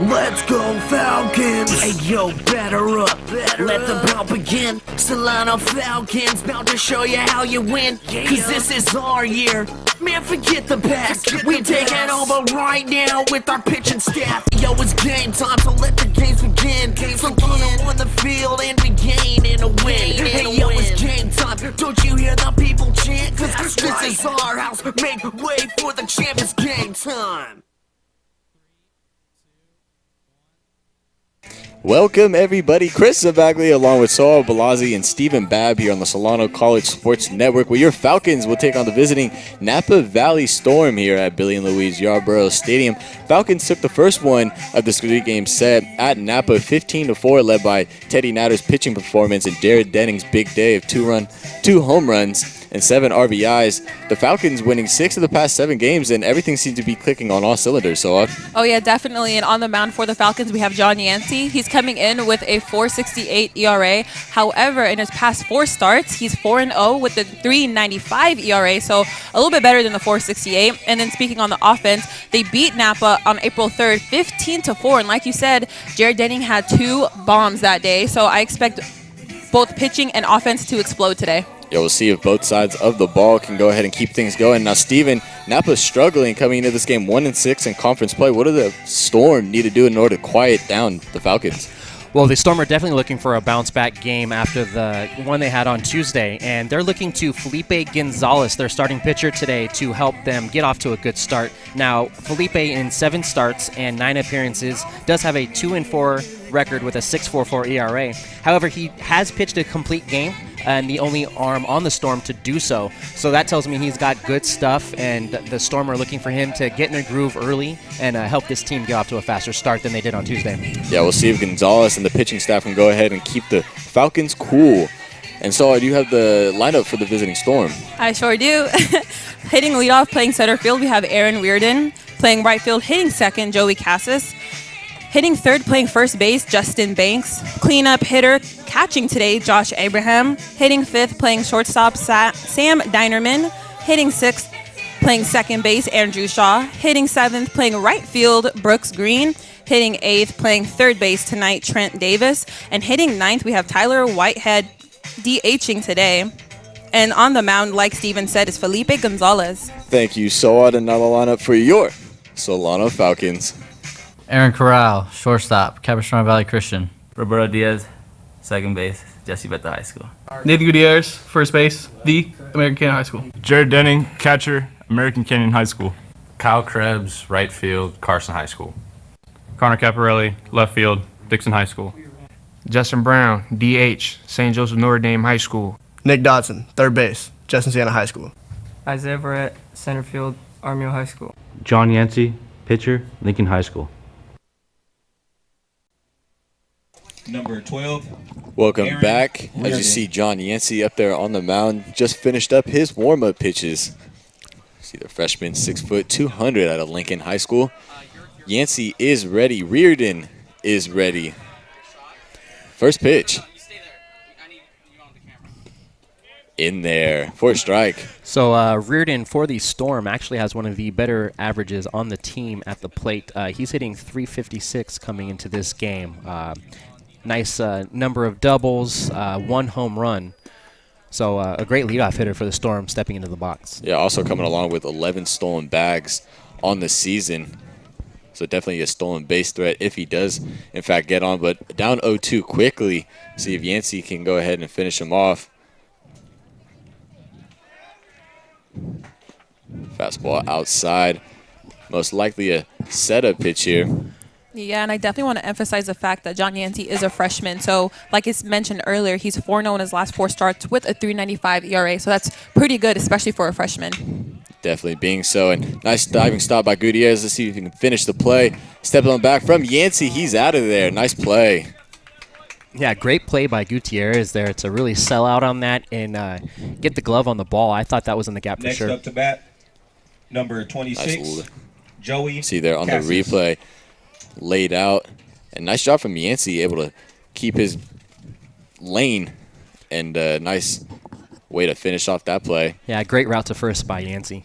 Let's go Falcons! Hey yo, batter up, let the ball begin. Solano Falcons, about to show you how you win. Cause this is our year, man, forget the past. We taking over right now with our pitching staff. Yo, it's game time, so let the games begin. Solano on the field and we gain in a win. Hey yo, it's game time, don't you hear the people chant? Cause this is our house, make way for the champ, it's game time. Welcome everybody, Chris Zavaglia along with Saul Balazzi and Stephen Babb here on the Solano College Sports Network, where your Falcons will take on the visiting Napa Valley Storm here at Billy and Louise Yarborough Stadium. Falcons took the first one of this 3-game set at Napa 15-4, led by Teddy Natter's pitching performance and Jared Denning's big day of 2 home runs and 7 RBIs. The Falcons winning 6 of the past 7 games, and everything seems to be clicking on all cylinders. So, oh yeah, definitely. And on the mound for the Falcons, we have John Yancey. He's coming in with a 4.68 ERA. However, in his past 4 starts, he's 4-0 with the 3.95 ERA, so a little bit better than the 4.68. And then speaking on the offense, they beat Napa on April 3rd, 15-4. And like you said, Jared Denning had 2 bombs that day, so I expect both pitching and offense to explode today. Yeah, we'll see if both sides of the ball can go ahead and keep things going. Now, Steven, Napa's struggling coming into this game 1-6 in conference play. What do the Storm need to do in order to quiet down the Falcons? Well, the Storm are definitely looking for a bounce-back game after the one they had on Tuesday, and they're looking to Felipe Gonzalez, their starting pitcher today, to help them get off to a good start. Now, Felipe, in 7 starts and 9 appearances, does have a 2-4 record with a 6.44 ERA. However, he has pitched a complete game, and the only arm on the Storm to do so. So that tells me he's got good stuff, and the Storm are looking for him to get in a groove early and help this team get off to a faster start than they did on Tuesday. Yeah, we'll see if Gonzalez and the pitching staff can go ahead and keep the Falcons cool. And so, do you have the lineup for the visiting Storm? I sure do. Hitting leadoff, playing center field, we have Aaron Reardon. Playing right field, hitting second, Joey Cassis. Hitting third, playing first base, Justin Banks. Cleanup hitter, catching today, Josh Abraham. Hitting fifth, playing shortstop, Sam Dinerman. Hitting sixth, playing second base, Andrew Shaw. Hitting seventh, playing right field, Brooks Green. Hitting eighth, playing third base tonight, Trent Davis. And hitting ninth, we have Tyler Whitehead DHing today. And on the mound, like Steven said, is Felipe Gonzalez. Thank you, Soad. And now the lineup for your Solano Falcons. Aaron Corral, shortstop, Capistrano Valley Christian. Roberto Diaz, second base, Jesse Betta High School. Nathan Gutierrez, first base, the American Canyon High School. Jared Denning, catcher, American Canyon High School. Kyle Krebs, right field, Carson High School. Connor Caparelli, left field, Dixon High School. Justin Brown, DH, St. Joseph Notre Dame High School. Nick Dodson, third base, Justin Siena High School. Isaiah Barrett, center field, Armio High School. John Yancey, pitcher, Lincoln High School. Number 12. Welcome Aaron back. Reardon. As you see John Yancey up there on the mound, just finished up his warm-up pitches. See the freshman, 6 foot, 200 out of Lincoln High School. Yancey is ready. Reardon is ready. First pitch. In there for a strike. So Reardon for the Storm actually has one of the better averages on the team at the plate. He's hitting .356 coming into this game. Nice number of doubles, 1 home run. So a great leadoff hitter for the Storm stepping into the box. Yeah, also coming along with 11 stolen bags on the season. So definitely a stolen base threat if he does, in fact, get on. But down 0-2 quickly. See if Yancey can go ahead and finish him off. Fastball outside. Most likely a setup pitch here. Yeah, and I definitely want to emphasize the fact that John Yancey is a freshman. So, like it's mentioned earlier, he's 4-0 in his last 4 starts with a 3.95 ERA. So that's pretty good, especially for a freshman. Definitely being so. And nice diving stop by Gutierrez. Let's see if he can finish the play. Stepping on back from Yancey. He's out of there. Nice play. Yeah, great play by Gutierrez there to really sell out on that and get the glove on the ball. I thought that was in the gap for sure. Next up to bat, Number 26, Nice. Joey. See there on Cassis. the replay, laid out. And nice job from Yancey, able to keep his lane. And nice way to finish off that play. Yeah, great route to first by Yancey.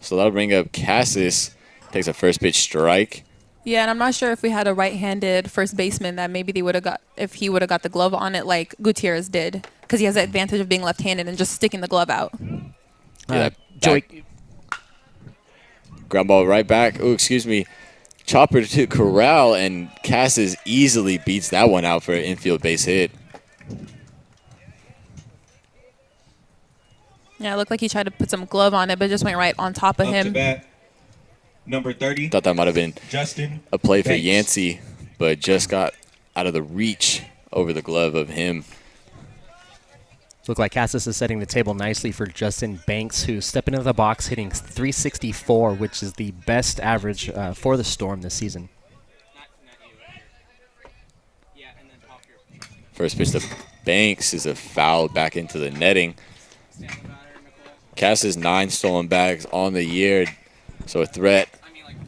So that'll bring up Cassis. Takes a first pitch strike. Yeah, and I'm not sure if we had a right-handed first baseman that maybe they would have got if he would have got the glove on it like Gutierrez did, because he has the advantage of being left-handed and just sticking the glove out. Yeah, Joey. Ground ball right back. Oh, excuse me. Chopper to Corral, and Cassis easily beats that one out for an infield base hit. Yeah, it looked like he tried to put some glove on it, but it just went right on top of Up him. to bat, number 30. Thought that might have been Justin a play for Banks. Yancey, but just got out of the reach over the glove of him. Look like Cassis is setting the table nicely for Justin Banks, who's stepping into the box, hitting 364, which is the best average for the Storm this season. First pitch to Banks is a foul back into the netting. Cassis 9 stolen bags on the year, so a threat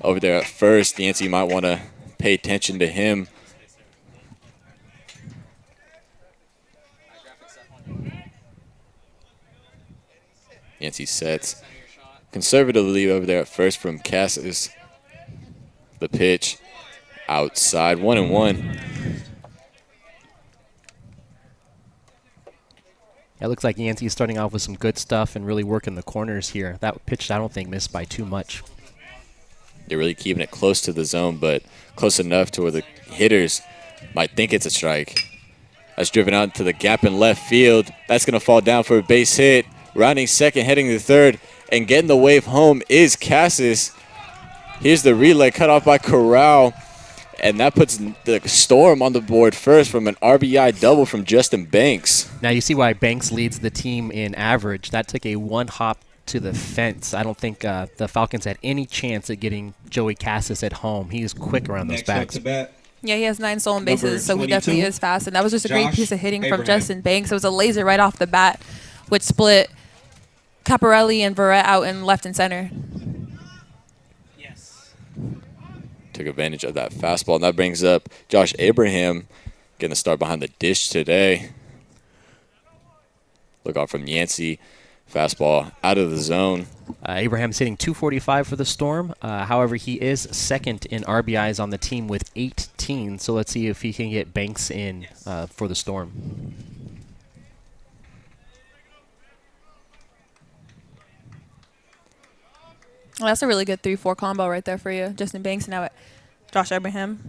over there at first. Yancey might want to pay attention to him. Yancey sets conservatively over there at first from Cassis. The pitch outside, 1-1. It looks like Yancey's starting off with some good stuff and really working the corners here. That pitch, I don't think, missed by too much. They're really keeping it close to the zone, but close enough to where the hitters might think it's a strike. That's driven out to the gap in left field. That's going to fall down for a base hit. Rounding second, heading to third, and getting the wave home is Cassis. Here's the relay cut off by Corral, and that puts the Storm on the board first from an RBI double from Justin Banks. Now you see why Banks leads the team in average. That took a one hop to the fence. I don't think the Falcons had any chance at getting Joey Cassis at home. He is quick around those bags. Yeah, he has 9 stolen Number bases, so he 22, definitely is fast. And that was just a great Josh piece of hitting from Abraham. Justin Banks. It was a laser right off the bat, which split Caparelli and Verrett out in left and center. Took advantage of that fastball, and that brings up Josh Abraham getting the start behind the dish today. Look out from Yancey. Fastball out of the zone. Abraham's hitting 245 for the Storm. However, he is second in RBIs on the team with 18. So let's see if he can get Banks in for the Storm. Well, that's a really good 3-4 combo right there for you. Justin Banks and now Josh Abraham.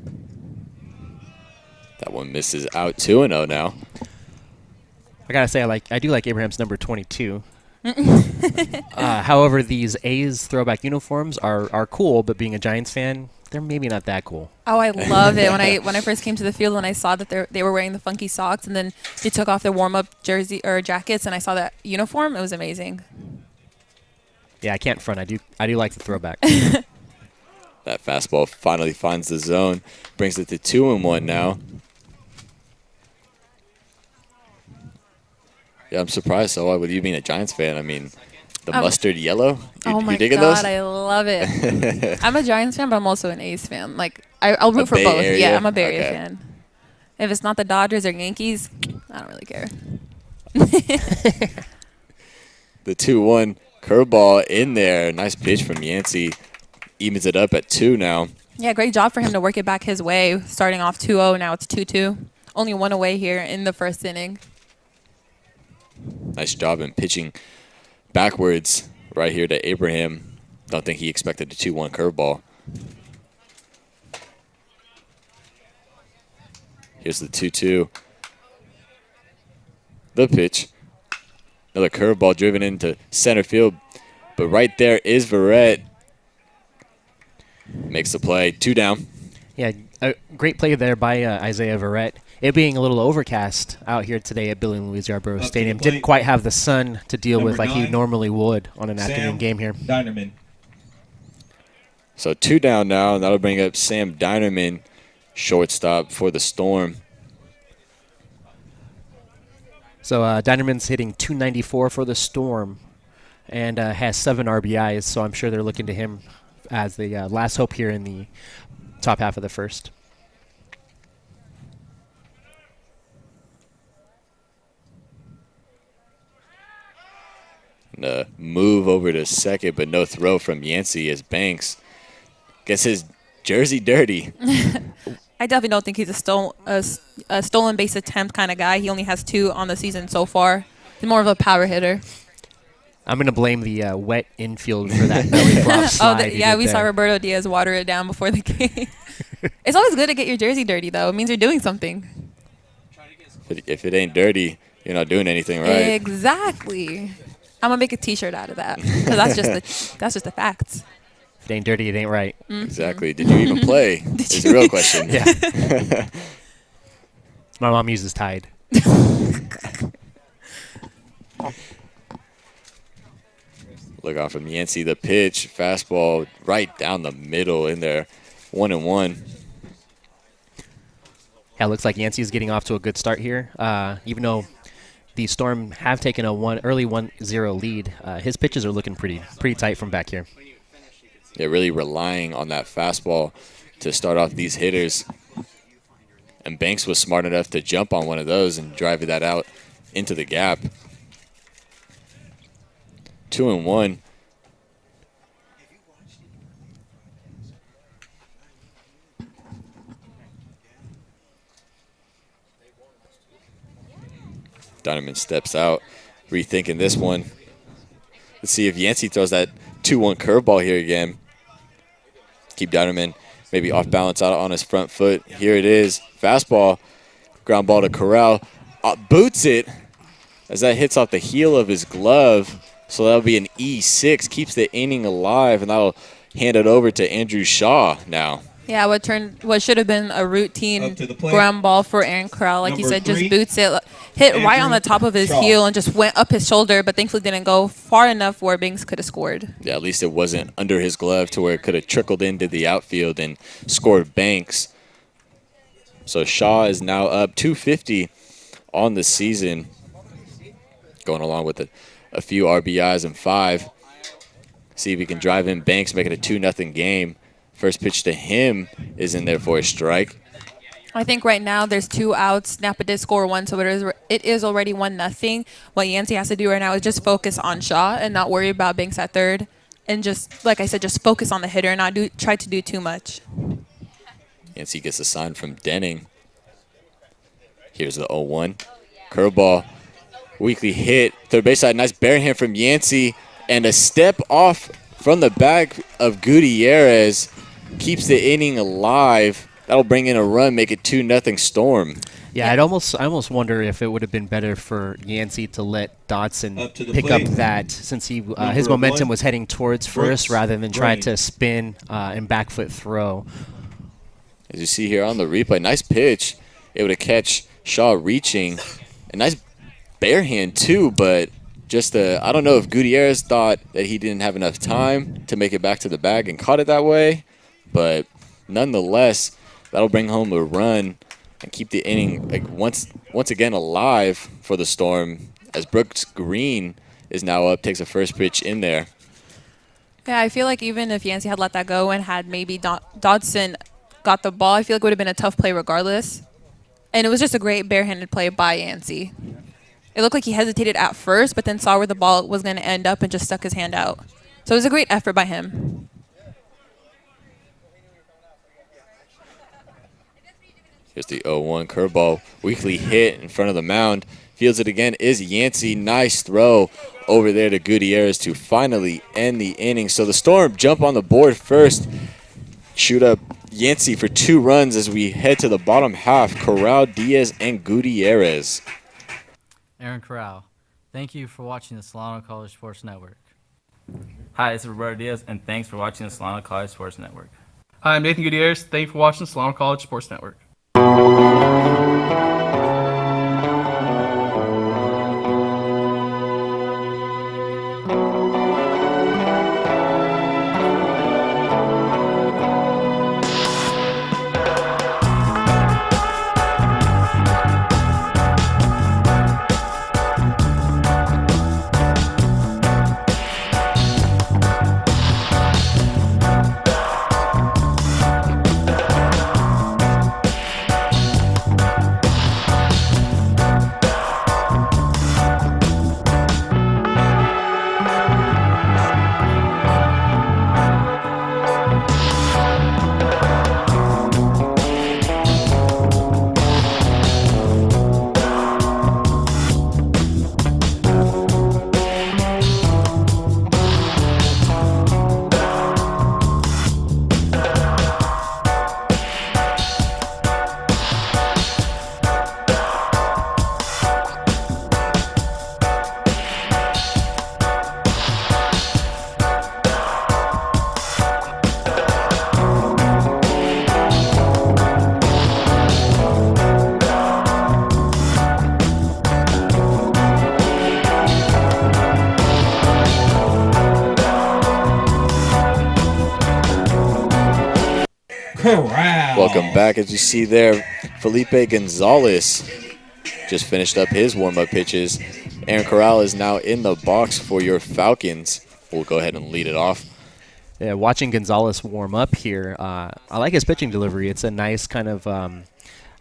That one misses out 2-0 now. I gotta say, I do like Abraham's number 22. However, these A's throwback uniforms are cool, but being a Giants fan, they're maybe not that cool. Oh, I love it. When I first came to the field and I saw that they were wearing the funky socks, and then they took off their warm-up jersey or jackets, and I saw that uniform, it was amazing. Yeah, I can't front. I do like the throwback. That fastball finally finds the zone. Brings it to 2-1 now. Yeah, I'm surprised. So with you being a Giants fan, I mean, the mustard yellow. Oh my you digging God, those? I love it. I'm a Giants fan, but I'm also an A's fan. Like I'll root for Bay both. Area? Yeah, I'm a Bay Area Okay. fan. If it's not the Dodgers or Yankees, I don't really care. The 2-1 curveball in there. Nice pitch from Yancey. Evens it up at 2 now. Yeah, great job for him to work it back his way. Starting off 2-0, now it's 2-2. Only one away here in the first inning. Nice job in pitching backwards right here to Abraham. Don't think he expected a 2-1 curveball. Here's the 2-2. The pitch. Another curveball driven into center field. But right there is Verrett. Makes the play. 2 down. Yeah, a great play there by Isaiah Verrett. It being a little overcast out here today at Billy and Louise Yarborough Stadium. Didn't quite have the sun to deal with like he normally would on an afternoon game here. Dinerman. So 2 down now, and that'll bring up Sam Dinerman, shortstop for the Storm. So Dinerman's hitting 294 for the Storm. and has 7 RBIs, so I'm sure they're looking to him as the last hope here in the top half of the first. Move over to second, but no throw from Yancey as Banks gets his jersey dirty. I definitely don't think he's a stolen base attempt kind of guy. He only has 2 on the season so far. He's more of a power hitter. I'm going to blame the wet infield for that belly flop slide. Yeah, we saw Roberto Diaz water it down before the game. It's always good to get your jersey dirty, though. It means you're doing something. If it ain't dirty, you're not doing anything right. Exactly. I'm gonna make a T-shirt out of that because that's just the facts. If it ain't dirty, it ain't right. Mm-hmm. Exactly. Did you even play? Is the real question. Yeah. My mom uses Tide. Look out from Yancey. The pitch, fastball right down the middle in there. 1-1. Yeah, it looks like Yancey is getting off to a good start here. Even though the Storm have taken a early 1-0 lead, his pitches are looking pretty tight from back here. Yeah, really relying on that fastball to start off these hitters. And Banks was smart enough to jump on one of those and drive that out into the gap. 2-1. Donovan steps out, rethinking this one. Let's see if Yancey throws that 2-1 curveball here again. Keep Donovan maybe off balance out on his front foot. Here it is. Fastball. Ground ball to Corral. Boots it as that hits off the heel of his glove. So that'll be an E6. Keeps the inning alive, and that'll hand it over to Andrew Shaw now. Yeah, what should have been a routine ground ball for Aaron Corral, like you said, just boots it, hit right on the top of his heel and just went up his shoulder, but thankfully didn't go far enough where Banks could have scored. Yeah, at least it wasn't under his glove to where it could have trickled into the outfield and scored Banks. So Shaw is now up 250 on the season, going along with a few RBIs and 5. See if he can drive in Banks, make it a 2-0 game. First pitch to him is in there for a strike. I think right now there's 2 outs. Napa did score 1, so it is already 1-0. What Yancey has to do right now is just focus on Shaw and not worry about Banks at third. And just, like I said, just focus on the hitter and not try to do too much. Yancey gets a sign from Denning. Here's the 0-1. Curveball. Weakly hit. Third base side. Nice bare hand from Yancey. And a step off from the back of Gutierrez. Keeps the inning alive. That'll bring in a run, make it 2-0 Storm. Yeah, I almost wonder if it would have been better for Yancey to let Dodson pick up that, since his momentum was heading towards first rather than try to spin and back foot throw. As you see here on the replay, nice pitch. Able to catch Shaw reaching. A nice bare hand too, but just I don't know if Gutierrez thought that he didn't have enough time to make it back to the bag and caught it that way. But nonetheless, that'll bring home a run and keep the inning once again alive for the Storm, as Brooks Green is now up, takes a first pitch in there. Yeah, I feel like even if Yancey had let that go and had maybe Dodson got the ball, I feel like it would have been a tough play regardless. And it was just a great barehanded play by Yancey. It looked like he hesitated at first, but then saw where the ball was going to end up and just stuck his hand out. So it was a great effort by him. Here's the 0-1 curveball. Weakly hit in front of the mound. Fields it again is Yancey. Nice throw over there to Gutierrez to finally end the inning. So the Storm jump on the board first. Shoot up Yancey for 2 runs as we head to the bottom half. Corral, Diaz, and Gutierrez. Aaron Corral, thank you for watching the Solano College Sports Network. Hi, this is Roberto Diaz, and thanks for watching the Solano College Sports Network. Hi, I'm Nathan Gutierrez. Thank you for watching the Solano College Sports Network. Corral. Welcome back. As you see there, Felipe Gonzalez just finished up his warm-up pitches. Aaron Corral is now in the box for your Falcons. We'll go ahead and lead it off. Yeah, watching Gonzalez warm up here, I like his pitching delivery. It's a nice kind of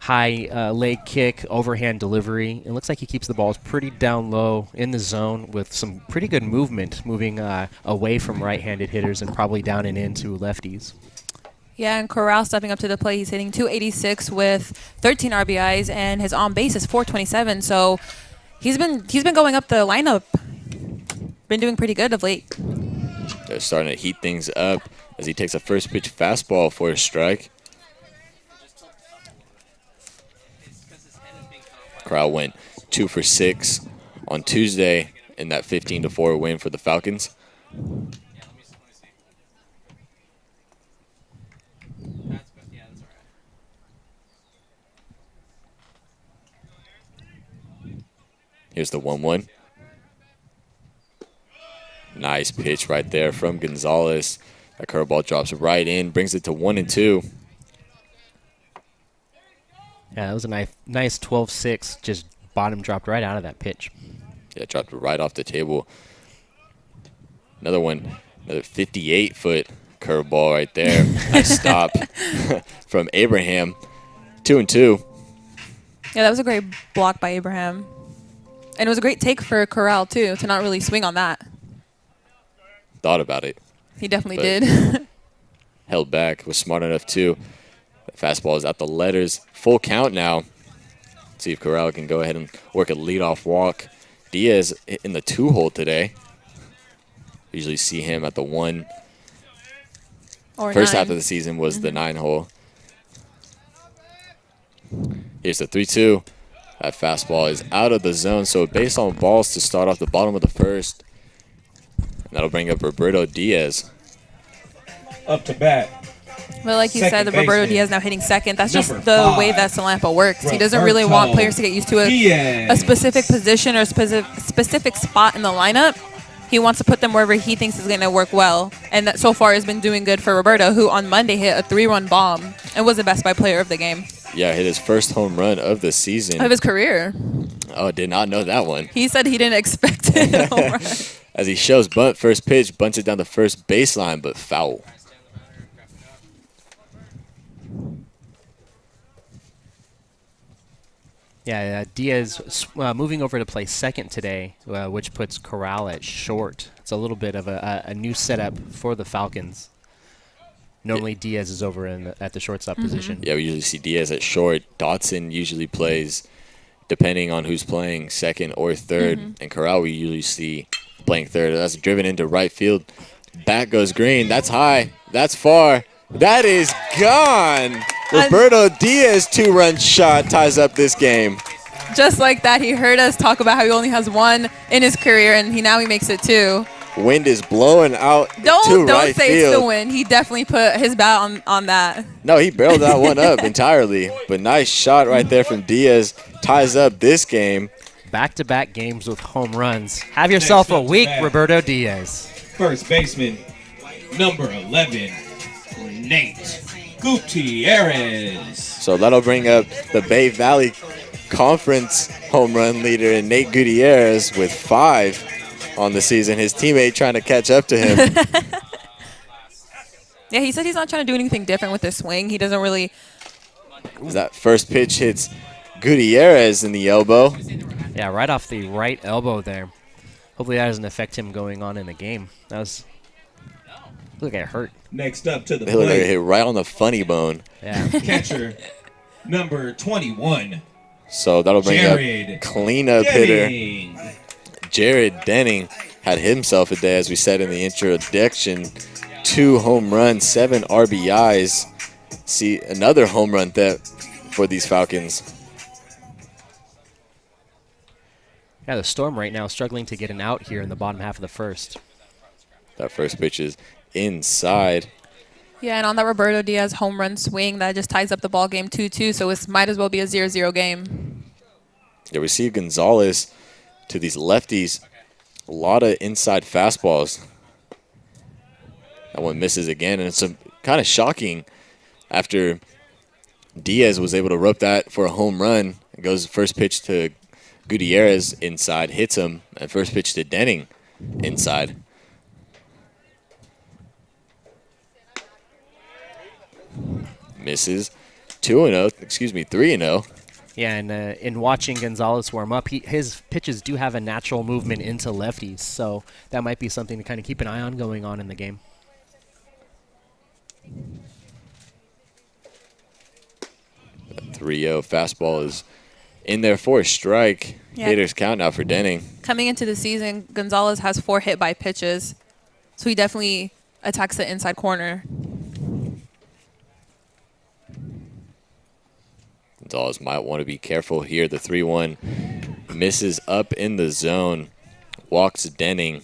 high leg kick, overhand delivery. It looks like he keeps the balls pretty down low in the zone with some pretty good movement, moving away from right-handed hitters and probably down and into lefties. Yeah, and Corral stepping up to the plate. He's hitting .286 with 13 RBIs, and his on base is .427. So he's been going up the lineup. Been doing pretty good of late. They're starting to heat things up as he takes a first pitch fastball for a strike. Corral went 2 for 6 on Tuesday in that 15-4 win for the Falcons. Here's the 1-1. Nice pitch right there from Gonzalez. That curveball drops right in, brings it to 1-2. Yeah, that was a nice 12-6. Just bottom dropped right out of that pitch. Yeah, dropped it right off the table. Another one, another 58-foot curveball right there. Nice stop from Abraham. 2-2. Yeah, that was a great block by Abraham. And it was a great take for Corral, too, to not really swing on that. Thought about it. He definitely did. Held back, was smart enough too. The fastball is at the letters. Full count now. See if Corral can go ahead and work a leadoff walk. Diaz in the 2-hole today. Usually see him at the 1. Or First 9. half of the season was the 9-hole. Here's the 3-2. That fastball is out of the zone, so base on balls to start off the bottom of the first. That'll bring up Roberto Diaz. Up to bat. But like you said, the Roberto Diaz now hitting second. That's just Number the 5, way that Salampa works. He doesn't really want players to get used to a specific position or a specific spot in the lineup. He wants to put them wherever he thinks is going to work well. And that so far has been doing good for Roberto, who on Monday hit a 3-run bomb and was the best by player of the game. Yeah, hit his first home run of the season. Of his career. Oh, did not know that one. He said he didn't expect it. Home run. As he shows bunt, first pitch, bunts it down the first baseline, but foul. Yeah, Diaz moving over to play second today, which puts Corral at short. It's a little bit of a new setup for the Falcons. Normally, Diaz is over at the shortstop position. Yeah, we usually see Diaz at short. Dotson usually plays, depending on who's playing, second or third. And Corral we usually see playing third. That's driven into right field. Bat goes green. That's high. That's far. That is gone. Roberto Diaz 2-run shot ties up this game. Just like that, he heard us talk about how he only has 1 in his career, and now he makes it 2. Wind is blowing out to right field. Don't say it's the wind. He definitely put his bat on that. No, he barreled that one up entirely. But nice shot right there from Diaz. Ties up this game. Back-to-back games with home runs. Have yourself a week, Roberto Diaz. First baseman, number 11, Nate Gutierrez. So that'll bring up the Bay Valley Conference home run leader in Nate Gutierrez with 5 on the season. His teammate trying to catch up to him. Yeah, he said he's not trying to do anything different with his swing. He doesn't really. That first pitch hits Gutierrez in the elbow. Yeah, right off the right elbow there. Hopefully that doesn't affect him going on in the game. That was. Look like it hurt. Next up to the It looked like it plate, hit right on the funny bone. Yeah. catcher, number 21, So that'll bring Jared up cleanup Denning. hitter. Jared Denning had himself a day, as we said in the introduction. 2 home runs, 7 RBIs. See another home run for these Falcons. Yeah, the Storm right now struggling to get an out here in the bottom half of the first. That first pitch is inside. Yeah, and on that Roberto Diaz home run swing, that just ties up the ball game 2-2, so it might as well be a 0-0 game. Yeah, we see Gonzalez to these lefties. A lot of inside fastballs. That one misses again, and it's kind of shocking after Diaz was able to rope that for a home run. It goes first pitch to Gutierrez inside, hits him, and first pitch to Denning inside. Misses. 2-0, excuse me, 3-0. Yeah, and in watching Gonzalez warm up, his pitches do have a natural movement into lefties, so that might be something to kind of keep an eye on going on in the game. The 3-0 fastball is in there for a strike. Yeah. Hitters count now for Denning. Coming into the season, Gonzalez has 4 hit by pitches, so he definitely attacks the inside corner. Gonzalez might want to be careful here. The 3-1 misses up in the zone. Walks Denning.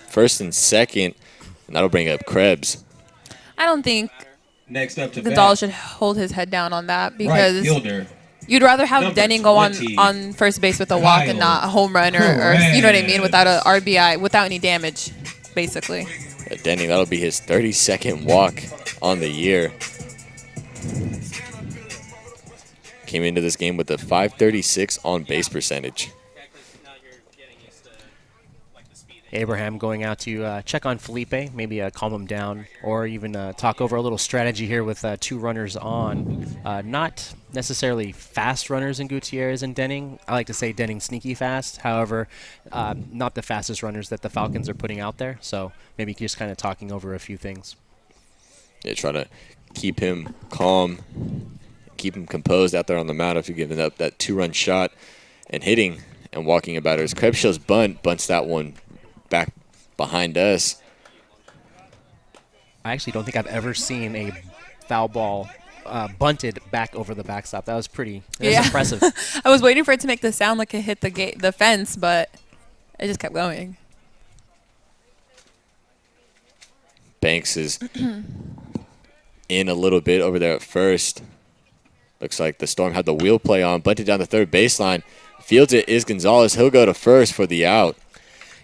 First and second, and that'll bring up Krebs. I don't think Next up to Gonzalez bat, should hold his head down on that right because fielder, you'd rather have number Denning go 20, on first base with a walk and not a home run or you know what I mean, without a RBI, without any damage, basically. Yeah, Denning, that'll be his 32nd walk on the year. Came into this game with a .536 on base percentage. Abraham going out to check on Felipe, maybe calm him down, or even talk over a little strategy here with 2 runners on. Not necessarily fast runners in Gutierrez and Denning. I like to say Denning sneaky fast. However, not the fastest runners that the Falcons are putting out there. So maybe just kind of talking over a few things. Yeah, try to keep him calm, keep him composed out there on the mound after giving up that 2-run shot and hitting and walking at batters. Krebs shows bunts that one back behind us. I actually don't think I've ever seen a foul ball bunted back over the backstop. That was impressive. I was waiting for it to make the sound like it hit the fence, but it just kept going. Banks is in a little bit over there at first. Looks like the Storm had the wheel play on, bunted down the third baseline. Fields it is Gonzalez. He'll go to first for the out.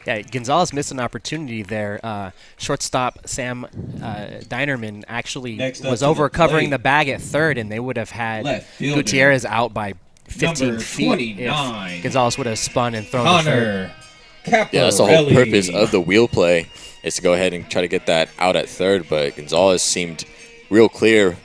Yeah, Gonzalez missed an opportunity there. Shortstop Sam Dinerman actually was over covering the bag at third, and they would have had Gutierrez out by 15 feet if Gonzalez would have spun and thrown to third. Yeah, that's the whole purpose of the wheel play, is to go ahead and try to get that out at third, but Gonzalez seemed real clear,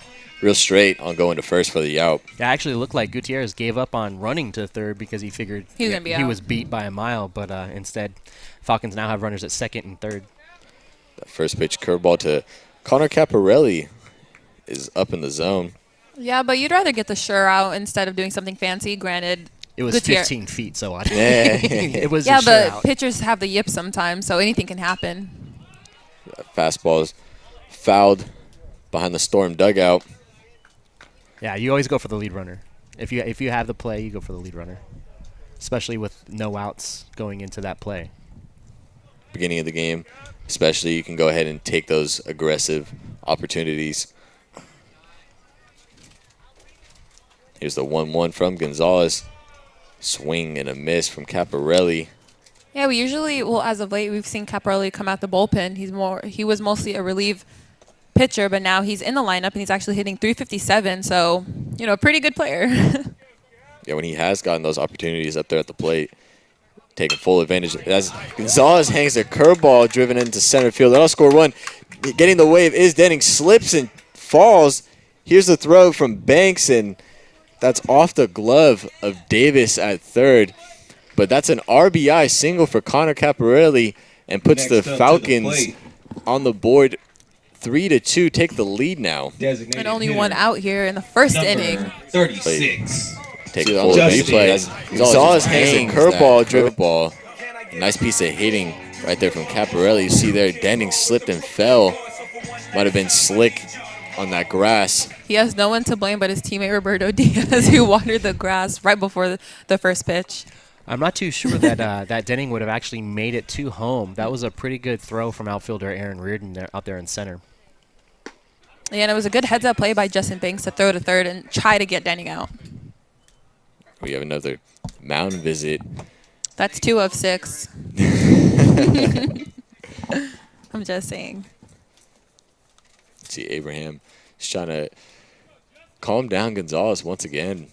real straight on going to first for the out. Yeah, actually looked like Gutierrez gave up on running to third because he figured he was beat by a mile, but instead Falcons now have runners at second and third. That first pitch curveball to Connor Caparelli is up in the zone. Yeah, but you'd rather get the sure out instead of doing something fancy. Granted, it was 15 feet, so it was yeah, a sure but out. pitchers have the yips sometimes, so anything can happen. That fastball is fouled behind the Storm dugout. Yeah, you always go for the lead runner. If you have the play, you go for the lead runner, especially with no outs going into that play. Beginning of the game, especially, you can go ahead and take those aggressive opportunities. Here's the 1-1 from Gonzalez. Swing and a miss from Caparelli. Yeah, we usually, well, as of late, we've seen Caparelli come out the bullpen. He was mostly a relief pitcher, but now he's in the lineup and he's actually hitting .357. So, a pretty good player. Yeah, when he has gotten those opportunities up there at the plate, taking full advantage. As Gonzalez hangs a curveball driven into center field. That'll score one. Getting the wave is Denning. Slips and falls. Here's the throw from Banks, and that's off the glove of Davis at third. But that's an RBI single for Connor Caparelli and puts the Falcons on the board 3-2. Take the lead now. And only one out here in the first inning. 36. Take full replay. Gonzalez hangs a curveball, driven ball. Nice piece of hitting right there from Caparelli. You see there, Denning slipped and fell. Might have been slick on that grass. He has no one to blame but his teammate Roberto Diaz, who watered the grass right before the first pitch. I'm not too sure that that Denning would have actually made it to home. That was a pretty good throw from outfielder Aaron Reardon out there in center. Yeah, and it was a good heads-up play by Justin Banks to throw to third and try to get Denning out. We have another mound visit. That's 2 of 6. I'm just saying. See Abraham He's trying to calm down Gonzalez once again.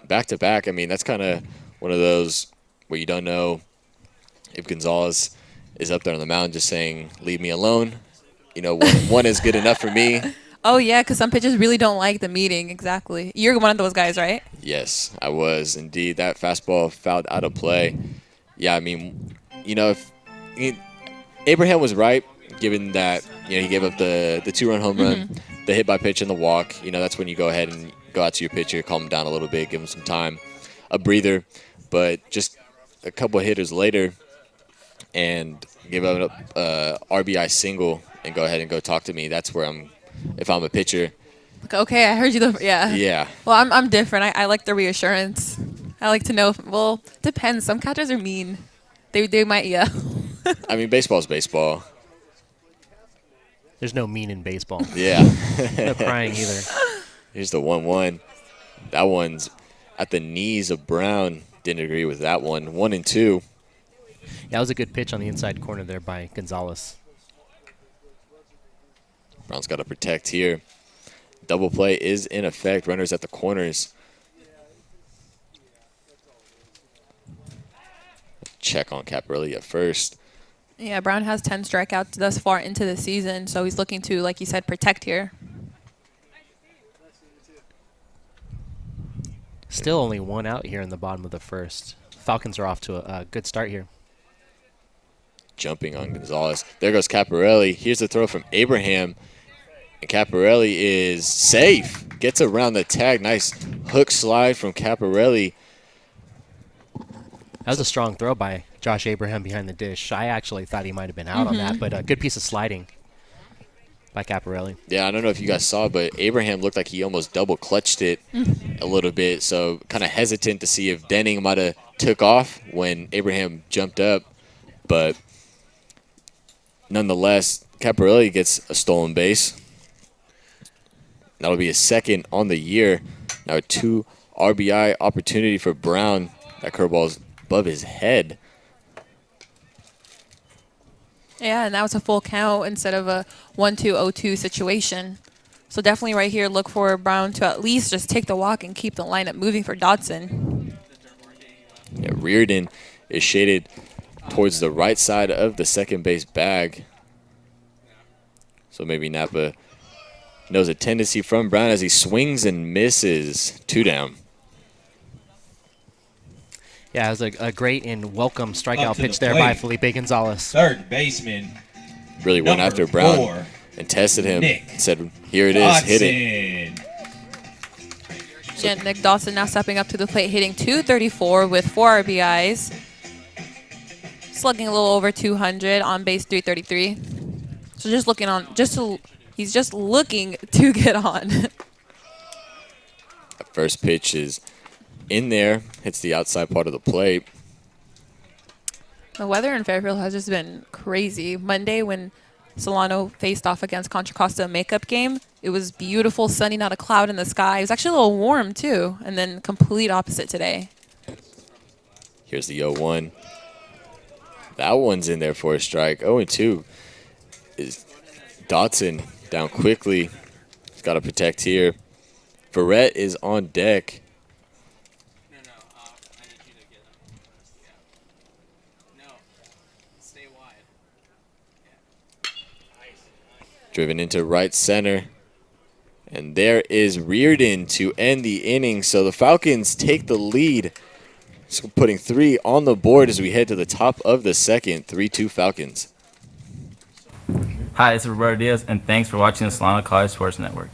Back to back. I mean, that's kind of one of those where you don't know if Gonzalez is up there on the mound just saying, leave me alone. You know, one is good enough for me. Oh, yeah, because some pitchers really don't like the meeting. Exactly. You're one of those guys, right? Yes, I was indeed. That fastball fouled out of play. Yeah, I mean, you know, Abraham was right, given that, you know, he gave up the 2-run home run, the hit by pitch and the walk. You know, that's when you go ahead and go out to your pitcher, calm him down a little bit, give him some time, a breather. But just a couple of hitters later and give up an RBI single and go ahead and go talk to me. That's where if I'm a pitcher. Okay, I heard you. Yeah. Yeah. Well, I'm different. I like the reassurance. I like to know. Well, depends. Some catchers are mean. They might, yeah. I mean, baseball's baseball. There's no mean in baseball. Yeah. No crying either. Here's the 1-1. That one's at the knees of Brown. Didn't agree with that one. 1-2. Yeah, that was a good pitch on the inside corner there by Gonzalez. Brown's got to protect here. Double play is in effect. Runners at the corners. Check on Caparelli at first. Yeah, Brown has 10 strikeouts thus far into the season, so he's looking to, like you said, protect here. Still only one out here in the bottom of the first. Falcons are off to a good start here. Jumping on Gonzalez. There goes Caparelli. Here's the throw from Abraham. And Caparelli is safe. Gets around the tag. Nice hook slide from Caparelli. That was a strong throw by Josh Abraham behind the dish. I actually thought he might have been out on that, but a good piece of sliding by Caparelli. Yeah, I don't know if you guys saw, but Abraham looked like he almost double clutched it a little bit. So kind of hesitant to see if Denning might have took off when Abraham jumped up. But nonetheless, Caparelli gets a stolen base. That'll be his second on the year. Now a 2 RBI opportunity for Brown. That curveball's above his head. Yeah, and now it's a full count instead of a 1-2-0-2 situation. So definitely right here, look for Brown to at least just take the walk and keep the lineup moving for Dodson. Yeah, Reardon is shaded towards the right side of the second base bag. So maybe Napa knows a tendency from Brown as he swings and misses. 2 down. Yeah, it was a great and welcome strikeout pitch there by Felipe Gonzalez. Third baseman. Really went after Brown and tested him. Said, here it is, hit it. Yeah, Nick Dawson now stepping up to the plate, hitting .234 with 4 RBIs. Slugging a little over 200, on base .333. So just looking on, he's just looking to get on. The first pitch is in there, hits the outside part of the plate. The weather in Fairfield has just been crazy. Monday when Solano faced off against Contra Costa makeup game, it was beautiful, sunny, not a cloud in the sky. It was actually a little warm too, and then complete opposite today. Here's the 0-1. That one's in there for a strike. 0-2 is Dotson down quickly. He's got to protect here. Verrett is on deck. Driven into right center. And there is Reardon to end the inning. So the Falcons take the lead. So putting 3 on the board as we head to the top of the second. 3-2 Falcons. Hi, this is Roberto Diaz, and thanks for watching the Solano College Sports Network.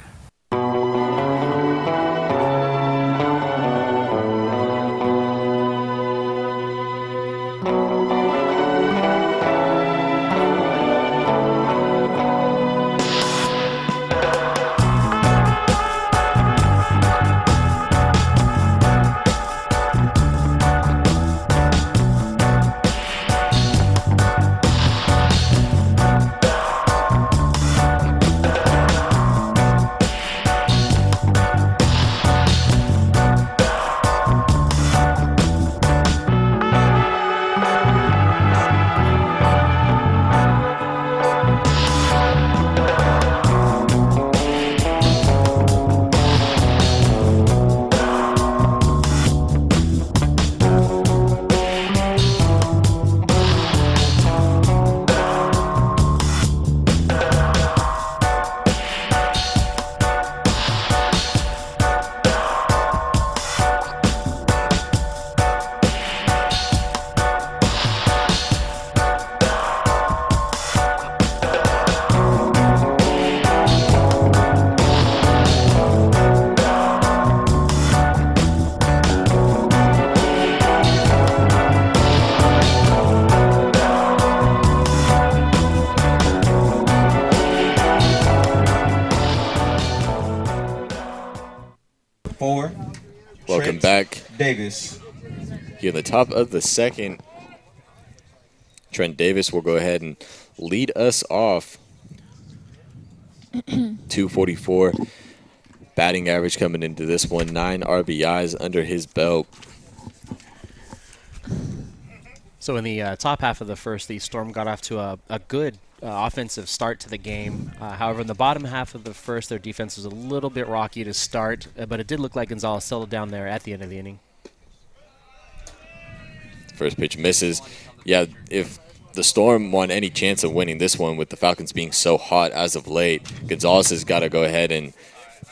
Welcome back. Davis. Here at the top of the second, Trent Davis will go ahead and lead us off. 244 batting average coming into this one. 9 RBIs under his belt. So in the top half of the first, the Storm got off to a good offensive start to the game. However, in the bottom half of the first, their defense was a little bit rocky to start, but it did look like Gonzalez settled down there at the end of the inning. First pitch misses. Yeah, if the Storm want any chance of winning this one with the Falcons being so hot as of late, Gonzalez has got to go ahead and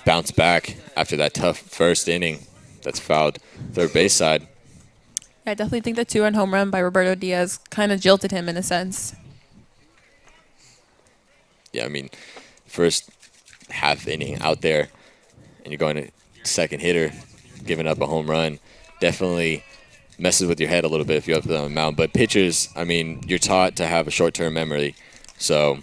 bounce back after that tough first inning that's fouled third base side. I definitely think the 2-run home run by Roberto Diaz kind of jilted him in a sense. Yeah, I mean, first half inning out there, and you're going to second hitter, giving up a home run, definitely messes with your head a little bit if you're up on the mound. But pitchers, I mean, you're taught to have a short-term memory, so.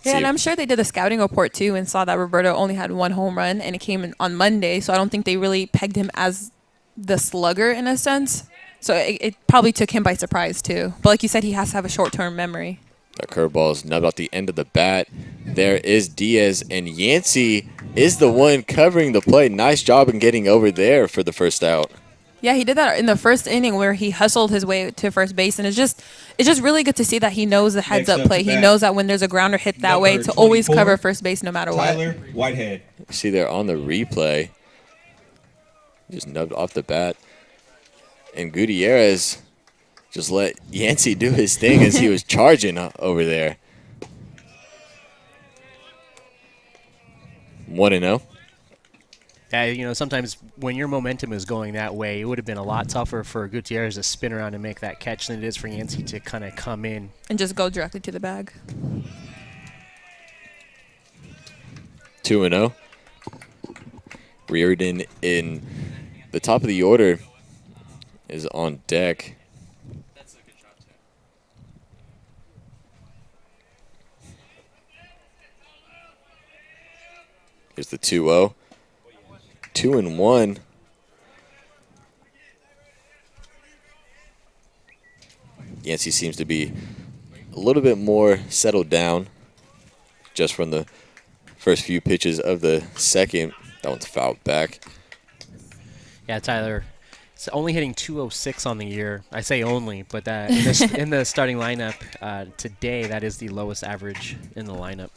Yeah, and I'm sure they did a scouting report too and saw that Roberto only had 1 home run, and it came in on Monday, so I don't think they really pegged him as the slugger in a sense. So it probably took him by surprise too. But like you said, he has to have a short-term memory. That curveball is nubbed off the end of the bat. There is Diaz, and Yancey is the one covering the play. Nice job in getting over there for the first out. Yeah, he did that in the first inning where he hustled his way to first base, and it's just really good to see that he knows the heads-up play. He knows that when there's a grounder hit that way to always cover first base no matter what. Tyler Whitehead. See there on the replay, just nubbed off the bat. And Gutierrez just let Yancey do his thing as he was charging over there. 1-0. Yeah, sometimes when your momentum is going that way, it would have been a lot tougher for Gutierrez to spin around and make that catch than it is for Yancey to kind of come in. And just go directly to the bag. 2-0. Reardon in the top of the order is on deck. Here's the 2-0. 2-1. Yancey seems to be a little bit more settled down just from the first few pitches of the second. That one's fouled back. Yeah, Tyler, it's only hitting 206 on the year. I say only, but that in the starting lineup today, that is the lowest average in the lineup.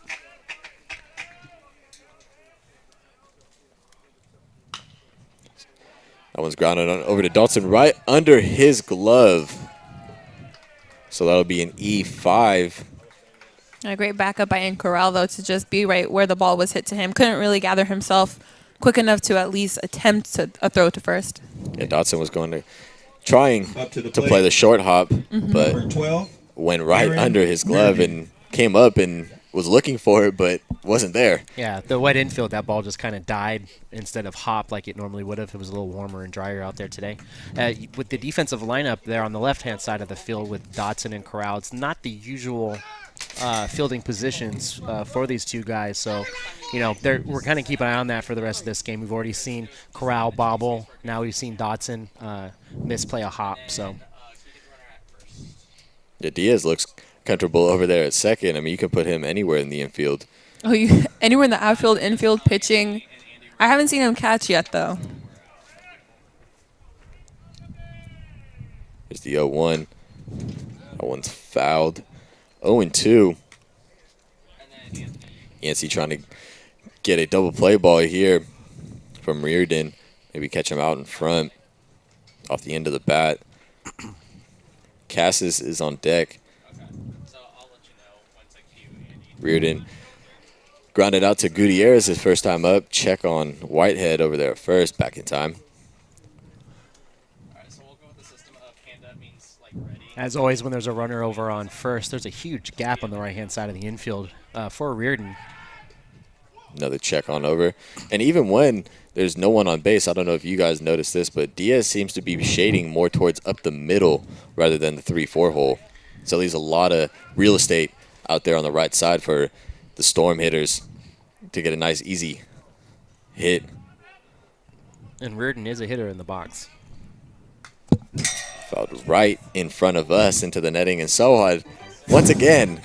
That one's grounded on over to Dalton right under his glove. So that'll be an E5. A great backup by Corral, though, to just be right where the ball was hit to him. Couldn't really gather himself quick enough to at least attempt a throw to first. Yeah, Dotson was trying to play the short hop, but 12, went right under his glove and came up and was looking for it, but wasn't there. Yeah, the wet infield, that ball just kind of died instead of hop like it normally would have. It was a little warmer and drier out there today. With the defensive lineup there on the left-hand side of the field with Dotson and Corral, it's not the usual fielding positions for these two guys. So, we're kind of keeping an eye on that for the rest of this game. We've already seen Corral bobble. Now we've seen Dotson misplay a hop. So, yeah, Diaz looks comfortable over there at second. I mean, you can put him anywhere in the infield. Oh, anywhere in the outfield, infield, pitching. I haven't seen him catch yet, though. Here's the 0-1. That one's fouled. 0-2. Yancey trying to get a double play ball here from Reardon. Maybe catch him out in front off the end of the bat. Cassis is on deck. Reardon grounded out to Gutierrez his first time up. Check on Whitehead over there at first, back in time. As always, when there's a runner over on first, there's a huge gap on the right-hand side of the infield for Reardon. Another check on over. And even when there's no one on base, I don't know if you guys noticed this, but Diaz seems to be shading more towards up the middle rather than the 3-4 hole. So leaves a lot of real estate out there on the right side for the Storm hitters to get a nice, easy hit. And Reardon is a hitter in the box. Fouled right in front of us into the netting, and Sohad, once again,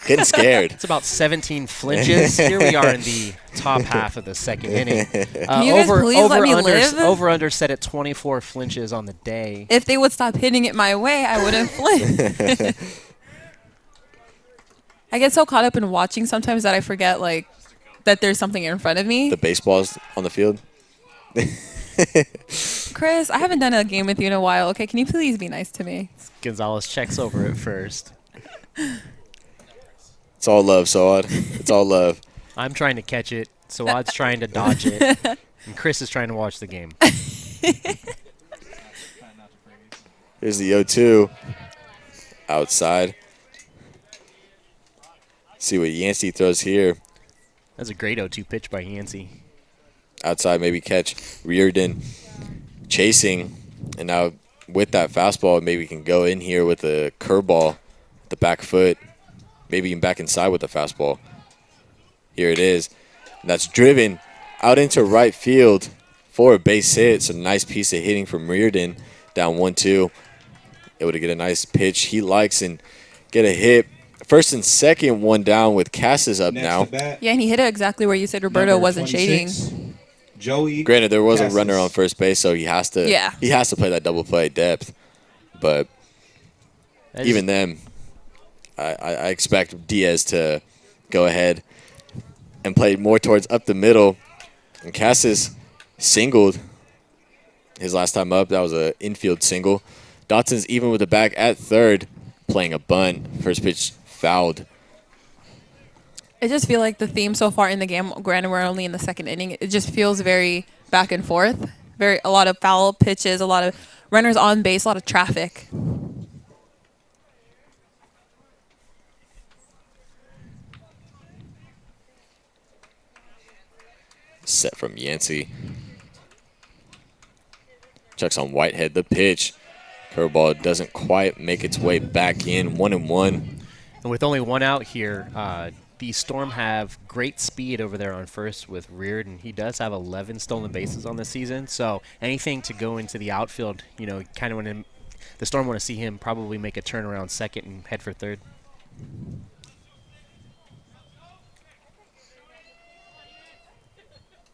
getting scared. It's about 17 flinches. Here we are in the top half of the second inning. Can you guys please let me live? Over under set at 24 flinches on the day. If they would stop hitting it my way, I wouldn't flinch. I get so caught up in watching sometimes that I forget like that there's something in front of me. The baseball's on the field. Chris, I haven't done a game with you in a while. Okay, can you please be nice to me? Gonzalez checks over it first. It's all love, Sohad. It's all love. I'm trying to catch it. Sohad's trying to dodge it. And Chris is trying to watch the game. Here's the 0-2. Outside. See what Yancey throws here. That's a great 0-2 pitch by Yancey. Outside, maybe catch Reardon chasing. And now with that fastball, maybe we can go in here with a curveball, the back foot, maybe even back inside with the fastball. Here it is. And that's driven out into right field for a base hit. So nice piece of hitting from Reardon, down 1-2. Able to get a nice pitch he likes and get a hit. First and second, one down with Cassis up now. Yeah, and he hit it exactly where you said Roberto wasn't shading. Joey. Granted, there was Cassis. a runner on first base, so he has to play that double play depth. But even then, I expect Diaz to go ahead and play more towards up the middle. And Cassis singled his last time up. That was an infield single. Dotson's even with the back at third, playing a bunt. First pitch fouled. I just feel like the theme so far in the game, granted we're only in the second inning, it just feels very back and forth. A lot of foul pitches, a lot of runners on base, a lot of traffic. Set from Yancey. Checks on Whitehead, the pitch. Curveball doesn't quite make its way back in, 1-1. And with only one out here, the Storm have great speed over there on first with Reardon. He does have 11 stolen bases on the season, so anything to go into the outfield, you know, kind of when the Storm want to see him probably make a turnaround second and head for third.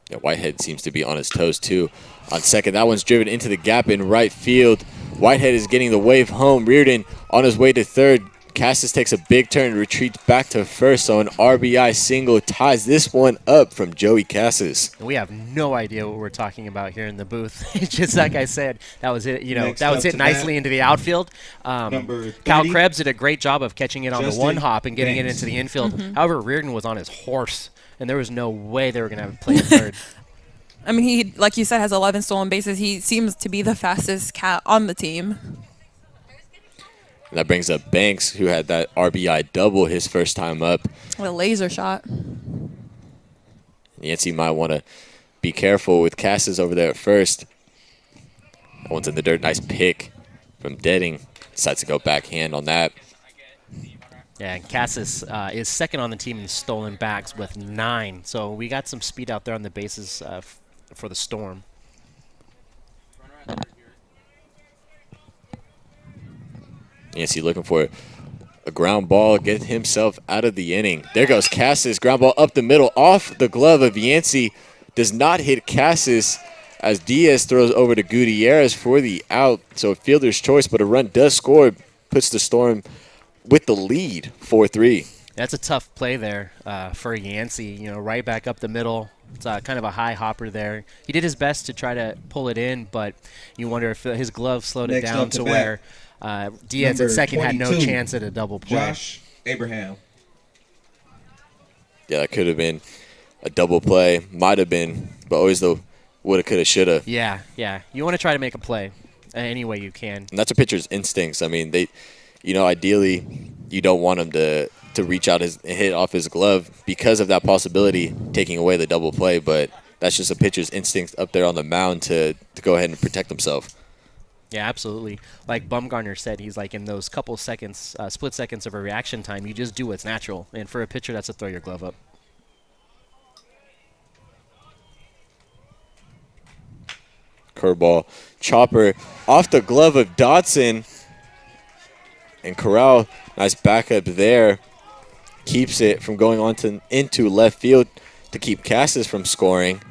Yeah, Whitehead seems to be on his toes too. On second, that one's driven into the gap in right field. Whitehead is getting the wave home. Reardon on his way to third. Cassis takes a big turn, retreats back to first, so an RBI single ties this one up from Joey Cassis. We have no idea what we're talking about here in the booth. Just like I said, that was it. You know, that was hit nicely into the outfield. Cal Krebs did a great job of catching it on the one hop and getting it into the infield. However, Reardon was on his horse, and there was no way they were going to have it played third. I mean, he, like you said, has 11 stolen bases. He seems to be the fastest cat on the team. And that brings up Banks, who had that RBI double his first time up. What a laser shot. Yancey might want to be careful with Cassis over there at first. That one's in the dirt. Nice pick from Deading. Decides to go backhand on that. Yeah, and Cassis is second on the team in stolen backs with 9. So we got some speed out there on the bases for the Storm. Yancey looking for a ground ball, get himself out of the inning. There goes Cassis, ground ball up the middle, off the glove of Yancey. Does not hit Cassis as Diaz throws over to Gutierrez for the out. So a fielder's choice, but a run does score, puts the Storm with the lead, 4-3. That's a tough play there for Yancey. You know, right back up the middle. It's kind of a high hopper there. He did his best to try to pull it in, but you wonder if his glove slowed it down to where Diaz at second had no chance at a double play. Josh Abraham. Yeah, that could have been a double play. Might have been, but always the woulda, coulda, shoulda. Yeah, yeah. You want to try to make a play any way you can. And that's a pitcher's instincts. I mean, ideally, you don't want him to reach out and hit off his glove because of that possibility, taking away the double play. But that's just a pitcher's instinct up there on the mound to go ahead and protect himself. Yeah, absolutely. Like Bumgarner said, he's like in those couple seconds, split seconds of a reaction time, you just do what's natural. And for a pitcher, that's to throw your glove up. curveball. Chopper off the glove of Dotson. And Corral, nice backup there. Keeps it from going on into left field to keep Cassis from scoring.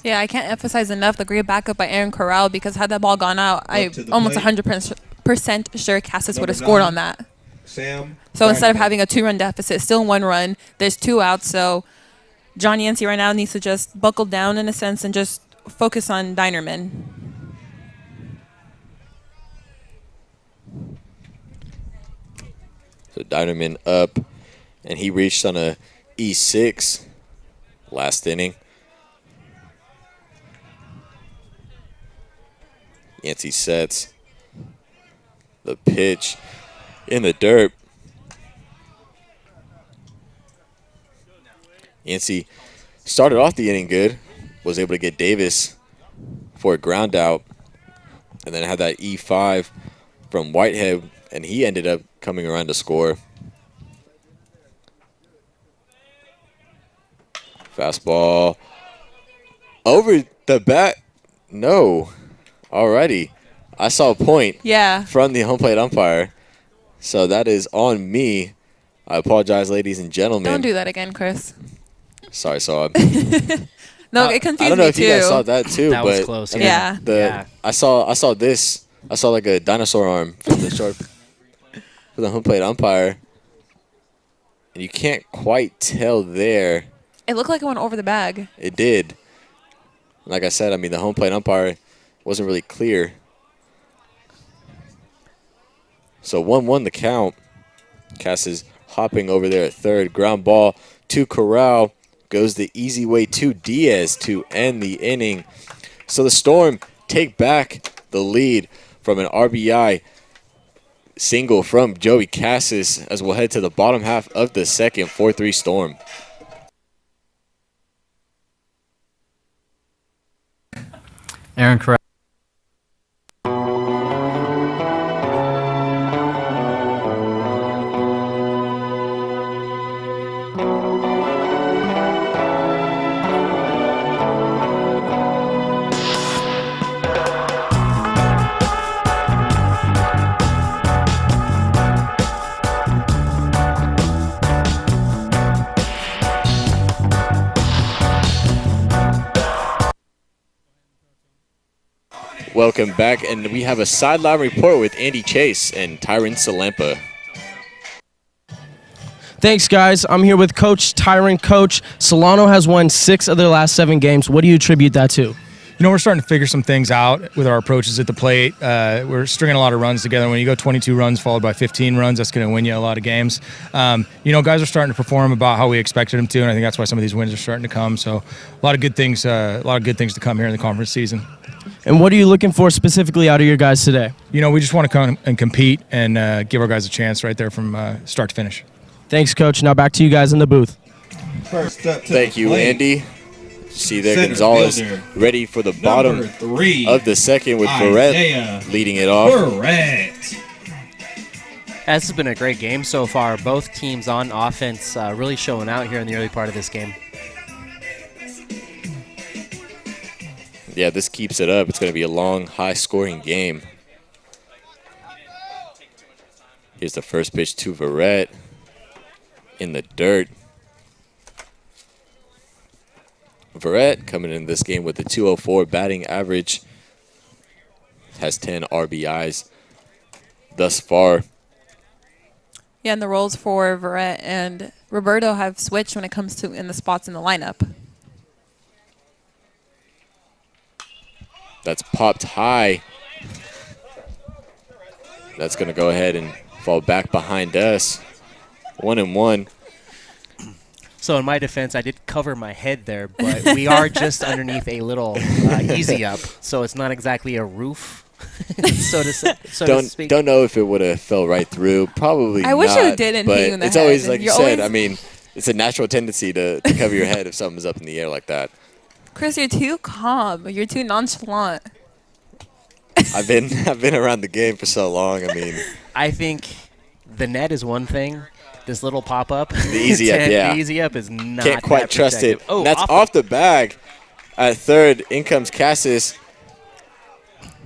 Yeah, I can't emphasize enough the great backup by Aaron Corral, because had that ball gone out, I'm almost 100% sure Cassis would have scored on that. So instead of having a 2-run deficit, still 1 run, there's 2 outs. So John Yancey right now needs to just buckle down in a sense and just focus on Dinerman. So Dinerman up, and he reached on a E6 last inning. Yancey sets the pitch in the dirt. Yancey started off the inning good, was able to get Davis for a ground out, and then had that E5 from Whitehead, and he ended up coming around to score. Fastball over the bat. No. Alrighty. I saw a point from the home plate umpire. So that is on me. I apologize, ladies and gentlemen. Don't do that again, Chris. Sorry, Saw. No, it confused me too. I don't know if you guys saw that too, that but was close. I mean, I saw this. I saw like a dinosaur arm from the short for the home plate umpire. And you can't quite tell there. It looked like it went over the bag. It did. Like I said, I mean, the home plate umpire wasn't really clear. So 1-1 the count. Cass is hopping over there at third. Ground ball to Corral. Goes the easy way to Diaz to end the inning. So the Storm take back the lead from an RBI single from Joey Cassis as we'll head to the bottom half of the second. 4-3 Storm. Aaron Corral. Welcome back, and we have a sideline report with Andy Chase and Tyron Salampa. Thanks, guys. I'm here with Coach Tyron. Coach, Solano has won 6 of their last 7 games. What do you attribute that to? You know, we're starting to figure some things out with our approaches at the plate. We're stringing a lot of runs together. When you go 22 runs followed by 15 runs, that's going to win you a lot of games. You know, guys are starting to perform about how we expected them to, and I think that's why some of these wins are starting to come. So, a lot of good things to come here in the conference season. And what are you looking for specifically out of your guys today? You know, we just want to come and compete and give our guys a chance right there from start to finish. Thanks, Coach. Now back to you guys in the booth. First up to Thank you, Andy. See there, Gonzalez ready for the bottom 3 of the second with Barrett leading it off. This has been a great game so far. Both teams on offense really showing out here in the early part of this game. Yeah, this keeps it up. It's going to be a long, high-scoring game. Here's the first pitch to Verrett in the dirt. Verrett coming in this game with a 204 batting average. Has 10 RBIs thus far. Yeah, and the roles for Verrett and Roberto have switched when it comes to in the spots in the lineup. That's popped high. That's going to go ahead and fall back behind us. 1-1. So in my defense, I did cover my head there, but we are just underneath a little easy up, so it's not exactly a roof, so to speak. Don't know if it would have fell right through. Probably I wish it didn't but hit you in the it's head. always, like You're you said, always- I mean, it's a natural tendency to cover your head if something's up in the air like that. Chris, you're too calm. You're too nonchalant. I've been around the game for so long. I mean, I think the net is one thing. This little pop-up. The easy up, yeah. The easy up is not Can't quite that trust it. protective. Oh, That's off the bag. At third, in comes Cassis.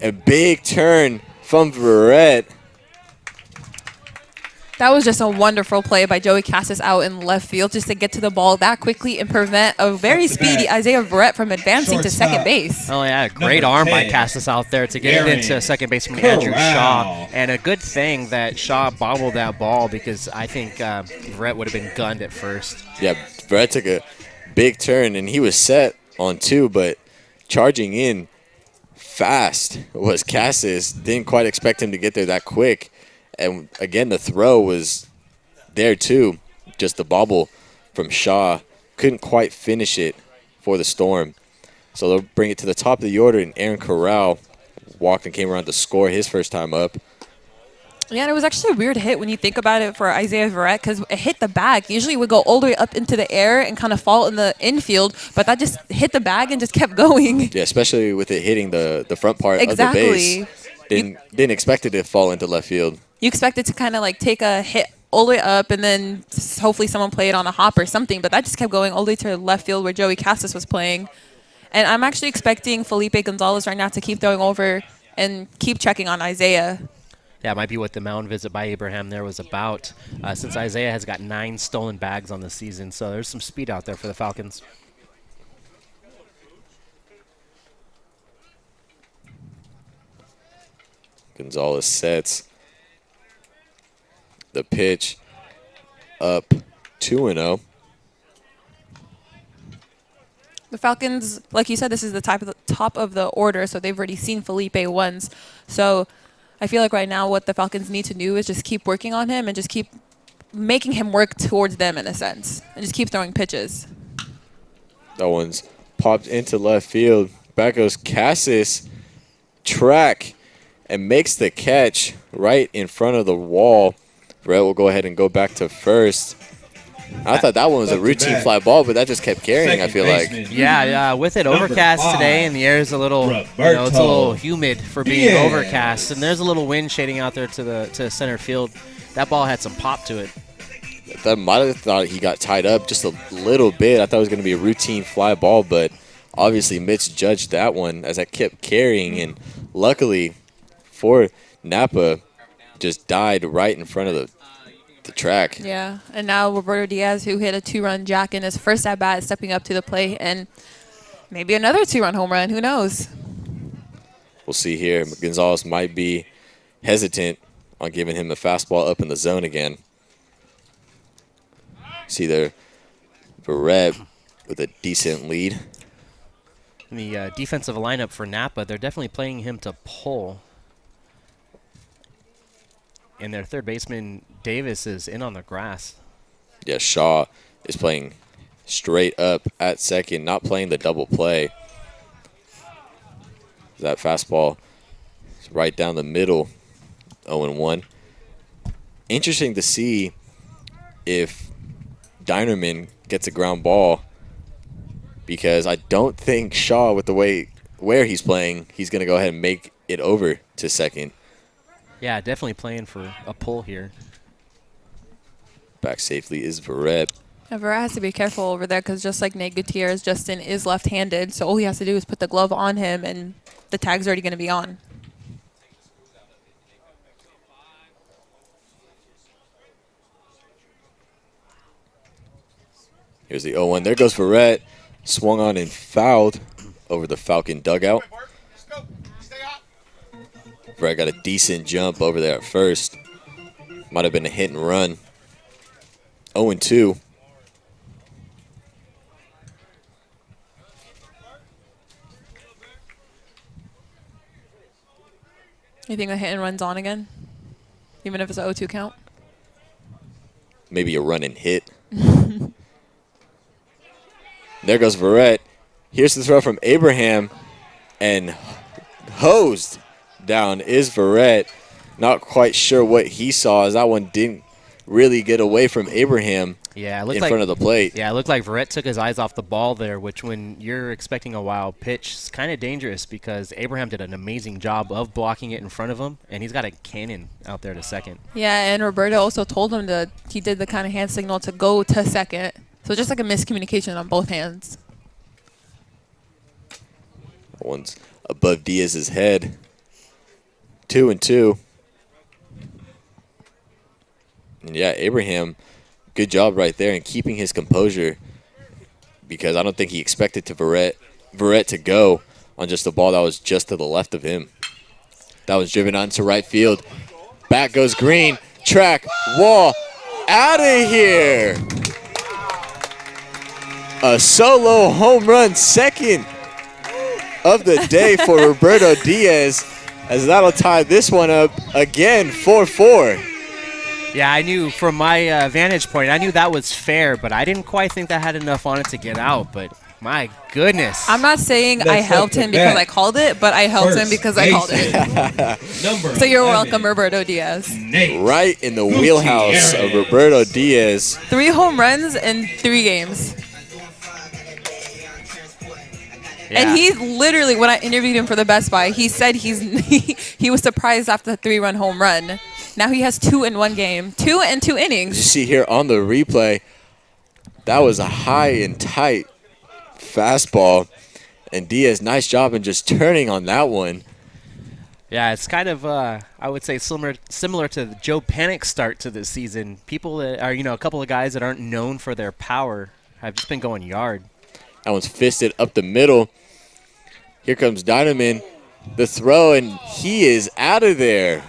A big turn from Verrett. That was just a wonderful play by Joey Cassis out in left field just to get to the ball that quickly and prevent a very speedy Isaiah Verrett from advancing to second base. Oh, yeah, great arm by Cassis out there to get it into second baseman Andrew Shaw. And a good thing that Shaw bobbled that ball because I think Verrett would have been gunned at first. Yeah, Verrett took a big turn, and he was set on 2, but charging in fast was Cassis. Didn't quite expect him to get there that quick. And, again, the throw was there, too. Just the bobble from Shaw. Couldn't quite finish it for the Storm. So they'll bring it to the top of the order, and Aaron Corral walked and came around to score his first time up. Yeah, and it was actually a weird hit when you think about it for Isaiah Verrett because it hit the bag. Usually it would go all the way up into the air and kind of fall in the infield, but that just hit the bag and just kept going. Yeah, especially with it hitting the front part of the base. Didn't expect it to fall into left field. You expect it to kind of like take a hit all the way up and then hopefully someone play it on a hop or something, but that just kept going all the way to left field where Joey Cassis was playing. And I'm actually expecting Felipe Gonzalez right now to keep throwing over and keep checking on Isaiah. Yeah, it might be what the mound visit by Abraham there was about, since Isaiah has got 9 stolen bags on the season, so there's some speed out there for the Falcons. Gonzalez sets the pitch up 2-0. The Falcons, like you said, this is the top of the order, so they've already seen Felipe once. So I feel like right now what the Falcons need to do is just keep working on him and just keep making him work towards them in a sense and just keep throwing pitches. That one's popped into left field. Back goes Cassis. Track and makes the catch right in front of the wall. Brett will go ahead and go back to first. I thought that one was a routine fly ball, but that just kept carrying, I feel like. Yeah, with it overcast today and the air is a little, it's a little humid for being overcast, and there's a little wind shading out there to center field. That ball had some pop to it. That might have thought he got tied up just a little bit. I thought it was going to be a routine fly ball, but obviously Mitch judged that one as I kept carrying, and luckily for Napa, just died right in front of the track. Yeah, and now Roberto Diaz, who hit a 2-run jack in his first at-bat, is stepping up to the plate, and maybe another 2-run home run. Who knows? We'll see here. Gonzalez might be hesitant on giving him the fastball up in the zone again. See there, Verrett with a decent lead. In the defensive lineup for Napa, they're definitely playing him to pull. And their third baseman, Davis, is in on the grass. Yeah, Shaw is playing straight up at second, not playing the double play. That fastball is right down the middle, 0-1. Interesting to see if Dinerman gets a ground ball, because I don't think Shaw, with the way where he's playing, he's going to go ahead and make it over to second. Yeah, definitely playing for a pull here. Back safely is Verrett. Yeah, Verrett has to be careful over there because just like Nate Gutierrez, Justin is left-handed, so all he has to do is put the glove on him and the tag's already going to be on. Here's the 0-1. There goes Verrett. Swung on and fouled over the Falcon dugout. Verrett got a decent jump over there at first. Might have been a hit and run. 0-2. You think the hit and run's on again? Even if it's an 0-2 count? Maybe a run and hit. There goes Verrett. Here's the throw from Abraham. And hosed down is Verrett. Not quite sure what he saw, as that one didn't really get away from Abraham in front of the plate. Yeah, it looked like Verrett took his eyes off the ball there, which when you're expecting a wild pitch is kind of dangerous because Abraham did an amazing job of blocking it in front of him, and he's got a cannon out there to second. Yeah, and Roberto also told him that he did the kind of hand signal to go to second. So just like a miscommunication on both hands. That one's above Diaz's head. 2-2. And yeah, Abraham, good job right there in keeping his composure, because I don't think he expected Verrett to go on just a ball that was just to the left of him. That was driven onto right field. Back goes Green. Track, wall, out of here. A solo home run, second of the day for Roberto Diaz, as that'll tie this one up again, 4-4. Yeah, I knew from my vantage point, I knew that was fair, but I didn't quite think that had enough on it to get out. But my goodness. I'm not saying I helped him because I called it, but I helped him because I called it. So you're welcome, Roberto Diaz. Right in the wheelhouse of Roberto Diaz. 3 home runs in 3 games. Yeah. And he literally, when I interviewed him for the Best Buy, he said he was surprised after the 3-run home run. Now he has 2 in 1 game, 2 in 2 innings. You see here on the replay, that was a high and tight fastball, and Diaz, nice job in just turning on that one. Yeah, it's kind of, I would say, similar to the Joe Panik's start to this season. People that are, a couple of guys that aren't known for their power have just been going yard. That one's fisted up the middle. Here comes Dynaman, the throw, and he is out of there.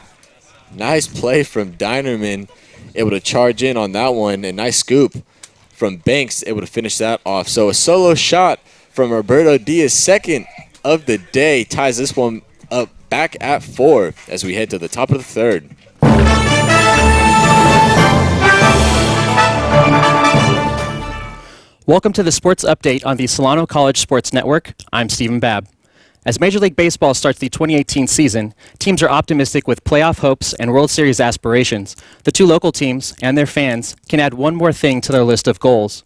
Nice play from Dynaman, able to charge in on that one, and nice scoop from Banks, able to finish that off. So a solo shot from Roberto Diaz, second of the day, ties this one up back at 4 as we head to the top of the 3rd. Welcome to the Sports Update on the Solano College Sports Network. I'm Stephen Babb. As Major League Baseball starts the 2018 season, teams are optimistic with playoff hopes and World Series aspirations. The 2 local teams and their fans can add one more thing to their list of goals.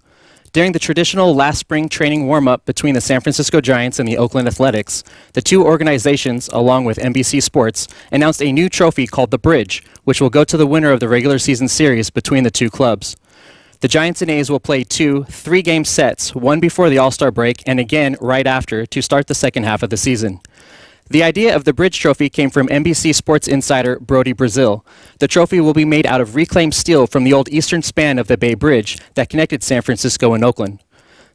During the traditional last spring training warm-up between the San Francisco Giants and the Oakland Athletics, the 2 organizations, along with NBC Sports, announced a new trophy called the Bridge, which will go to the winner of the regular season series between the 2 clubs. The Giants and A's will play 2 3-game sets, one before the All-Star break and again right after to start the second half of the season. The idea of the Bridge Trophy came from NBC Sports insider Brody Brazil. The trophy will be made out of reclaimed steel from the old eastern span of the Bay Bridge that connected San Francisco and Oakland.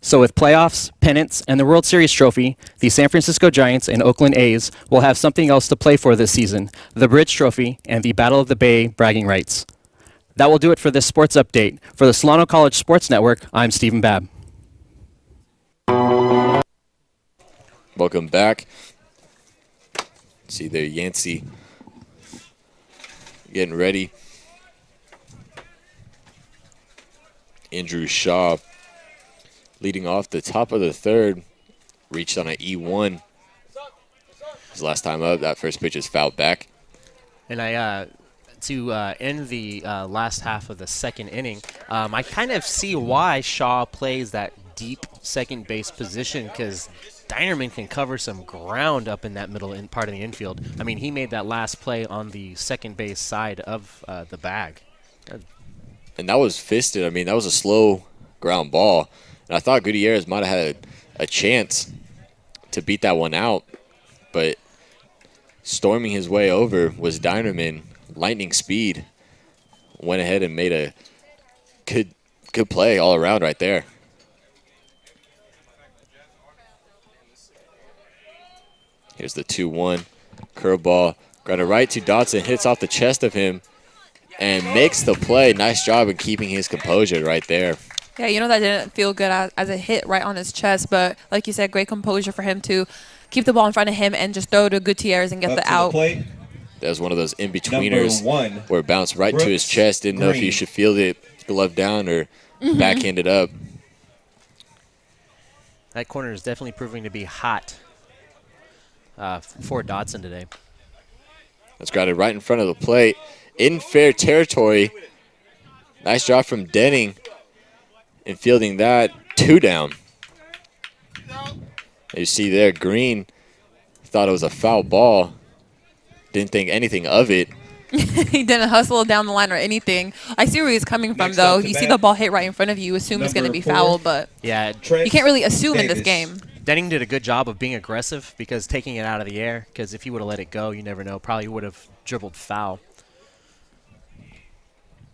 So with playoffs, pennants, and the World Series trophy, the San Francisco Giants and Oakland A's will have something else to play for this season, the Bridge Trophy and the Battle of the Bay bragging rights. That will do it for this sports update. For the Solano College Sports Network, I'm Stephen Babb. Welcome back. See there, Yancey getting ready. Andrew Shaw leading off the top of the 3rd. Reached on an E1. His last time up, that first pitch is fouled back. And to end the last half of the 2nd inning, I kind of see why Shaw plays that deep second base position, because Dynerman can cover some ground up in that middle part of the infield. I mean, he made that last play on the second base side of the bag. And that was fisted. I mean, that was a slow ground ball. And I thought Gutierrez might have had a chance to beat that one out. But storming his way over was Dynerman. Lightning speed. Went ahead and made a good play all around right there. Here's the 2-1. Curveball. Grounded right to Dotson. Hits off the chest of him and makes the play. Nice job in keeping his composure right there. Yeah, that didn't feel good as a hit right on his chest. But like you said, great composure for him to keep the ball in front of him and just throw to Gutierrez and get the out. That was one of those in-betweeners where it bounced right to his chest. Didn't know if he should field it glove down or backhanded up. That corner is definitely proving to be hot for Dotson today. That's grounded right in front of the plate. In fair territory. Nice job from Denning in fielding that. 2 down. You see there, Green thought it was a foul ball. Didn't think anything of it. He didn't hustle down the line or anything. I see where he's coming from, though. You see the ball hit right in front of you, assume it's going to be foul, but yeah, you can't really assume in this game. Denning did a good job of being aggressive because taking it out of the air, because if he would have let it go, you never know, probably would have dribbled foul.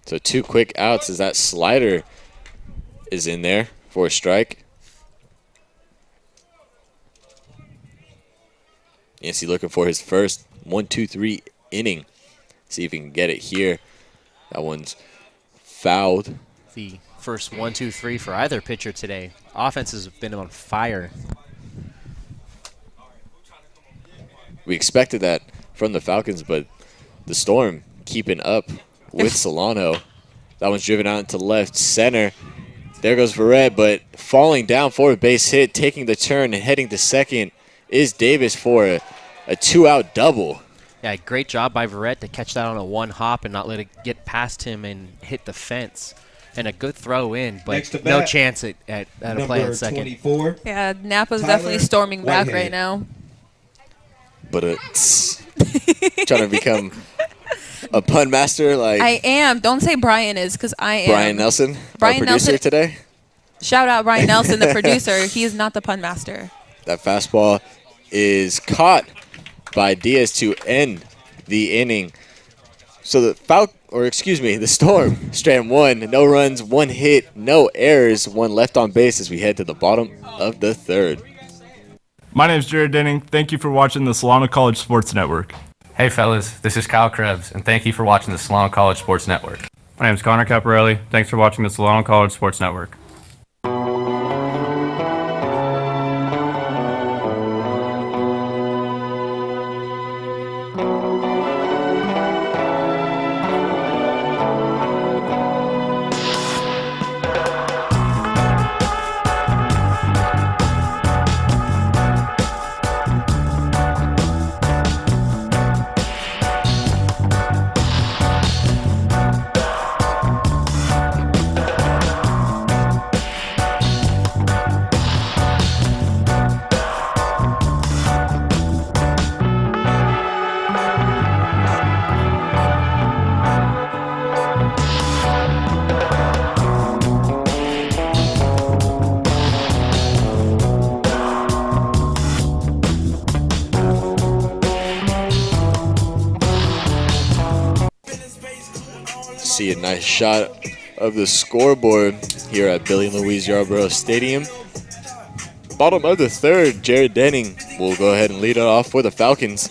So 2 quick outs as that slider is in there for a strike. Yancey looking for his first 1-2-3 inning. See if he can get it here. That one's fouled. The first 1-2-3 for either pitcher today. Offenses have been on fire. We expected that from the Falcons, but the Storm keeping up with Solano. That one's driven out into left center. There goes Verrett, but falling down for a base hit, taking the turn and heading to second is Davis for a 2-out double. Yeah, great job by Verrett to catch that on a 1 hop and not let it get past him and hit the fence. And a good throw in, but no chance at a play at second. 24, Yeah, Napa's definitely storming back Whitehead. right now. But it's trying to become a pun master like I am. Don't say Brian is, because I am. Brian Nelson, Brian our producer Nelson. today. Shout out Brian Nelson, the producer. He is not the pun master. That fastball is caught by Diaz to end the inning. So the the Storm strand 1, no runs, 1 hit, no errors, 1 left on base as we head to the bottom of the 3rd. My name is Jared Denning. Thank you for watching the Solano College Sports Network. Hey fellas, this is Kyle Krebs, and thank you for watching the Solano College Sports Network. My name is Connor Caparelli. Thanks for watching the Solano College Sports Network. See a nice shot of the scoreboard here at Billy and Louise Yarborough Stadium. Bottom of the 3rd, Jared Denning will go ahead and lead it off for the Falcons.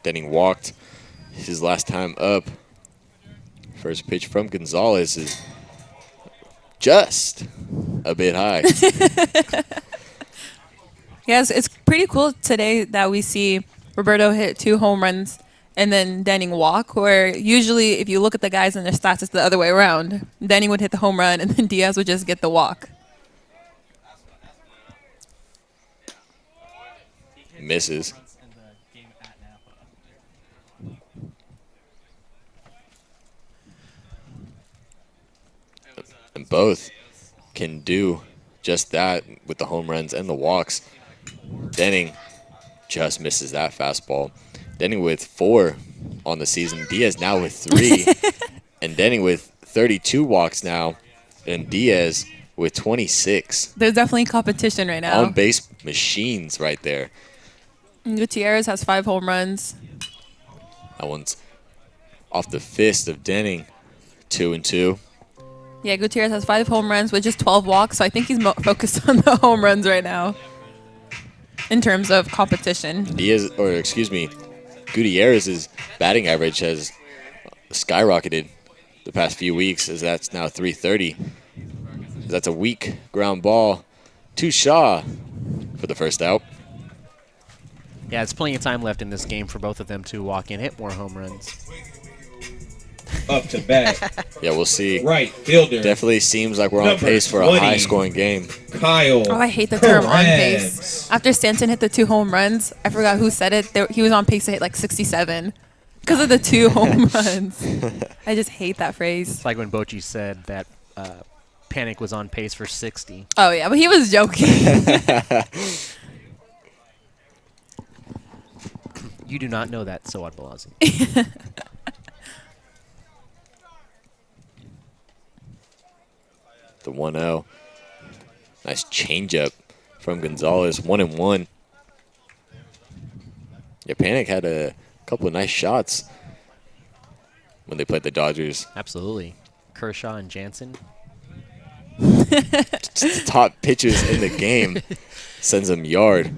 Denning walked his last time up. First pitch from Gonzalez is just a bit high. Yes, it's pretty cool today that we see Roberto hit 2 home runs and then Denning walk, where usually if you look at the guys and their stats, it's the other way around. Denning would hit the home run and then Diaz would just get the walk. Misses. And both can do just that with the home runs and the walks. Denning just misses that fastball. Denning with 4 on the season. Diaz now with 3. And Denning with 32 walks now. And Diaz with 26. There's definitely competition right now. On base machines right there. Gutierrez has 5 home runs. That one's off the fist of Denning. 2-2. Yeah, Gutierrez has 5 home runs with just 12 walks, so I think he's focused on the home runs right now in terms of competition. Gutierrez's batting average has skyrocketed the past few weeks, as that's now 330. That's a weak ground ball to Shaw for the first out. Yeah, it's plenty of time left in this game for both of them to walk in, hit more home runs. Up to bat. Yeah, we'll see. Right fielder. Definitely seems like we're on pace for a 20, high-scoring game. Kyle. Oh, I hate the term on pace. After Stanton hit the 2 home runs, I forgot who said it. He was on pace to hit like 67 because of the 2 home runs. I just hate that phrase. It's like when Bochy said that Panic was on pace for 60. Oh, yeah, but he was joking. You do not know that, Sawad Balazi. The 1-0. Nice changeup from Gonzalez. 1-1. Yeah, Panic had a couple of nice shots when they played the Dodgers. Absolutely. Kershaw and Jansen. Just the top pitchers in the game. Sends them yard.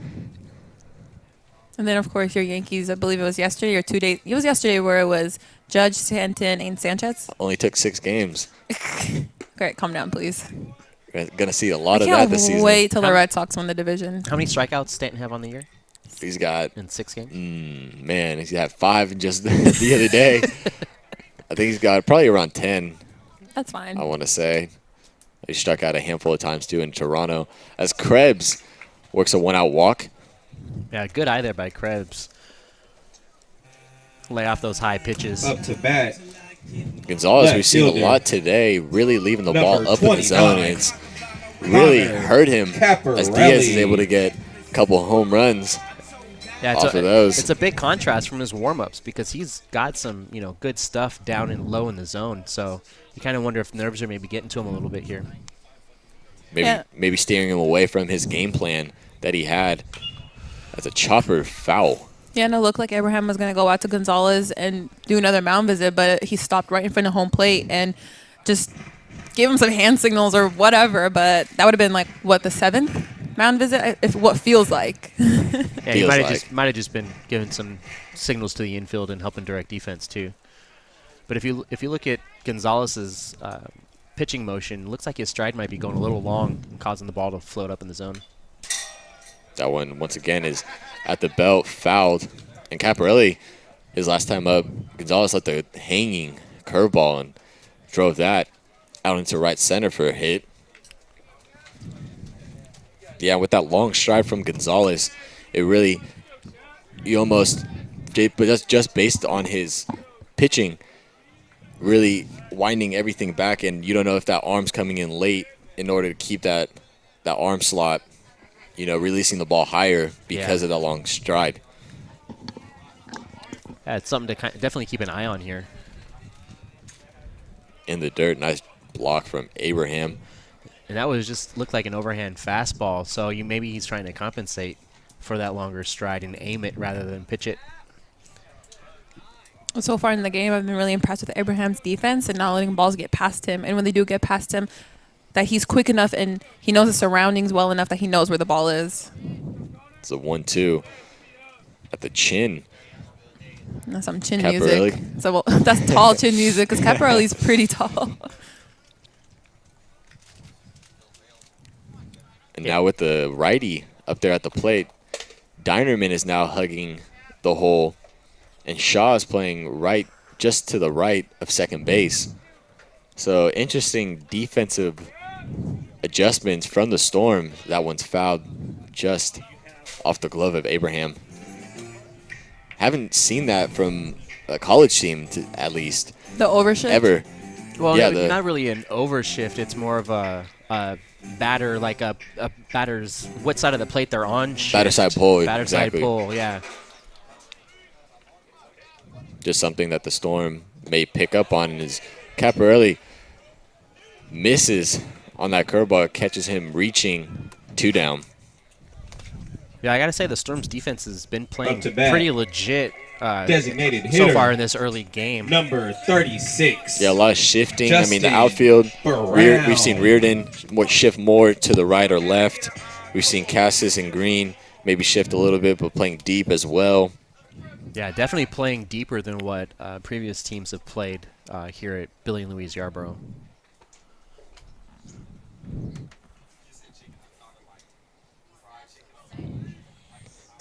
And then, of course, your Yankees, I believe it was yesterday or 2 days. It was yesterday where it was Judge, Stanton, and Sanchez. Only took 6 games. Okay, calm down, please. Going to see a lot of I that this can't season. wait till the Red Sox win the division. How many strikeouts Stanton have on the year? He's got... In 6 games? Man, he's had 5 in just the other day. I think he's got probably around 10. That's fine. I want to say. He struck out a handful of times, too, in Toronto. As Krebs works a 1-out walk. Yeah, good eye there by Krebs. Lay off those high pitches. Up to bat. Gonzalez, Left we've seen fielder. a lot today, really leaving the Number ball up in the zone. 29. And it's really Connor hurt him as Diaz is Caparelli. able to get a couple of home runs Yeah, off of those. It's a big contrast from his warm-ups because he's got some, good stuff down and low in the zone. So you kind of wonder if nerves are maybe getting to him a little bit here. Maybe steering him away from his game plan that he had. That's a chopper foul. Yeah, and it looked like Abraham was going to go out to Gonzalez and do another mound visit, but he stopped right in front of home plate and just gave him some hand signals or whatever. But that would have been like, what, the 7th mound visit? If what feels like. Yeah, he might have just been giving some signals to the infield and helping direct defense too. But if you look at Gonzalez's pitching motion, it looks like his stride might be going a little long and causing the ball to float up in the zone. That one, once again, is at the belt, fouled. And Caparelli, his last time up, Gonzalez let the hanging curveball and drove that out into right center for a hit. Yeah, with that long stride from Gonzalez, it really, you almost, but that's just based on his pitching, really winding everything back, and you don't know if that arm's coming in late in order to keep that arm slot, releasing the ball higher because of that long stride. Yeah, it's something to definitely keep an eye on here. In the dirt, nice block from Abraham. And that was just looked like an overhand fastball, so maybe he's trying to compensate for that longer stride and aim it rather than pitch it. So far in the game, I've been really impressed with Abraham's defense and not letting balls get past him. And when they do get past him, that he's quick enough and he knows the surroundings well enough that he knows where the ball is. It's a 1-2 at the chin. That's some chin Caparelli. music. So that's tall chin music because Caparelli's pretty tall. And now with the righty up there at the plate, Dinerman is now hugging the hole, and Shaw is playing right, just to the right of second base. So interesting defensive adjustments from the Storm. That one's fouled just off the glove of Abraham. Haven't seen that from a college team, at least. The overshift? Ever. Well, yeah, not really an overshift. It's more of a batter, like a batter's, what side of the plate they're on. Batter side pull, Batter exactly. side pull, yeah. Just something that the Storm may pick up on is Caparelli misses on that curveball, catches him reaching 2 down. Yeah, I got to say the Storm's defense has been playing to bat. pretty legit Designated so hitter. far in this early game. Number 36. Yeah, a lot of shifting. I mean, the Justin outfield, Brown. we've seen Reardon shift more to the right or left. We've seen Cassis and Green maybe shift a little bit, but playing deep as well. Yeah, definitely playing deeper than what previous teams have played here at Billy and Louise Yarborough.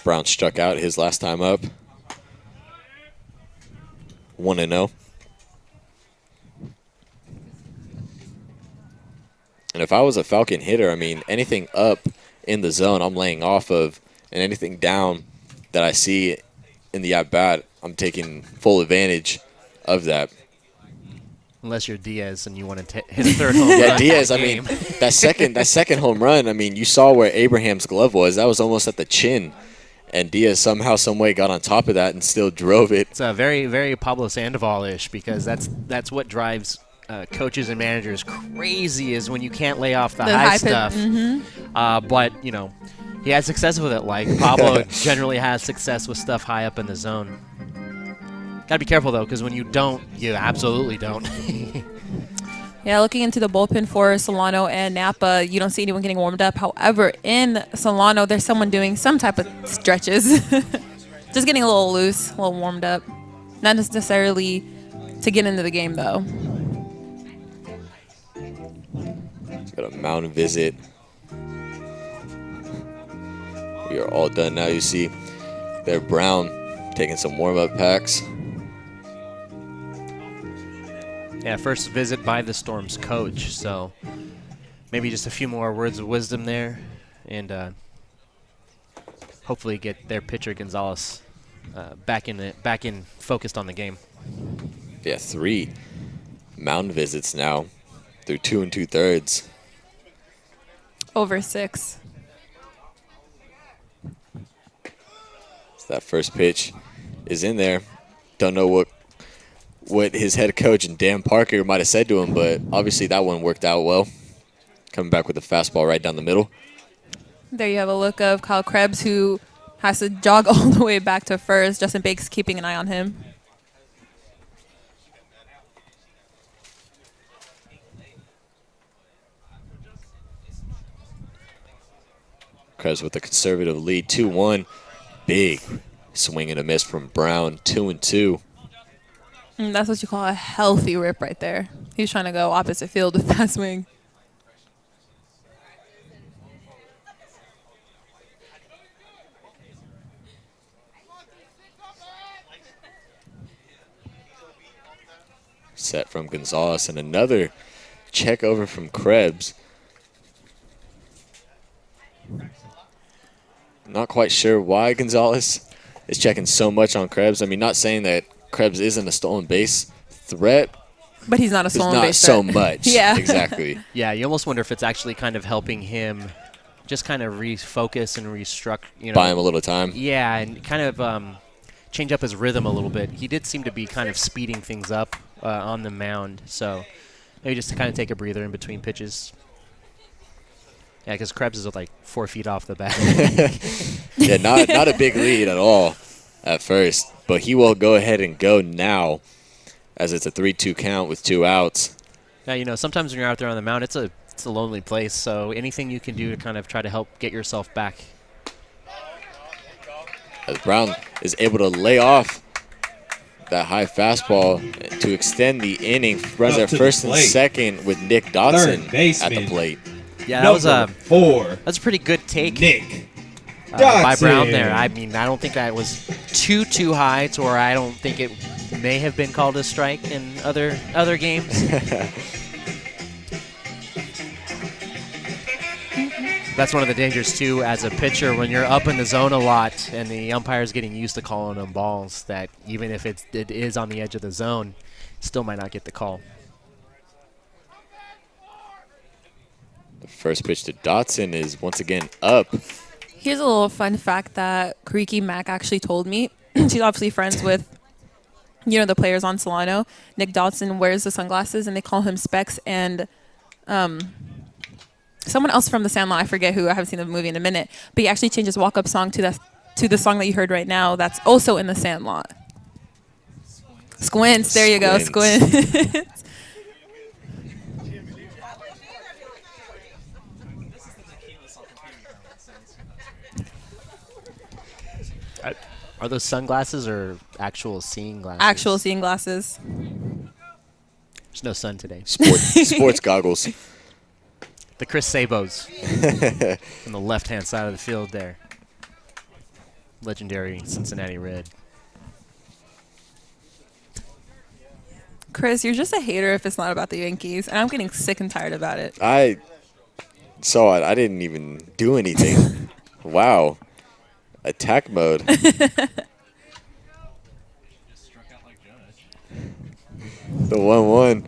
Brown struck out his last time up. 1-0. And if I was a Falcon hitter, I mean, anything up in the zone I'm laying off of, and anything down that I see in the at-bat, I'm taking full advantage of that. Unless you're Diaz and you want to hit a third home run. Yeah, Diaz, I game. mean, that second home run, I mean, you saw where Abraham's glove was. That was almost at the chin. And Diaz somehow, some way got on top of that and still drove it. It's a very, very Pablo Sandoval-ish because that's what drives coaches and managers crazy is when you can't lay off the The high high pitch, stuff. But, you know, he had success with it. Like Pablo generally has success with stuff high up in the zone. Got to be careful, though, because when you don't, you absolutely don't. Yeah, looking into the bullpen for Solano and Napa, you don't see anyone getting warmed up. However, in Solano, there's someone doing some type of stretches. Just getting a little loose, a little warmed up. Not necessarily to get into the game, though. Got a mound visit. We are all done now. You see there Brown taking some warm-up packs. Yeah, first visit by the Storm's coach, so maybe just a few more words of wisdom there, and hopefully get their pitcher Gonzalez back in focused on the game. Yeah, 3 mound visits now through 2 2/3. Over 6. So that first pitch is in there. Don't know what his head coach and Dan Parker might have said to him, but obviously that one worked out well. Coming back with a fastball right down the middle. There you have a look of Kyle Krebs, who has to jog all the way back to first. Justin Bakes keeping an eye on him. Krebs with a conservative lead, 2-1. Big swing and a miss from Brown, 2-2. That's what you call a healthy rip right there. He's trying to go opposite field with that swing. Set from Gonzalez and another check over from Krebs. Not quite sure why Gonzalez is checking so much on Krebs. I mean, not saying that Krebs isn't a stolen base threat, but he's not a stolen base threat. Not so much. Yeah. Exactly. Yeah, you almost wonder if it's actually kind of helping him just kind of refocus and restructure. You know, buy him a little time. Yeah, and kind of change up his rhythm a little bit. He did seem to be kind of speeding things up on the mound, so maybe just to kind of take a breather in between pitches. Yeah, because Krebs is like 4 feet off the bat. Yeah, not a big lead at all at first, but he will go ahead and go now as it's a 3-2 count with 2 outs. Yeah, you know, sometimes when you're out there on the mound, it's a lonely place, so anything you can do to kind of try to help get yourself back. As Brown is able to lay off that high fastball to extend the inning, runs at first and second with Nick Dodson at the plate. Yeah, that was a 4. That's a pretty good take. Nick by Brown there. I mean, I don't think that was too high to where I don't think it may have been called a strike in other games. That's one of the dangers, too, as a pitcher, when you're up in the zone a lot and the umpire's getting used to calling them balls, that even if it is on the edge of the zone, still might not get the call. The first pitch to Dotson is once again up. Here's a little fun fact that Kariki Mack actually told me. She's obviously friends with, you know, the players on Solano. Nick Dodson wears the sunglasses, and they call him Specs. And someone else from the Sandlot, I forget who, I haven't seen the movie in a minute, but he actually changed his walk-up song to the song that you heard right now that's also in the Sandlot. Squints, there you go, Squints. Are those sunglasses or actual seeing glasses? Actual seeing glasses. There's no sun today. Sports goggles. The Chris Sabos on the left-hand side of the field there. Legendary Cincinnati Red. Chris, you're just a hater if it's not about the Yankees, and I'm getting sick and tired about it. I saw it. I didn't even do anything. Wow. Attack mode. The 1-1.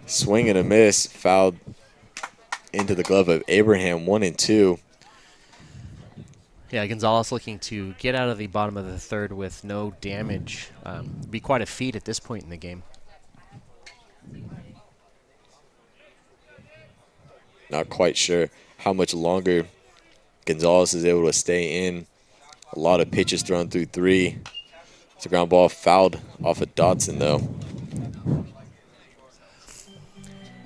Swing and a miss. Fouled into the glove of Abraham, 1-2. Yeah, Gonzalez looking to get out of the bottom of the third with no damage. Be quite a feat at this point in the game. Not quite sure how much longer Gonzalez is able to stay in. A lot of pitches thrown through 3. It's a ground ball fouled off of Dotson, though.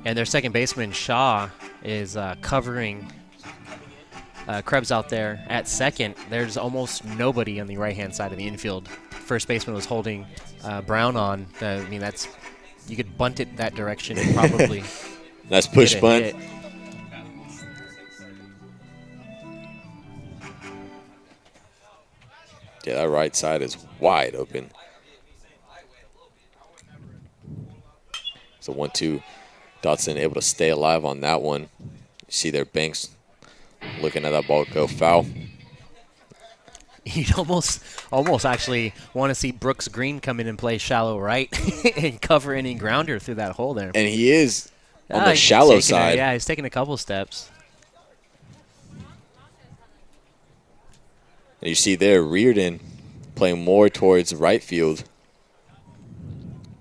And their second baseman, Shaw, is covering Krebs out there at second. There's almost nobody on the right-hand side of the infield. First baseman was holding Brown on. I mean, that's, you could bunt it that direction and probably Nice push bunt. hit. Yeah, that right side is wide open. So 1-2. Dotson able to stay alive on that one. You see their Banks looking at that ball go foul. You'd almost actually want to see Brooks Green come in and play shallow right and cover any grounder through that hole there. And he is on the He's shallow taking side. yeah, he's taking a couple steps. And you see there Reardon playing more towards right field.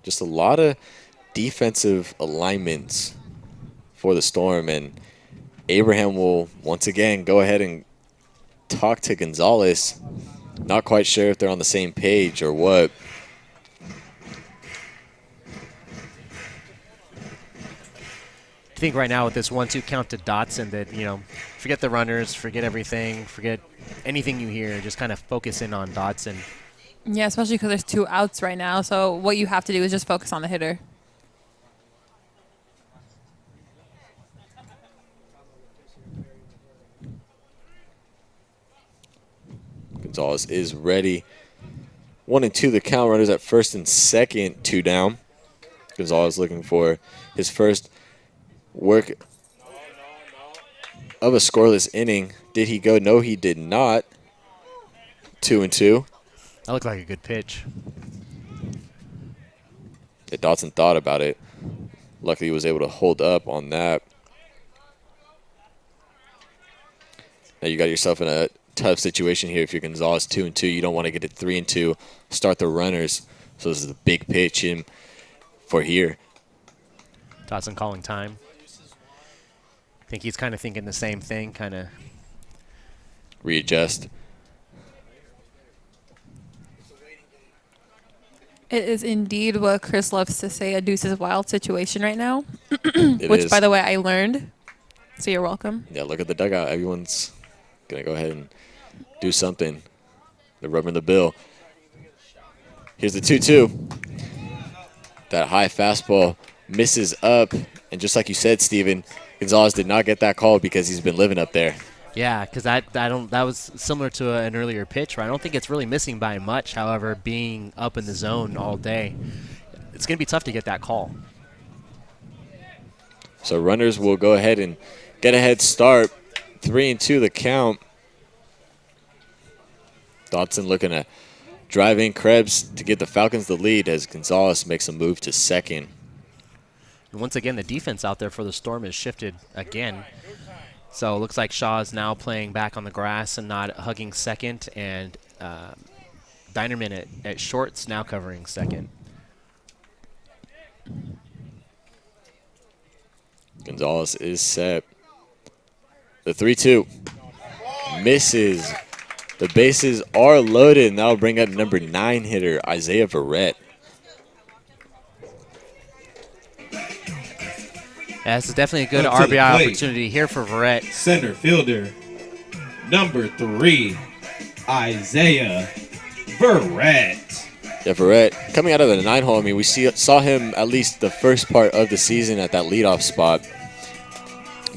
Just a lot of defensive alignments for the Storm, and Abraham will once again go ahead and talk to Gonzalez. Not quite sure if they're on the same page or what. I think right now with this 1-2 count to Dotson that, you know, forget the runners, forget everything, forget anything you hear, just kind of focus in on Dotson. Yeah, especially because there's 2 outs right now. So what you have to do is just focus on the hitter. Gonzalez is ready. 1-2 the count. Runners at first and second, 2 down. Gonzalez looking for his first work of a scoreless inning. Did he go? No, he did not. 2-2. That looked like a good pitch. Yeah, Dotson thought about it. Luckily, he was able to hold up on that. Now you got yourself in a tough situation here. If you're Gonzalez 2-2, you don't want to get it 3-2. Start the runners. So this is a big pitch in for here. Dotson calling time. I think he's kind of thinking the same thing, kind of readjust. It is indeed what Chris loves to say, a deuces wild situation right now. It Which, is. by the way, I learned. So you're welcome. Yeah, look at the dugout. Everyone's going to go ahead and do something. They're rubbing the bill. Here's the 2-2. That high fastball misses up. And just like you said, Steven, Gonzalez did not get that call because he's been living up there. Yeah, because that was similar to an earlier pitch where I don't think it's really missing by much. However, being up in the zone all day, it's going to be tough to get that call. So runners will go ahead and get a head start. 3-2 the count. Dotson looking to drive in Krebs to get the Falcons the lead as Gonzalez makes a move to second. And once again, the defense out there for the Storm has shifted again. So it looks like Shaw is now playing back on the grass and not hugging second, and Dinerman at short's now covering second. Gonzalez is set. The 3-2 misses. The bases are loaded, and that will bring up number 9 hitter, Isaiah Verrett. Yeah, this is definitely a good Up to the RBI plate. opportunity here for Verrett. Center fielder, number 3, Isaiah Verrett. Yeah, Verrett coming out of the 9-hole. I mean, we saw him at least the first part of the season at that leadoff spot.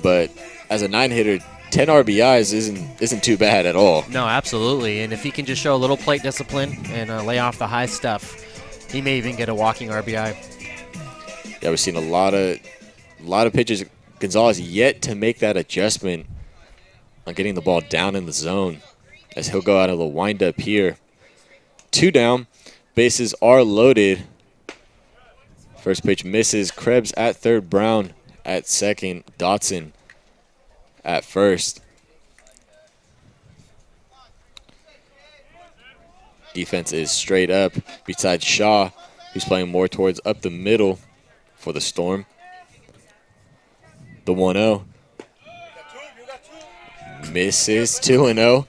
But as a 9-hitter, 10 RBIs isn't too bad at all. No, absolutely. And if he can just show a little plate discipline and lay off the high stuff, he may even get a walking RBI. Yeah, we've seen a lot of pitches. Gonzalez yet to make that adjustment on getting the ball down in the zone as he'll go out of the windup here. 2 down. Bases are loaded. First pitch misses. Krebs at third, Brown at second, Dotson at first. Defense is straight up besides Shaw, who's playing more towards up the middle for the Storm. The 1-0. Misses 2-0.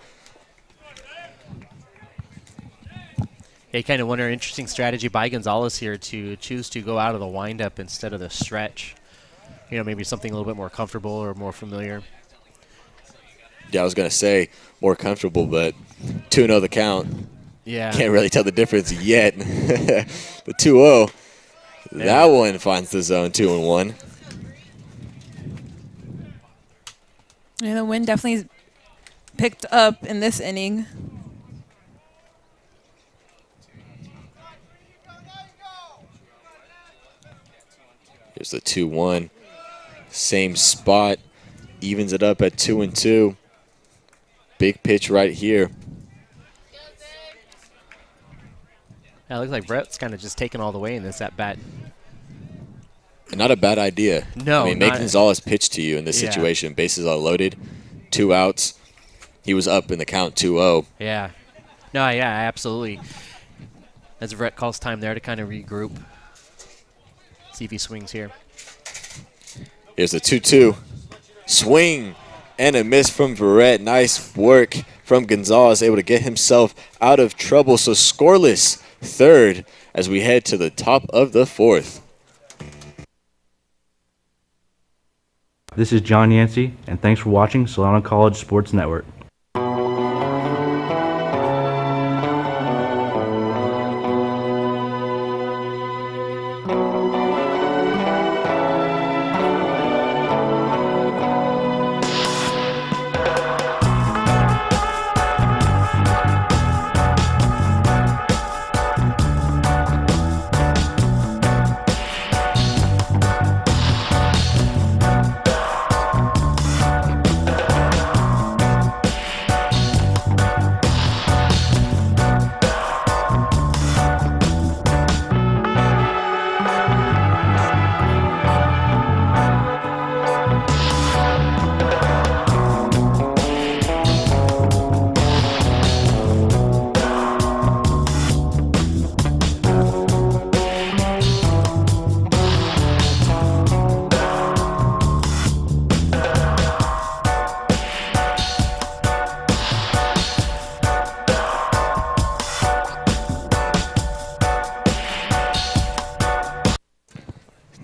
You kind of wonder, interesting strategy by Gonzalez here to choose to go out of the windup instead of the stretch. You know, maybe something a little bit more comfortable or more familiar. Yeah, I was going to say more comfortable, but 2-0 the count. Yeah. Can't really tell the difference yet. The 2-0, that one finds the zone 2-1. Yeah, the wind definitely picked up in this inning. Here's the 2-1. Same spot. Evens it up at 2-2. Big pitch right here. Yeah, it looks like Brett's kind of just taken all the way in this at-bat. Not a bad idea. No, I mean, make Gonzalez pitch to you in this situation. Bases are loaded. 2 outs. He was up in the count 2-0. Yeah. No, yeah, absolutely. As Brett calls time there to kind of regroup. See if he swings here. Here's the 2-2. Swing and a miss from Verrett. Nice work from Gonzalez, able to get himself out of trouble. So scoreless third as we head to the top of the 4th. This is John Yancey, and thanks for watching Solano College Sports Network.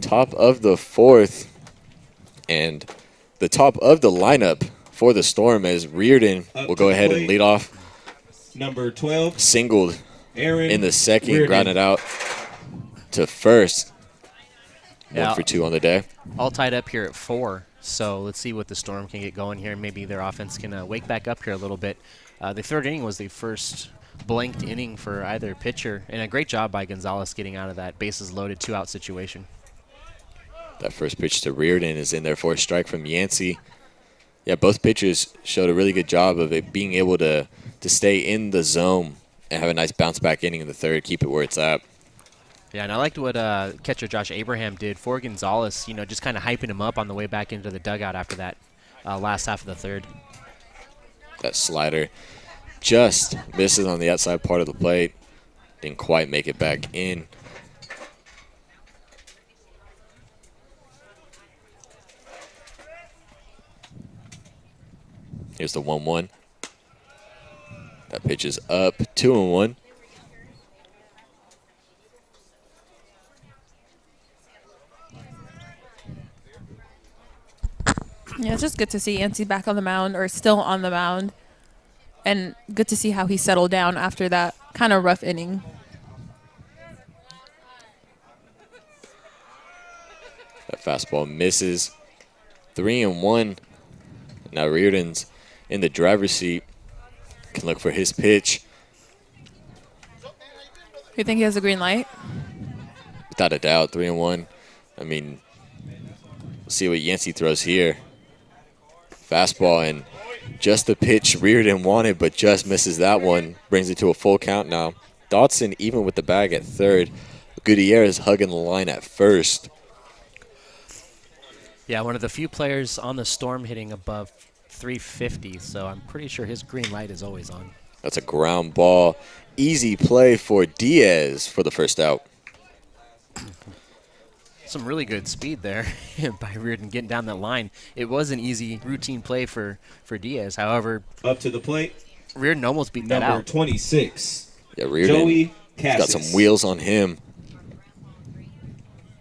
Top of the 4th, and the top of the lineup for the Storm as Reardon will go ahead and lead off. Number 12. Singled Aaron in the second, Reardon. grounded out to first. Yeah. 1 for 2 on the day. All tied up here at 4. So let's see what the Storm can get going here. Maybe their offense can wake back up here a little bit. The third inning was the first blanked inning for either pitcher, and a great job by Gonzalez getting out of that bases loaded 2-out situation. That first pitch to Reardon is in there for a strike from Yancey. Yeah, both pitchers showed a really good job of it being able to stay in the zone and have a nice bounce back inning in the third, keep it where it's at. Yeah, and I liked what catcher Josh Abraham did for Gonzalez, you know, just kind of hyping him up on the way back into the dugout after that last half of the third. That slider just misses on the outside part of the plate. Didn't quite make it back in. Here's the 1-1. That pitch is up, 2-1. Yeah, it's just good to see Yancey back on the mound, or still on the mound, and good to see how he settled down after that kind of rough inning. That fastball misses. 3-1. Now Reardon's in the driver's seat. Can look for his pitch. You think he has a green light? Without a doubt, 3-1. I mean, we'll see what Yancey throws here. Fastball, and just the pitch Reardon wanted, but just misses that one. Brings it to a full count now. Dotson even with the bag at third. Gutierrez hugging the line at first. Yeah, one of the few players on the Storm hitting above 350, so I'm pretty sure his green light is always on. That's a ground ball. Easy play for Diaz for the first out. some really good speed there by Reardon getting down that line. It was an easy routine play for Diaz. However, up to the plate, Reardon almost beat that out. Number 26. Yeah, Reardon. Joey He's got some wheels on him.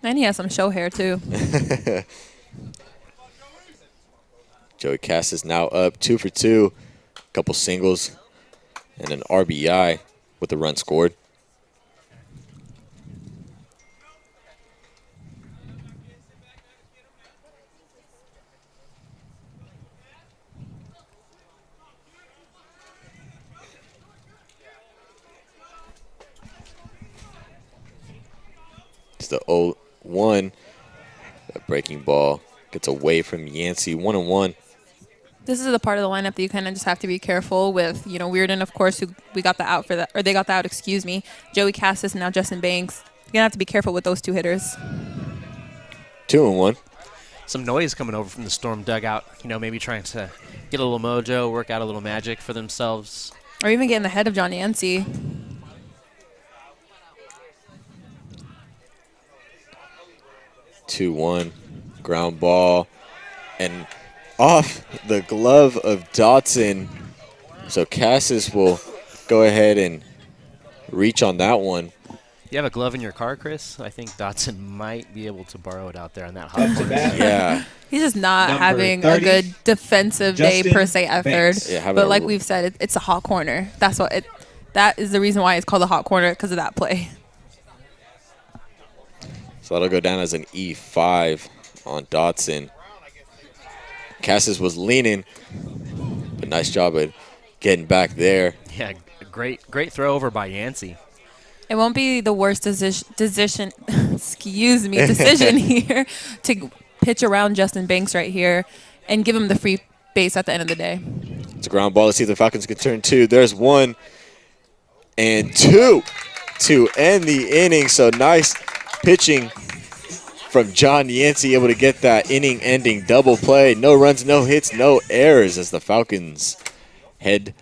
And he has some show hair, too. Joey Cassis now up 2 for 2. A couple singles and an RBI with the run scored. It's the 0-1. That breaking ball gets away from Yancey. 1-1. This is the part of the lineup that you kind of just have to be careful with. You know, Reardon, of course, who we got the out for that, or they got the out, excuse me. Joey Cassis and now Justin Banks. You're going to have to be careful with those two hitters. 2-1. Some noise coming over from the Storm dugout. You know, maybe trying to get a little mojo, work out a little magic for themselves. Or even getting the head of John Yancey. 2-1. Ground ball. And off the glove of Dotson. So Cassis will go ahead and reach on that one. You have a glove in your car, Chris? I think Dotson might be able to borrow it out there on that hot corner. Yeah. He's just not Number having 30, a good defensive day per se at third. Yeah, but like we've said, it's a hot corner. That's what it. That is the reason why it's called a hot corner, because of that play. So that'll go down as an E5 on Dotson. Cassis was leaning, but nice job at getting back there. Yeah, great throw over by Yancey. It won't be the worst decision here to pitch around Justin Banks right here and give him the free base at the end of the day. It's a ground ball. Let's see if the Falcons can turn 2. There's 1 and 2 to end the inning. So nice pitching from John Yancey, able to get that inning-ending double play. No runs, no hits, no errors as the Falcons head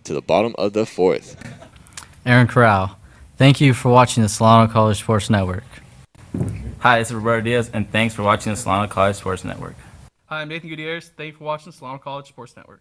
to the bottom of the 4th. Aaron Corral, thank you for watching the Solano College Sports Network. Hi, this is Roberto Diaz, and thanks for watching the Solano College Sports Network. Hi, I'm Nathan Gutierrez. Thank you for watching the Solano College Sports Network.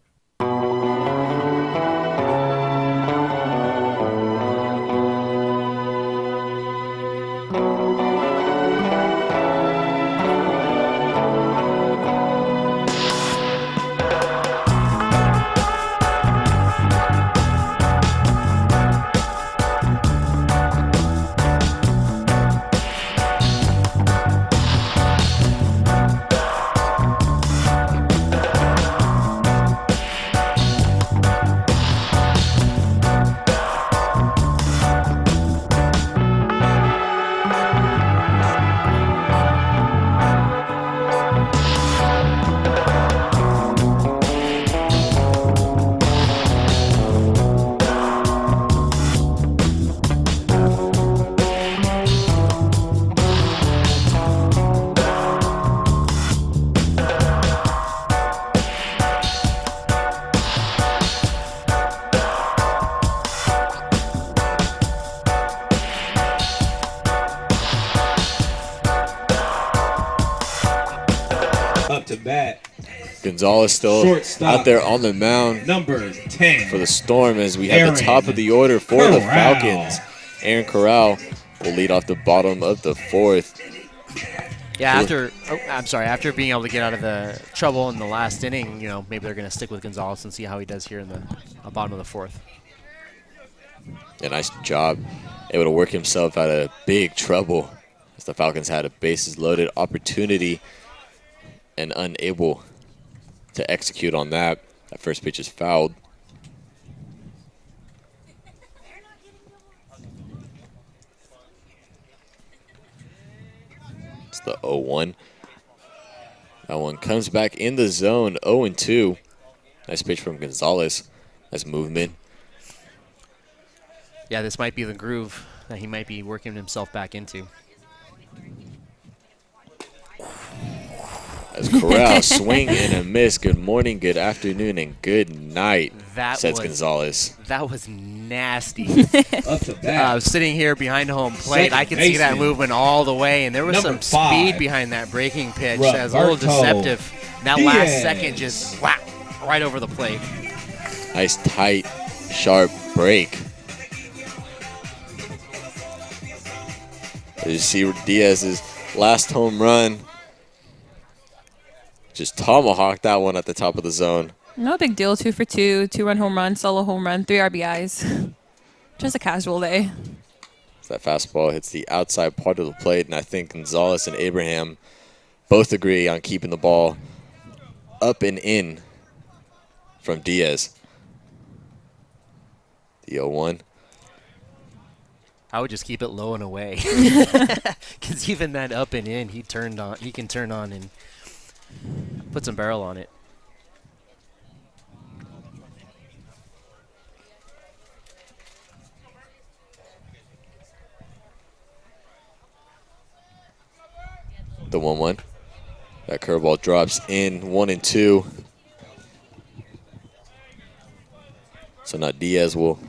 Up to bat. Gonzalez still Shortstop, out there on the mound. Number 10. For the Storm, as we have Aaron the top of the order for the Corral. Falcons. Aaron Corral will lead off the bottom of the 4th. Yeah, after being able to get out of the trouble in the last inning, you know, maybe they're going to stick with Gonzalez and see how he does here in the bottom of the 4th. A nice job. Able to work himself out of big trouble as the Falcons had a bases loaded opportunity and unable to execute on that. That first pitch is fouled. It's the 0-1. That one comes back in the zone, 0-2. Nice pitch from Gonzalez. Nice movement. Yeah, this might be the groove that he might be working himself back into. As Corral swing and a miss. Good morning, good afternoon, and good night, says Gonzalez. That was nasty. Up to bat. I was sitting here behind home plate. I could see that movement all the way, and there was some speed behind that breaking pitch. That was a little deceptive. That last second just whack right over the plate. Nice, tight, sharp break. You see Diaz's last home run. Just tomahawked that one at the top of the zone. No big deal. 2 for 2, 2-run home run, solo home run, 3 RBIs. Just a casual day. That fastball hits the outside part of the plate, and I think Gonzalez and Abraham both agree on keeping the ball up and in from Diaz. The 0-1. I would just keep it low and away. Because even that up and in, he can turn on and put some barrel on it. The 1-1. That curveball drops in 1-2. So now Diaz will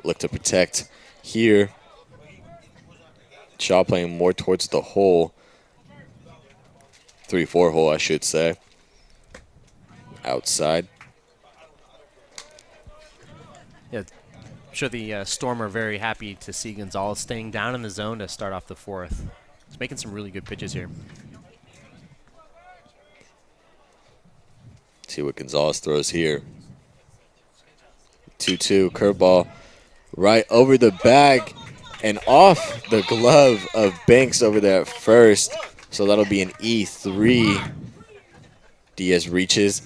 look to protect here. Shaw playing more towards the hole. 3-4 hole, I should say. Outside. Yeah, I'm sure the Storm are very happy to see Gonzalez staying down in the zone to start off the 4th. He's making some really good pitches here. See what Gonzalez throws here. 2-2 curveball right over the bag and off the glove of Banks over there at first. So that'll be an E3. Diaz reaches,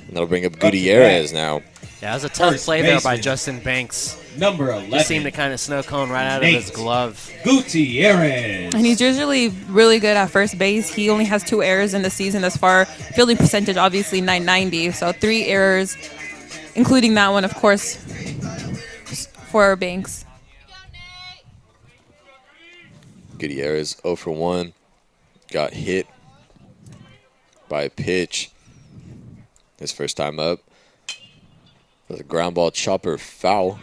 and that'll bring up Gutierrez now. Yeah, that was a tough play there by Justin Banks. Number 11. He seemed to kind of snow cone right out of his glove. Gutierrez. And he's usually really good at first base. He only has 2 errors in the season thus far. Fielding percentage, obviously, 990. So 3 errors, including that one, of course, for Banks. Gutierrez 0 for 1. Got hit by a pitch his first time up. There's a ground ball chopper foul.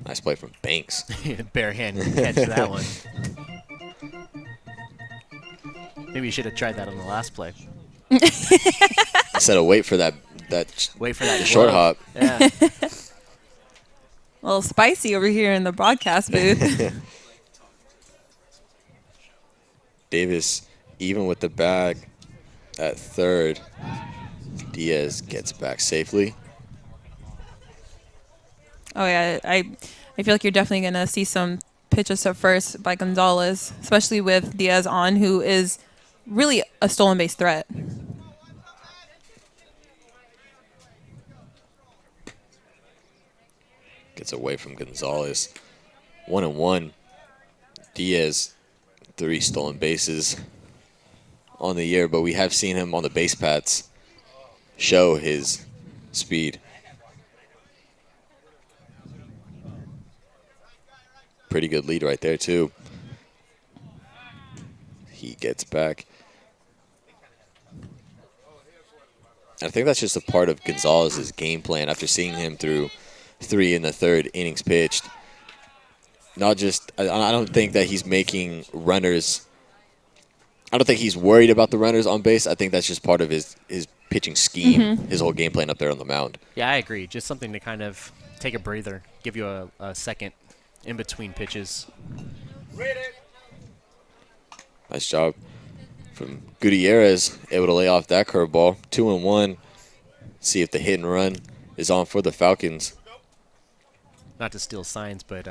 Nice play from Banks. Barehanded catch that one. Maybe you should have tried that on the last play. Instead of wait for that short hop. Yeah. A little spicy over here in the broadcast booth. Davis even with the bag at third. Diaz gets back safely. Oh, yeah. I feel like you're definitely going to see some pitches at first by Gonzalez, especially with Diaz on, who is really a stolen base threat. Gets away from Gonzalez. 1-1. Diaz, 3 stolen bases on the year, but we have seen him on the base paths show his speed. Pretty good lead right there, too. He gets back. I think that's just a part of Gonzalez's game plan after seeing him through 3 in the 3rd innings pitched. Not just, I don't think that he's making runners. I don't think he's worried about the runners on base. I think that's just part of his pitching scheme, his whole game plan up there on the mound. Yeah, I agree. Just something to kind of take a breather, give you a second in between pitches. Nice job from Gutierrez, able to lay off that curveball. 2-1. See if the hit and run is on for the Falcons. Not to steal signs, but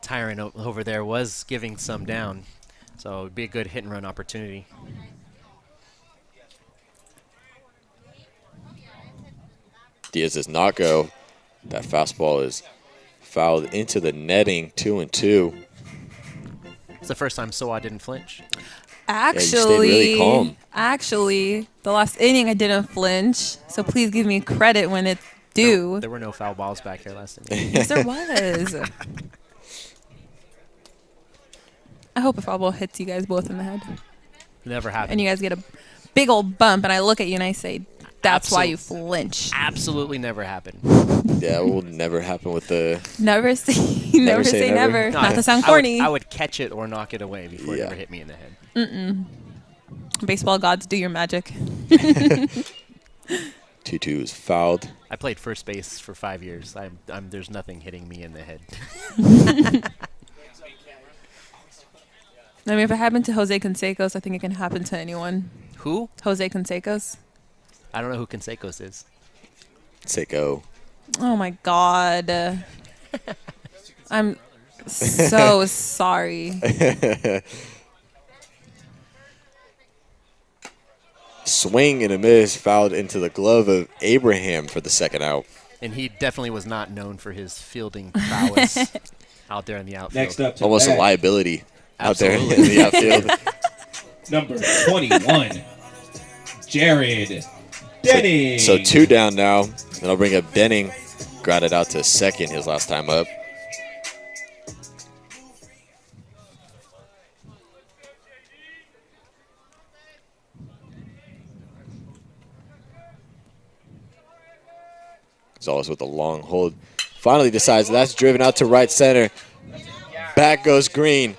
Tyron over there was giving some down. So it would be a good hit and run opportunity. Diaz does not go. That fastball is fouled into the netting. 2-2. It's the first time Soa didn't flinch. Actually, really calm. The last inning I didn't flinch. So please give me credit when it's due. There were no foul balls back here last inning. Yes, there was. I hope a foul ball hits you guys both in the head. Never happened. And you guys get a big old bump, and I look at you and I say, that's why you flinch. Absolutely never happened. Yeah, it will never happen with the... Never say never. No, Not to sound corny. I would catch it or knock it away before it ever hit me in the head. Mm-mm. Baseball gods, do your magic. 2-2 is fouled. I played first base for 5 years. There's nothing hitting me in the head. I mean, if it happened to Jose Canseco's, I think it can happen to anyone. Who? Jose Canseco's. I don't know who Canseco's is. Canseco. Oh, my God. I'm so sorry. Swing and a miss, fouled into the glove of Abraham for the second out. And he definitely was not known for his fielding prowess out there in the outfield. Next up, almost a liability out there in the outfield. Number 21, Jared Denning. So 2 down now. And I'll bring up Denning. Grounded out to second his last time up. Gonzalez with a long hold. Finally decides that's driven out to right center. Back goes Green.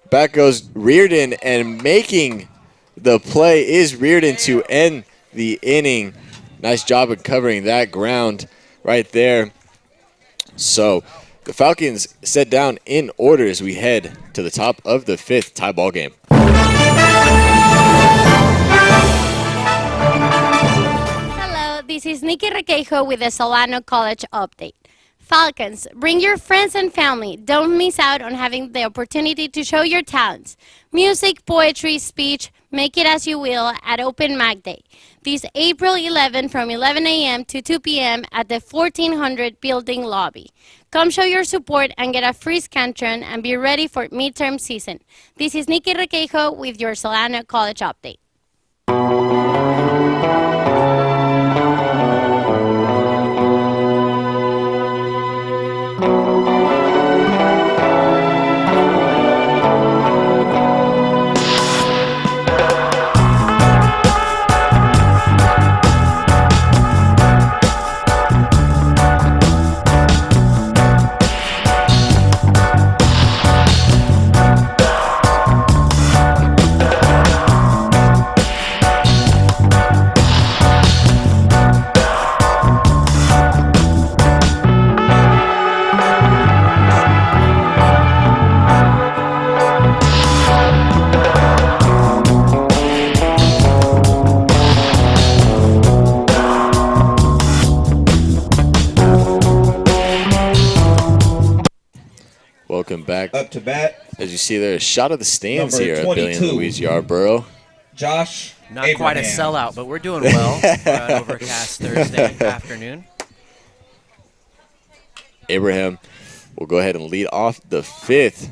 Back goes Reardon, and making the play is Reardon to end the inning. Nice job of covering that ground right there. So the Falcons set down in order as we head to the top of the 5th tie ball game. This is Nikki Requeijo with the Solano College Update. Falcons, bring your friends and family. Don't miss out on having the opportunity to show your talents. Music, poetry, speech, make it as you will at Open Mic Day. This April 11 from 11 a.m. to 2 p.m. at the 1400 building lobby. Come show your support and get a free Scantron and be ready for midterm season. This is Nikki Requeijo with your Solano College Update. Welcome back. Up to bat. As you see there, a shot of the stands Number here at 22. Billy and Louise Yarborough. Josh Not Abraham. quite a sellout, but we're doing well for an overcast Thursday afternoon. Abraham will go ahead and lead off the 5th.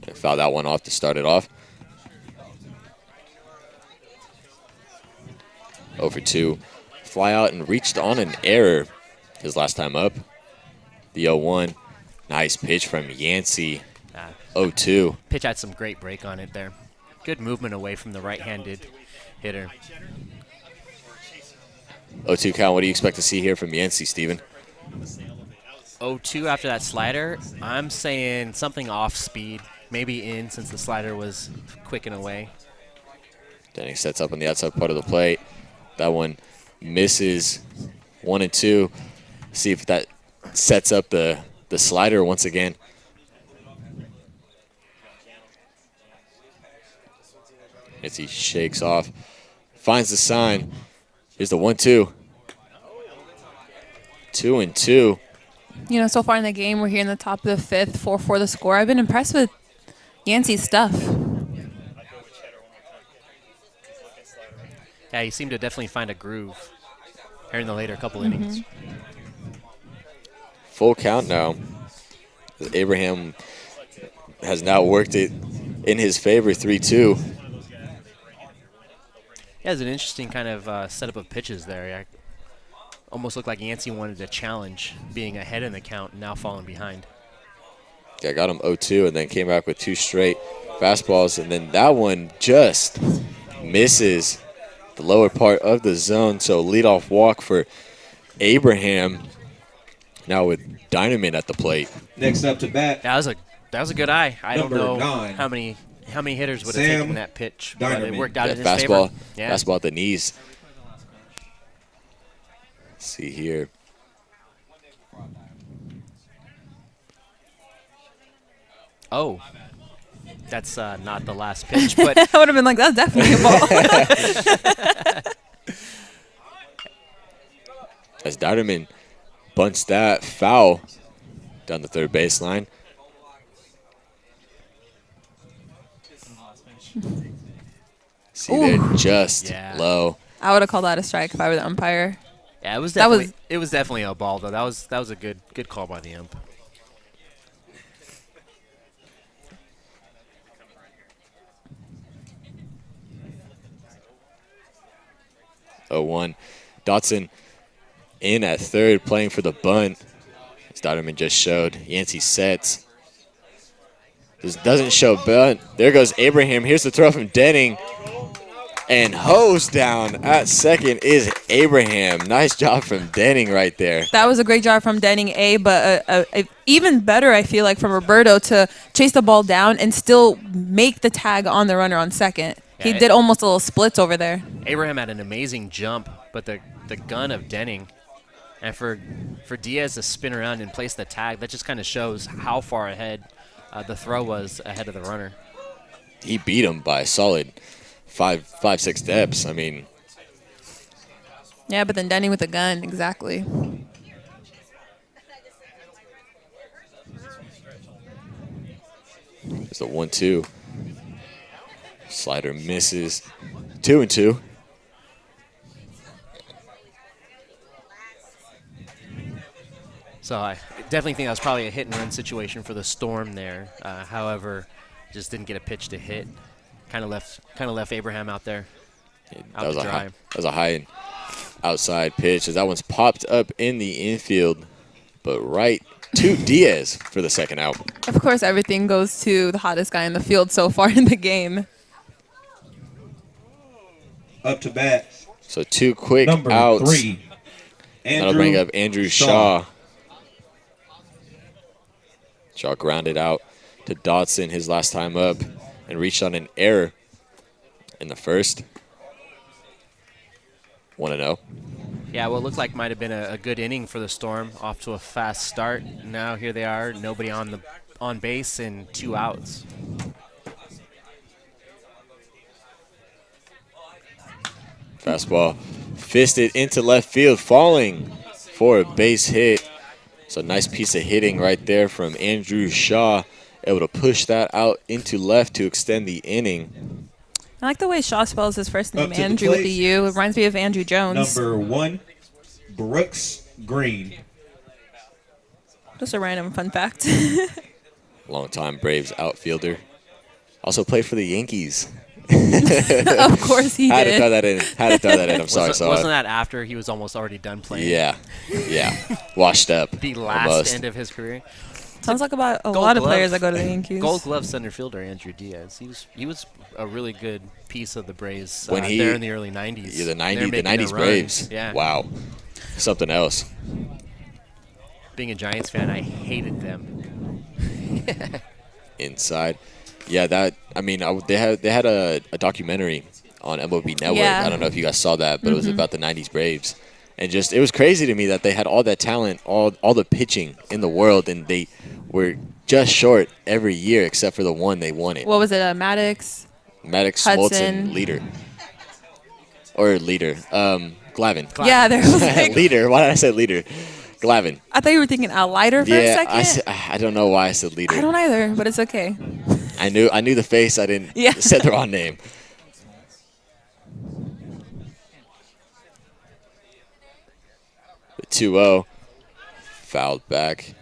And foul that one off to start it off. 0 for 2. Fly out and reached on an error his last time up. The 0-1. Nice pitch from Yancey. 0-2. Pitch had some great break on it there. Good movement away from the right-handed hitter. 0-2 count. What do you expect to see here from Yancey, Steven? 0-2 after that slider. I'm saying something off speed. Maybe in, since the slider was quick and away. Denning sets up on the outside part of the plate. That one misses. 1-2. See if that sets up the slider once again. As he shakes off, finds the sign. Here's the 1-2. 2-2. You know, so far in the game, we're here in the top of the 5th, 4-4 the score. I've been impressed with Yancey's stuff. Yeah, he seemed to definitely find a groove here in the later couple innings. Full count now. Abraham has now worked it in his favor, 3-2. Yeah, it's an interesting kind of setup of pitches there. Almost looked like Yancey wanted to challenge being ahead in the count and now falling behind. Yeah, got him 0-2 and then came back with 2 straight fastballs, and then that one just misses the lower part of the zone. So leadoff walk for Abraham. Now with Dynamite at the plate. Next up to bat. That was a good eye. I don't Number know 9. how many hitters would have Sam taken that pitch, but it Dynamite. worked out in his fastball, favor. Yeah. fastball at the knees. Let's see here. Oh, that's not the last pitch, but I would have been like, that's definitely a ball. As Dynamite bunts that foul down the third baseline. See, they're just low. I would have called that a strike if I were the umpire. Yeah, it was definitely a ball though. That was a good call by the ump. Oh, 1. Dotson in at third, playing for the bunt. As Dotterman just showed. Yancey sets. This doesn't show bunt. There goes Abraham. Here's the throw from Denning. And hose down at second is Abraham. Nice job from Denning right there. That was a great job from Denning, but even better, I feel like, from Roberto to chase the ball down and still make the tag on the runner on second. He did almost a little splits over there. Abraham had an amazing jump, but the gun of Denning, and for Diaz to spin around and place the tag, that just kind of shows how far ahead the throw was ahead of the runner. He beat him by a solid 5-6 steps. I mean, yeah, but then Denning with a gun, exactly. It's a 1-2. Slider misses. 2-2. So I definitely think that was probably a hit and run situation for the Storm there. However, just didn't get a pitch to hit. Kind of left Abraham out there. That was a high and outside pitch, as that one's popped up in the infield, but right to Diaz for the second out. Of course, everything goes to the hottest guy in the field so far in the game. Up to bat. So 2 quick Number outs. 3. That'll bring up Andrew Shaw. Shaw grounded out to Dotson his last time up and reached on an error in the first. 1-0. Yeah, what looked like might have been a good inning for the Storm, off to a fast start. Now here they are, nobody on base and 2 outs. Fastball fisted into left field, falling for a base hit. So nice piece of hitting right there from Andrew Shaw, able to push that out into left to extend the inning. I like the way Shaw spells his first name, Up to the Andrew, with the plate. U. It reminds me of Andrew Jones. Number 1, Brooks Green. Just a random fun fact. Longtime Braves outfielder. Also played for the Yankees. Of course he Had did. to throw that in. I'm sorry. Wasn't that after he was almost already done playing? Yeah. Washed up. The last almost. end of his career. Sounds like about a Gold lot of glove. players that go to the Yankees. Gold glove center fielder Andrew Diaz. He was a really good piece of the Braves When there in the early 90s. Yeah, the They're making a 90s run. Braves. Yeah. Wow. Something else. Being a Giants fan, I hated them. Inside. Yeah, they had a documentary on MLB Network. Yeah. I don't know if you guys saw that, but it was about the 90s Braves. And just, it was crazy to me that they had all that talent, all the pitching in the world, and they were just short every year except for the one they won it. What was it, Maddox? Maddox, Hudson. Smoltz, Leader. Or Leader. Glavin. Yeah, there was like, Leader. Why did I say Leader? Glavin. I thought you were thinking a lighter for a second. I don't know why I said Leader. I don't either, but it's okay. I knew the face. I didn't said the wrong name. The 2-0. Fouled back.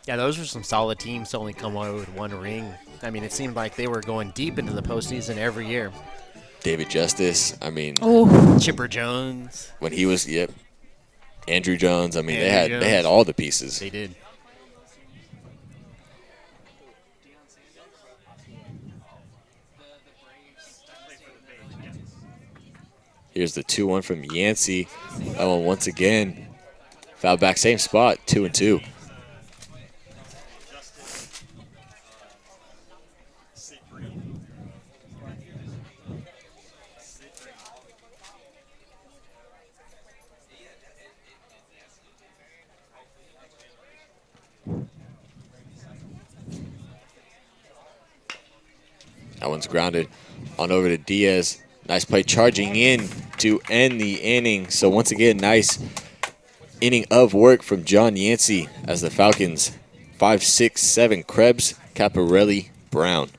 Yeah, those were some solid teams to only come away with 1 ring. I mean, it seemed like they were going deep into the postseason every year. David Justice. I mean, Chipper Jones. When he was, Andrew Jones. I mean, Andrew they had Jones. all the pieces. They did. Here's the 2-1 from Yancey. That one once again. Foul back, same spot, 2-2. That one's grounded on over to Diaz. Nice play charging in to end the inning. So once again, nice inning of work from John Yancey as the Falcons 5, 6, 7 Krebs, Caparelli, Brown.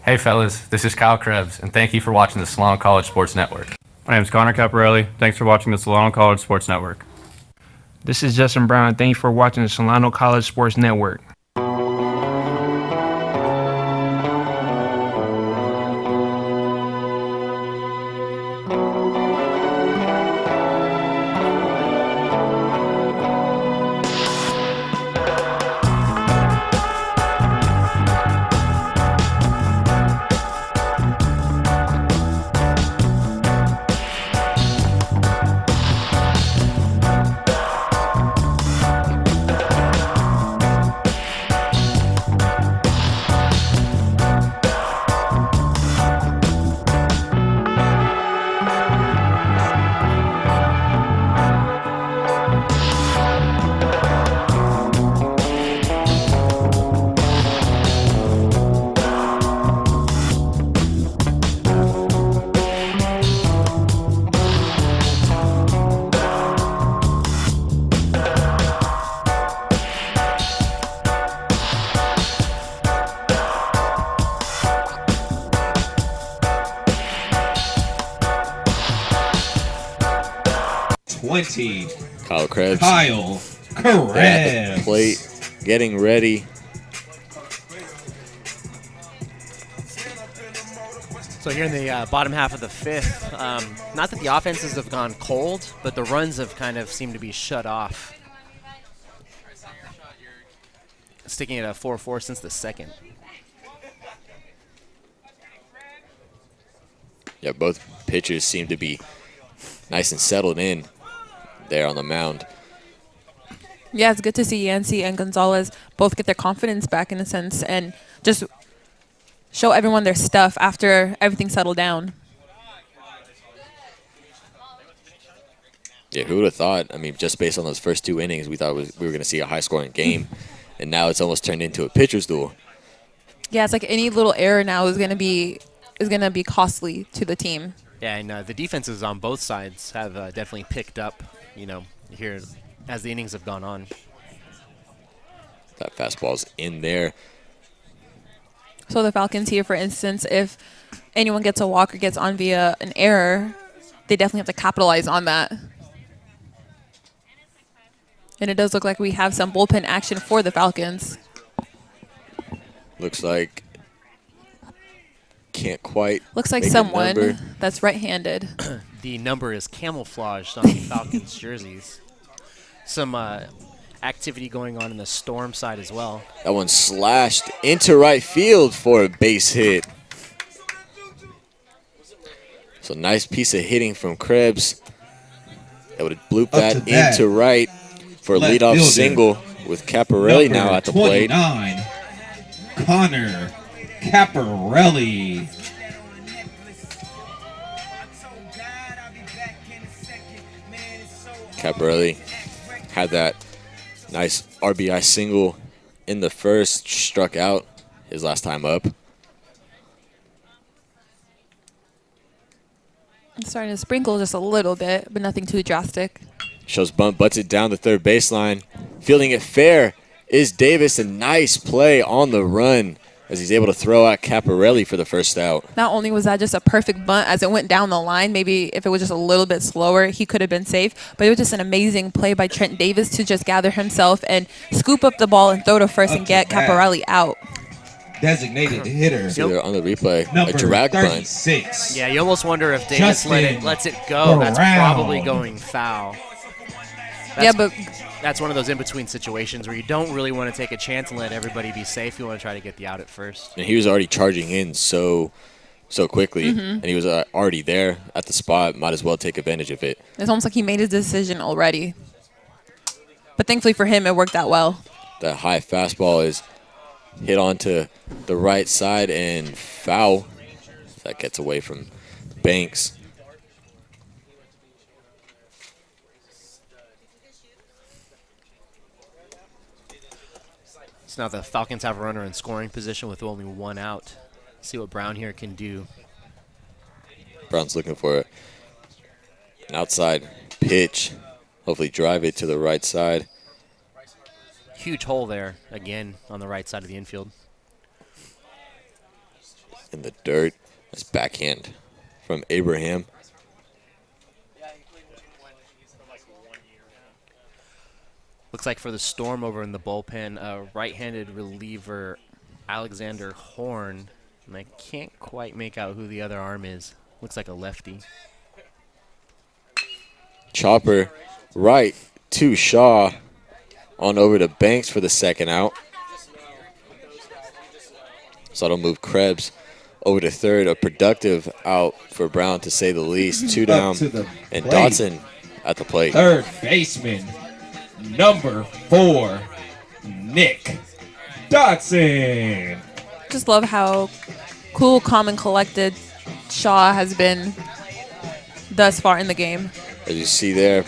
Hey fellas, this is Kyle Krebs, and thank you for watching the Solano College Sports Network. My name is Connor Caparelli. Thanks for watching the Solano College Sports Network. This is Justin Brown. Thank you for watching the Solano College Sports Network. Kyle Krebs. Kyle At the Krebs. plate, getting ready. So here in the bottom half of the fifth, not that the offenses have gone cold, but the runs have kind of seemed to be shut off. Sticking at a 4-4 since the second. Yeah, both pitchers seem to be nice and settled in there on the mound. Yeah, it's good to see Yancey and Gonzalez both get their confidence back in a sense and just show everyone their stuff after everything settled down. Yeah, who would have thought? I mean, just based on those first 2 innings, we thought we were going to see a high-scoring game, and now it's almost turned into a pitcher's duel. Yeah, it's like any little error now is gonna be costly to the team. Yeah, and the defenses on both sides have definitely picked up, you know, here as the innings have gone on. That fastball's in there. So the Falcons here, for instance, if anyone gets a walk or gets on via an error, they definitely have to capitalize on that. And it does look like we have some bullpen action for the Falcons. Looks like can't quite. Looks like make a someone number. that's right-handed. The number is camouflaged on the Falcons jerseys. Some activity going on in the Storm side as well. That one slashed into right field for a base hit. So nice piece of hitting from Krebs. That would have blooped that into right for a Left leadoff fielder. single with Caparelli now at the plate. 29, Connor Caparelli. Caparelli had that nice RBI single in the first, struck out his last time up. It's starting to sprinkle just a little bit, but nothing too drastic. Shows bunt, butts it down the third baseline. Fielding it fair is Davis. A nice play on the run as he's able to throw out Caparelli for the first out. Not only was that just a perfect bunt as it went down the line, maybe if it was just a little bit slower, he could have been safe. But it was just an amazing play by Trent Davis to just gather himself and scoop up the ball and throw to first and get Caparelli out. Designated hitter. See there on the replay, Number a drag bunt. 36. Yeah, you almost wonder if Davis lets it go. That's Brown. probably going foul. Yeah, but that's one of those in-between situations where you don't really want to take a chance and let everybody be safe. You want to try to get the out at first. And he was already charging in, so so quickly, and he was already there at the spot. Might as well take advantage of it. It's almost like he made his decision already. But thankfully for him, it worked out well. That high fastball is hit onto the right side and foul. That gets away from Banks. So now the Falcons have a runner in scoring position with only 1 out. See what Brown here can do. Brown's looking for an outside pitch. Hopefully drive it to the right side. Huge hole there, again, on the right side of the infield. In the dirt. That's backhand from Abraham. Looks like for the Storm over in the bullpen, right-handed reliever Alexander Horne. And I can't quite make out who the other arm is. Looks like a lefty. Chopper right to Shaw. On over to Banks for the second out. So that'll move Krebs over to third. A productive out for Brown, to say the least. 2 down, and Dotson at the plate. Third baseman, number 4, Nick Dotson. Just love how cool, calm, and collected Shaw has been thus far in the game. As you see there,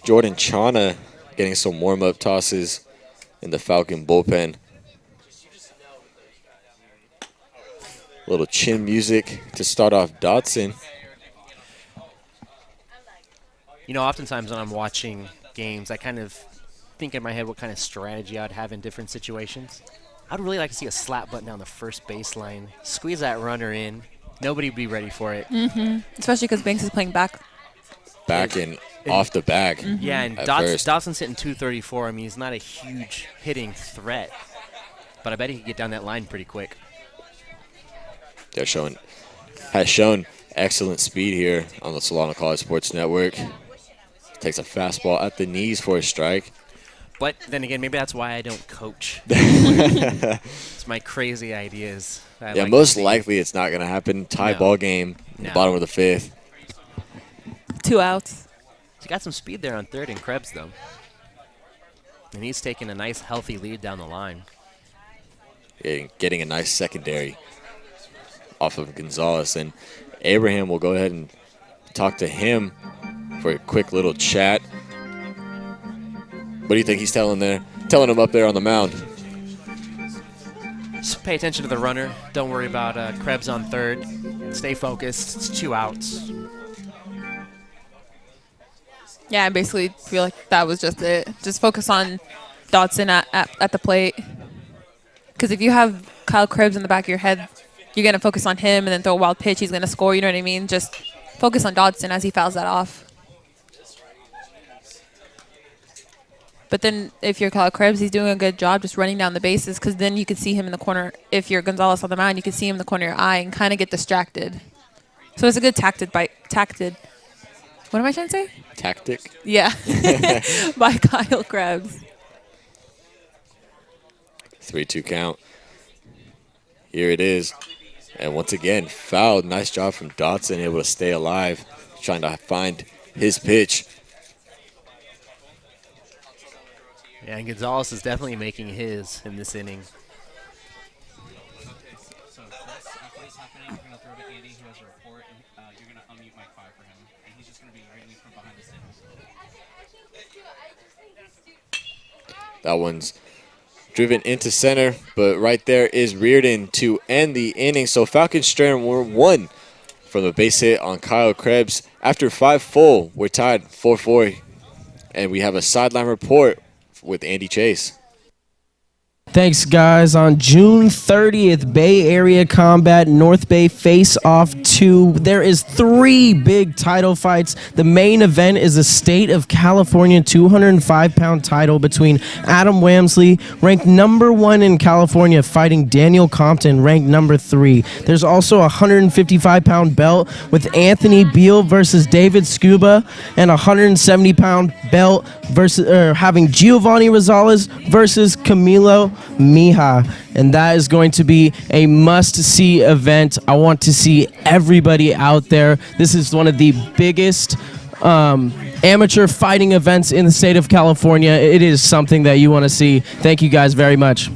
Jordan Chana getting some warm-up tosses in the Falcon bullpen. A little chin music to start off Dotson. You know, oftentimes when I'm watching games, I kind of think in my head what kind of strategy I'd have in different situations. I'd really like to see a slap button down the first baseline, squeeze that runner in. Nobody would be ready for it. Especially because Banks is playing back. And off the bag. Yeah, and Dotson's hitting 234. I mean, he's not a huge hitting threat, but I bet he could get down that line pretty quick. Has shown excellent speed here on the Solano College Sports Network. Takes a fastball at the knees for a strike. But then again, maybe that's why I don't coach. It's my crazy ideas. Yeah, most likely it's not going to happen. Tie ball game, bottom of the 5th. 2 outs. He's got some speed there on third in Krebs, though. And he's taking a nice, healthy lead down the line. Getting a nice secondary off of Gonzalez. And Abraham will go ahead and talk to him for a quick little chat. What do you think he's telling him up there on the mound? Just pay attention to the runner. Don't worry about Krebs on third. Stay focused. It's 2 outs. Yeah, I basically feel like that was just it. Just focus on Dotson at the plate. Because if you have Kyle Krebs in the back of your head, you're going to focus on him and then throw a wild pitch. He's going to score, you know what I mean? Just focus on Dotson as he fouls that off. But then if you're Kyle Krebs, he's doing a good job just running down the bases, because then you can see him in the corner. If you're Gonzalez on the mound, you can see him in the corner of your eye and kind of get distracted. So it's a good tacted. What am I trying to say? Tactic? Yeah. By Kyle Krebs. 3-2 count. Here it is. And once again, fouled. Nice job from Dotson, able to stay alive, trying to find his pitch. Yeah, and Gonzalez is definitely making his in this inning. So Chris, after this happening, you're going to throw to Andy, who has a report, and you're going to unmute Mike 5 for him. And he's just going to be reading from behind the scenes. That one's driven into center, but right there is Reardon to end the inning. So Falcons strand were 1 from the base hit on Kyle Krebs. After 5 full, we're tied 4-4, and we have a sideline report with Andy Chase. Thanks, guys. On June 30th, Bay Area Combat North Bay Face Off 2. There is 3 big title fights. The main event is a State of California 205-pound title between Adam Wamsley, ranked number 1 in California, fighting Daniel Compton, ranked number 3. There's also a 155-pound belt with Anthony Beal versus David Scuba, and a 170-pound belt versus having Giovanni Rosales versus Camilo Mija, and that is going to be a must-see event. I want to see everybody out there. This is one of the biggest amateur fighting events in the state of California. It is something that you want to see. Thank you guys very much.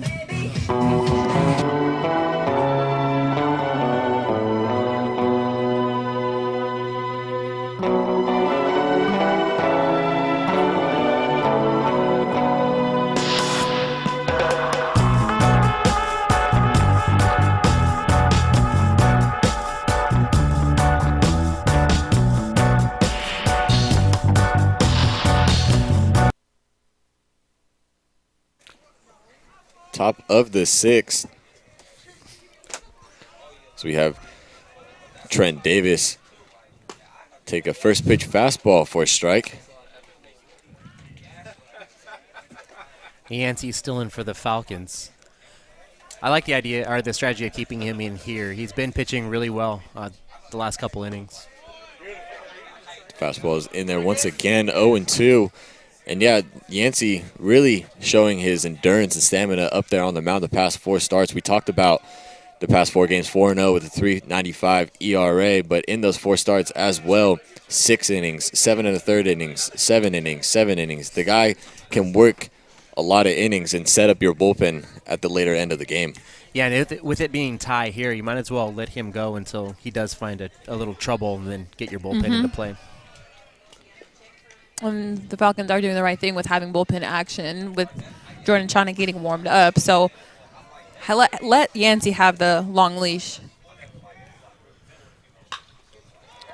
Top of the sixth. So we have Trent Davis take a first pitch fastball for a strike. Yancey's still in for the Falcons. I like the idea or the strategy of keeping him in here. He's been pitching really well the last couple innings. Fastball is in there once again, 0-2. And yeah, Yancey really showing his endurance and stamina up there on the mound the past 4 starts. We talked about the past 4 games, 4-0 with a 3.95 ERA, but in those 4 starts as well, 6 innings, 7 1/3 innings, 7 innings, 7 innings. The guy can work a lot of innings and set up your bullpen at the later end of the game. Yeah, and with it being tie here, you might as well let him go until he does find a little trouble and then get your bullpen into play. The Falcons are doing the right thing with having bullpen action with Jordan Chana getting warmed up. So let Yancey have the long leash.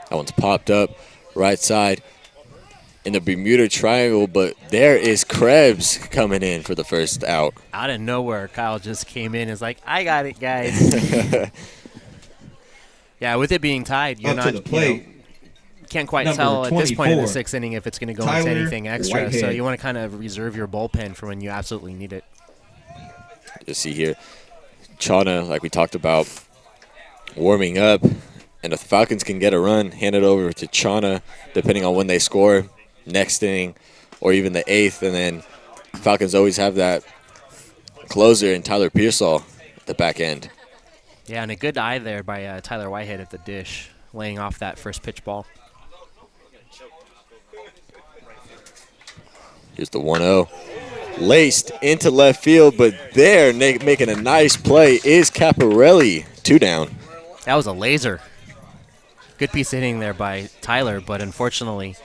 That one's popped up right side in the Bermuda Triangle, but there is Krebs coming in for the first out. Out of nowhere, Kyle just came in and is like, I got it, guys. Yeah, with it being tied, you're not, can't quite tell at this point in the 6th inning if it's going to go into anything extra. So you want to kind of reserve your bullpen for when you absolutely need it. You see here, Chana, like we talked about, warming up. And if the Falcons can get a run, hand it over to Chana, depending on when they score, next inning, or even the 8th. And then Falcons always have that closer in Tyler Pearsall at the back end. Yeah, and a good eye there by Tyler Whitehead at the dish, laying off that first pitch ball. Here's the 1-0. Laced into left field, but there making a nice play is Caparelli. 2 down. That was a laser. Good piece of hitting there by Tyler, but unfortunately,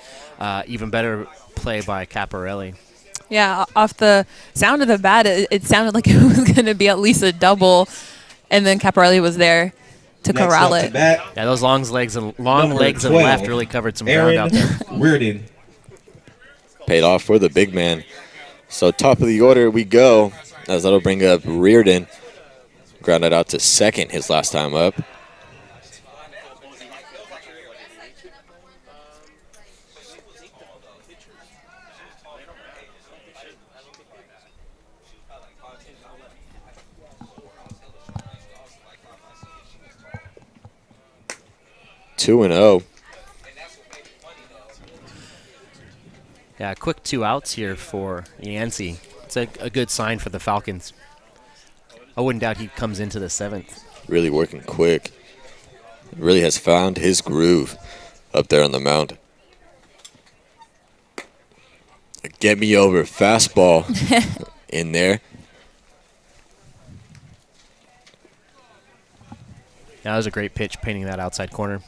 even better play by Caparelli. Yeah, off the sound of the bat, it sounded like it was going to be at least a double, and then Caparelli was there to corral it. Yeah, those long legs and left really covered some ground out there. Reardon. Paid off for the big man. So top of the order we go, as that'll bring up Reardon. Grounded out to second his last time up. Two and 0. Yeah, quick 2 outs here for Yancey. It's a good sign for the Falcons. I wouldn't doubt he comes into the 7th. Really working quick. Really has found his groove up there on the mound. Get me over fastball in there. That was a great pitch, painting that outside corner.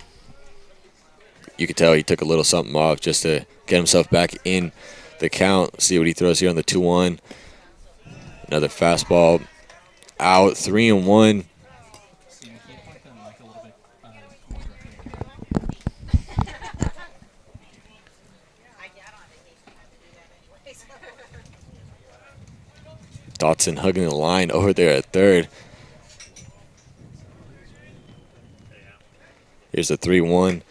You could tell he took a little something off just to get himself back in the count. See what he throws here on the 2-1. Another fastball out, 3-1. Dotson hugging the line over there at third. Here's a 3-1.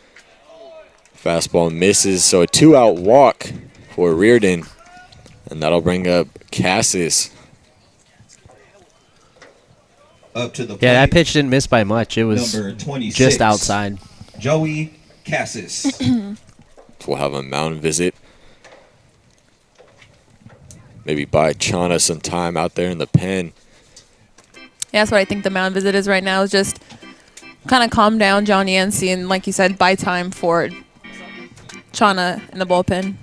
Fastball misses, so a 2-out walk for Reardon. And that'll bring up Cassis. Up to the plate. Yeah, that pitch didn't miss by much. It was Number 26, just outside. Joey Cassis. We'll have a mound visit. maybe buy Chana some time out there in the pen. Yeah, that's what I think the mound visit is right now, is just kind of calm down John Yancey and, like you said, buy time for Chana in the bullpen.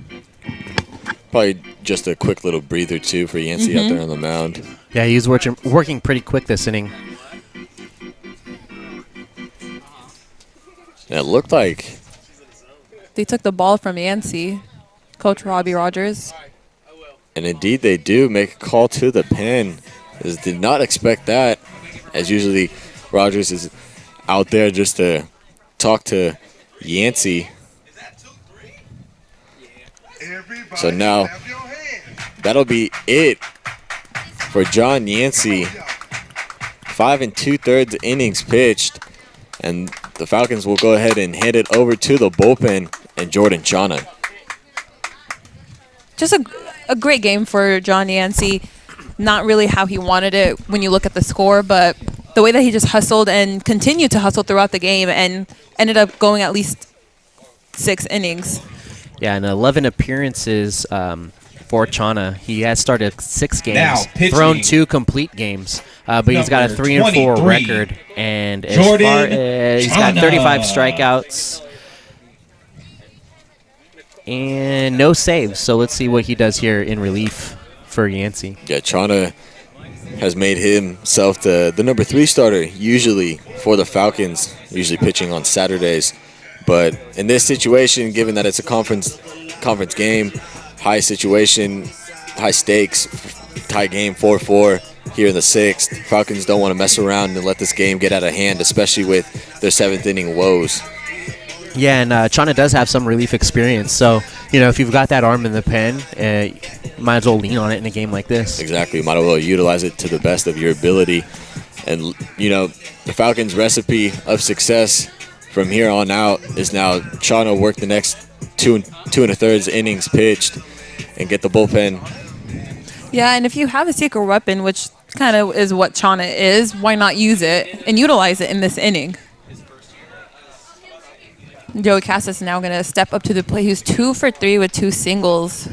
Probably just a quick little breather, too, for Yancey out there on the mound. Yeah, he's working pretty quick this inning. And it looked like they took the ball from Yancey, Coach Robbie Rogers. And indeed they do make a call to the pen. Did not expect that, as usually Rogers is out there just to talk to Yancey. So now that'll be it for John Yancey. 5 2/3 innings pitched, and the Falcons will go ahead and hand it over to the bullpen and Jordan Chana. Just a great game for John Yancey. Not really how he wanted it when you look at the score, but the way that he just hustled and continued to hustle throughout the game and ended up going at least 6 innings. Yeah, and 11 appearances for Chana. He has started 6 games, Now, pitching. thrown 2 complete games, but he's got a Number 3-4 23, record, and as Jordan far as he's got Chana. 35 strikeouts and no saves. So let's see what he does here in relief for Yancey. Yeah, Chana has made himself the number 3 starter usually for the Falcons, usually pitching on Saturdays. But in this situation, given that it's a conference game, high situation, high stakes, tie game 4-4 here in the 6th, Falcons don't want to mess around and let this game get out of hand, especially with their 7th inning woes. Yeah, and Chana does have some relief experience. So, if you've got that arm in the pen, might as well lean on it in a game like this. Exactly. Might as well utilize it to the best of your ability. And, the Falcons' recipe of success from here on out is now Chana work the next 2 2.3 innings pitched and get the bullpen. Yeah, and if you have a secret weapon, which kind of is what Chana is, why not use it and utilize it in this inning? Joey Cassis now going to step up to the plate. He's 2 for 3 with 2 singles.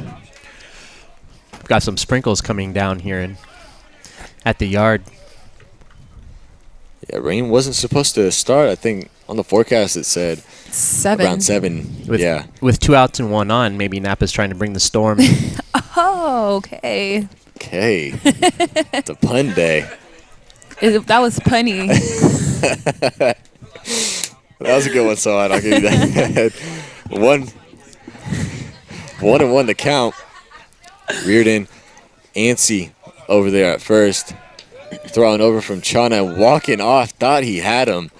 Got some sprinkles coming down here at the yard. Yeah, rain wasn't supposed to start. I think on the forecast it said 7. Around 7. With 2 outs and 1 on, maybe Napa's trying to bring the storm. Oh, okay. Okay. It's a pun day. That was punny. That was a good one, Solano. I'll give you that. 1-1 to count. Reardon, Yancey over there at first. Throwing over from Chana, walking off. Thought he had him.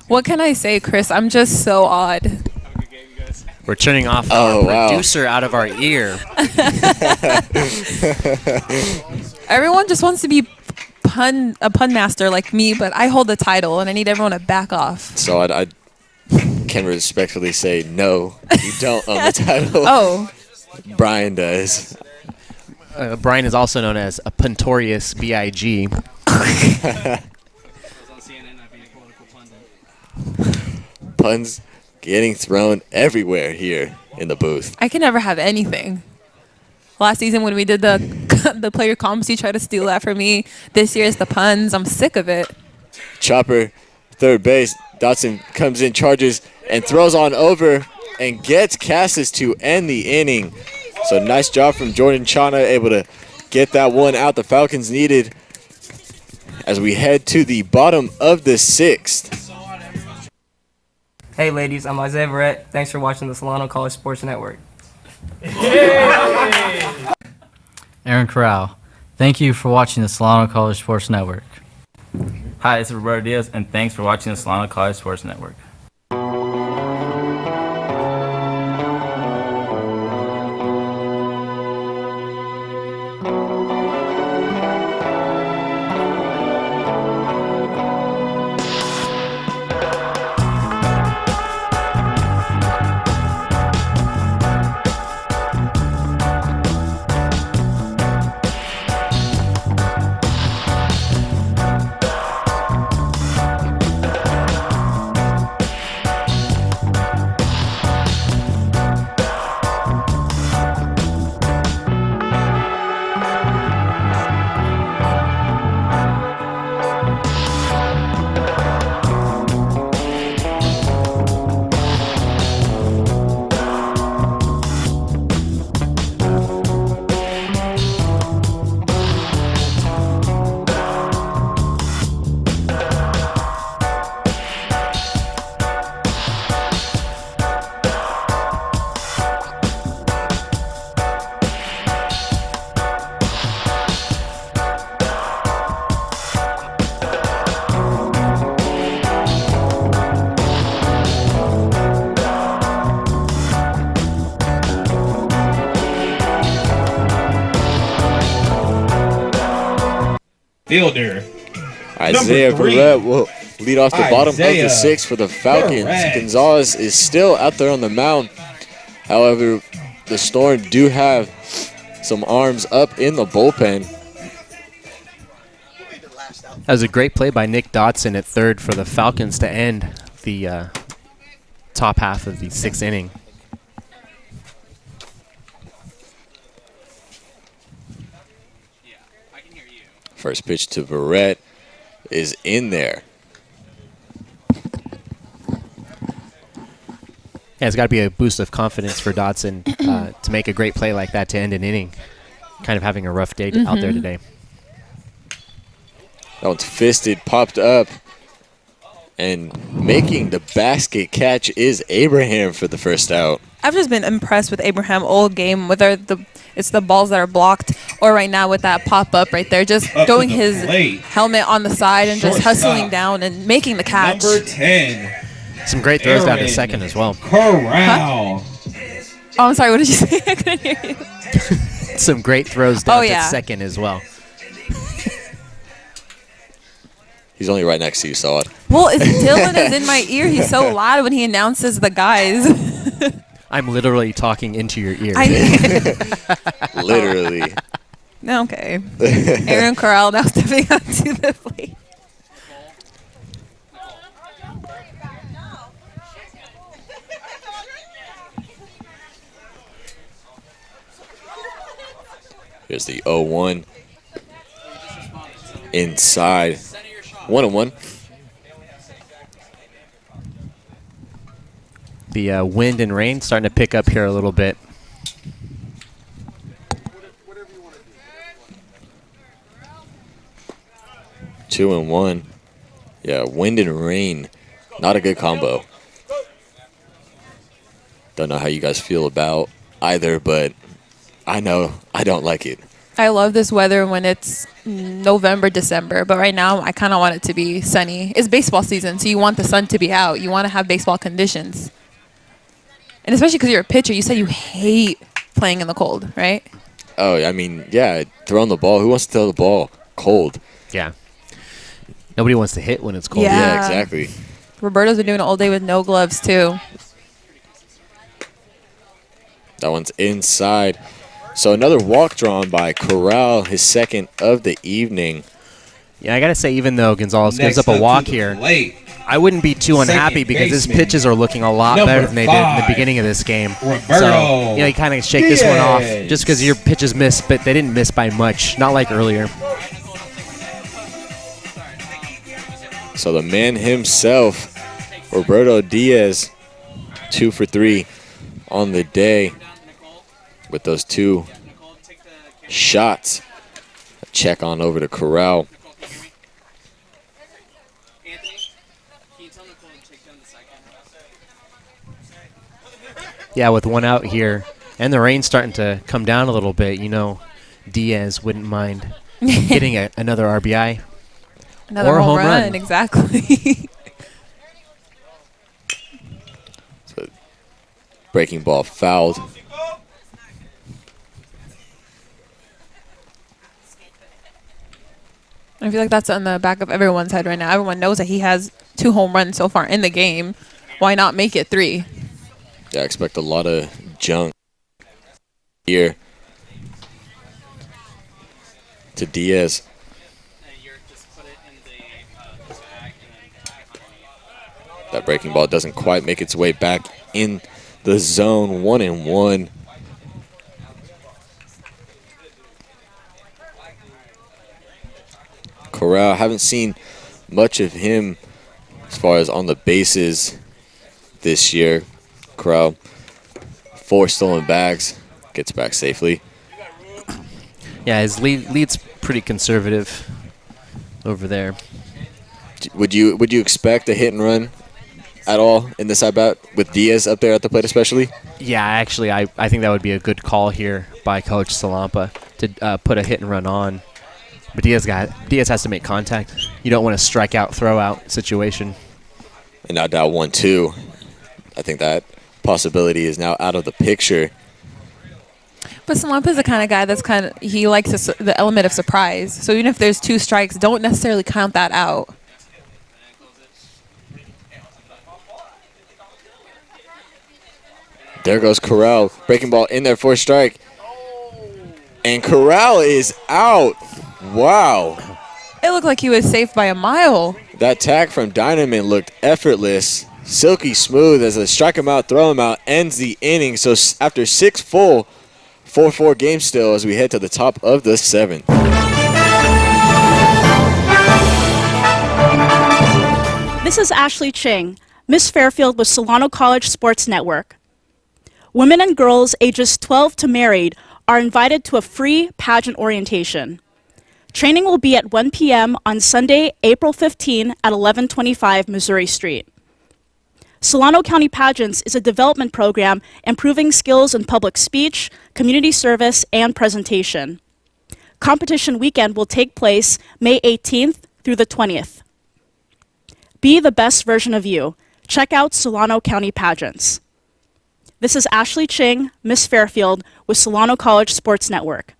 What can I say, Chris? I'm just so odd. We're turning off Oh, our wow. producer out of our ear. Everyone just wants to be a pun master like me, but I hold the title, and I need everyone to back off. So I can respectfully say, no, you don't own the title. Oh. Brian does. Brian is also known as a puntorious B.I.G. Puns getting thrown everywhere here in the booth. I can never have anything. Last season when we did the player comps, you tried to steal that from me. This year is the puns. I'm sick of it. Chopper, third base. Dotson comes in, charges, and throws on over and gets Cassis to end the inning. So nice job from Jordan Chana, able to get that one out the Falcons needed as we head to the bottom of the 6th. Hey ladies, I'm Isaiah Verrett. Thanks for watching the Solano College Sports Network. Aaron Corral, thank you for watching the Solano College Sports Network. Hi, this is Roberto Diaz, and thanks for watching the Solano College Sports Network. Fielder. Isaiah Number 3. Verrett will lead off the bottom of the Isaiah 6 for the Falcons. Verrett. Gonzalez is still out there on the mound. However, the Storm do have some arms up in the bullpen. That was a great play by Nick Dotson at third for the Falcons to end the top half of the 6th inning. First pitch to Verrett is in there. Yeah, it's got to be a boost of confidence for Dotson to make a great play like that to end an inning. Kind of having a rough day out there today. That one's fisted, popped up, and making the basket catch is Abraham for the first out. I've just been impressed with Abraham all game, whether it's the balls that are blocked or right now with that pop-up right there, just throwing his helmet on the side and just hustling down and making the catch. Number 10. Some great throws down to second as well. Corral. Oh, I'm sorry, what did you say? I couldn't hear you. Some great throws down to second as well. He's only right next to you, saw it. Well, Dylan is in my ear. He's so loud when he announces the guys. I'm literally talking into your ear. Literally. Okay. Aaron Corral now stepping onto the plate. Here's the 0-1. Inside. 1-1. The wind and rain starting to pick up here a little bit. Two and one. Yeah, wind and rain. Not a good combo. Don't know how you guys feel about either, but I know I don't like it. I love this weather when it's November, December, but right now I kind of want it to be sunny. It's baseball season, so you want the sun to be out. You want to have baseball conditions. And especially because you're a pitcher, you said you hate playing in the cold, right? Oh, I mean, yeah, throwing the ball. Who wants to throw the ball cold? Yeah. Nobody wants to hit when it's cold. Yeah, exactly. Roberto's been doing it all day with no gloves, too. That one's inside. So another walk drawn by Corral, his second of the evening. Yeah, I got to say, even though Gonzalez gives up a walk here, I wouldn't be too unhappy because his pitches are looking a lot better than they did in the beginning of this game. So, you kind of shake this one off just because your pitches missed, but they didn't miss by much, not like earlier. So the man himself, Roberto Diaz, 2 for 3 on the day with those 2 shots. Check on over to Corral. Yeah, with one out here and the rain starting to come down a little bit, Diaz wouldn't mind getting another RBI. Another or home run. Exactly. So, breaking ball fouled. I feel like that's on the back of everyone's head right now. Everyone knows that he has 2 home runs so far in the game. Why not make it 3? Yeah, I expect a lot of junk here to Diaz. That breaking ball doesn't quite make its way back in the zone. 1-1. Corral, haven't seen much of him as far as on the bases this year. Corral, 4 stolen bags, gets back safely. Yeah, his lead's pretty conservative over there. Would you expect a hit and run at all in this at-bat with Diaz up there at the plate especially? Yeah, actually, I think that would be a good call here by Coach Salampa to put a hit and run on. But Diaz has to make contact. You don't want a strikeout, throw-out situation. And now down 1-2. I think that possibility is now out of the picture. But Salampa's the kind of guy that's he likes the element of surprise. So even if there's 2 strikes, don't necessarily count that out. There goes Corral. Breaking ball in there for a strike. And Corral is out. Wow. It looked like he was safe by a mile. That tag from Dynaman looked effortless. Silky smooth as a strike him out, throw him out, ends the inning. So after 6 full, 4-4 game still as we head to the top of the 7th. This is Ashley Ching, Miss Fairfield with Solano College Sports Network. Women and girls ages 12 to married are invited to a free pageant orientation. Training will be at 1 p.m. on Sunday, April 15 at 1125 Missouri Street. Solano County Pageants is a development program improving skills in public speech, community service, and presentation. Competition weekend will take place May 18th through the 20th. Be the best version of you. Check out Solano County Pageants. This is Ashley Ching, Miss Fairfield, with Solano College Sports Network.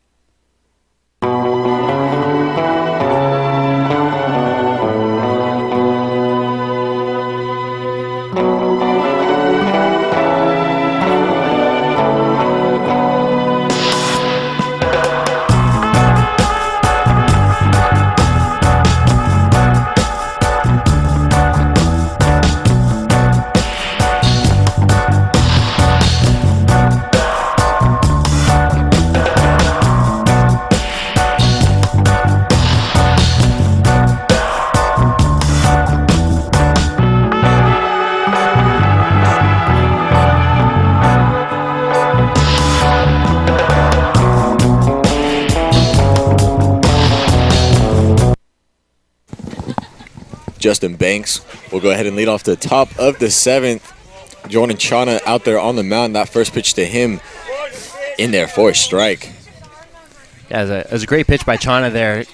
Justin Banks will go ahead and lead off the top of the 7th. Jordan Chana out there on the mound. That first pitch to him in there for a strike. Yeah, it was a great pitch by Chana there.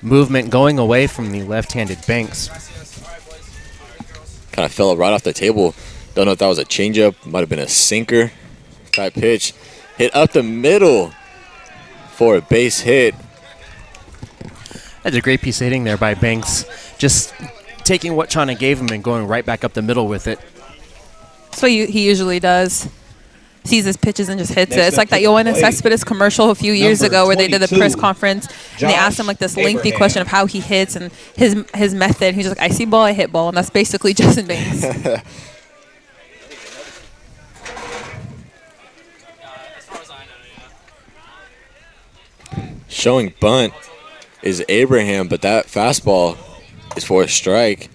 Movement going away from the left-handed Banks. Kind of fell right off the table. Don't know if that was a changeup. Might have been a sinker type pitch. Hit up the middle for a base hit. That's a great piece of hitting there by Banks. Just taking what Chana gave him and going right back up the middle with it. That's what he usually does. Sees his pitches and just hits Next it. It's like that Yoenis Cespedes commercial a few years Number ago where they did the 22, press conference and they asked him like this lengthy Abraham. question of how he hits and his method. He's just like, I see ball, I hit ball, and that's basically Justin Banks. Showing bunt is Abraham, but that fastball is for a strike.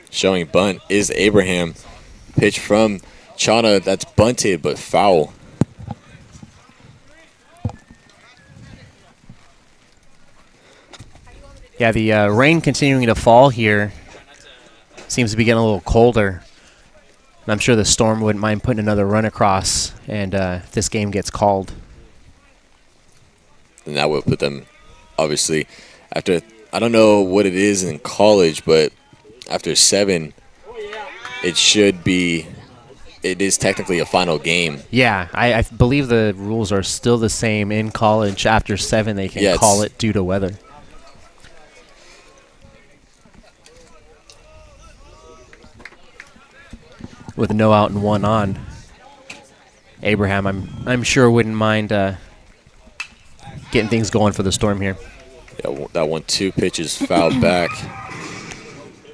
Showing bunt is Abraham. Pitch from Chana that's bunted but foul. Yeah, the rain continuing to fall here seems to be getting a little colder. And I'm sure the Storm wouldn't mind putting another run across and if this game gets called. And that would put them, obviously, after, I don't know what it is in college, but after 7, it should be, it is technically a final game. Yeah, I believe the rules are still the same in college. After 7, they can call it due to weather. With no out and 1 on, Abraham, I'm sure wouldn't mind getting things going for the Storm here. Yeah, that 1-2 pitch is fouled back.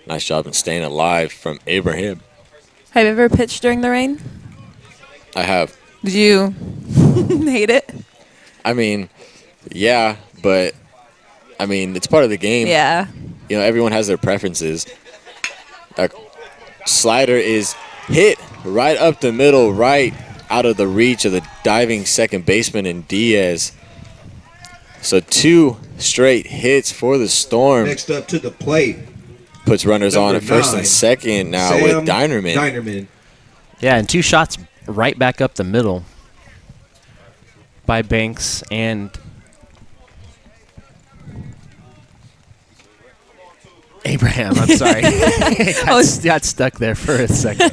Nice job in staying alive from Abraham. Have you ever pitched during the rain? I have. Did you hate it? I mean, yeah, but I mean, it's part of the game. Yeah. You know, everyone has their preferences. That slider is hit right up the middle, right out of the reach of the diving second baseman in Diaz. So 2 straight hits for the Storm. Next up to the plate. Puts runners on Number at first 9, and second now Sam with Dinerman. Dinerman. Yeah, and 2 shots right back up the middle by Banks and Abraham, I'm sorry. got stuck there for a second.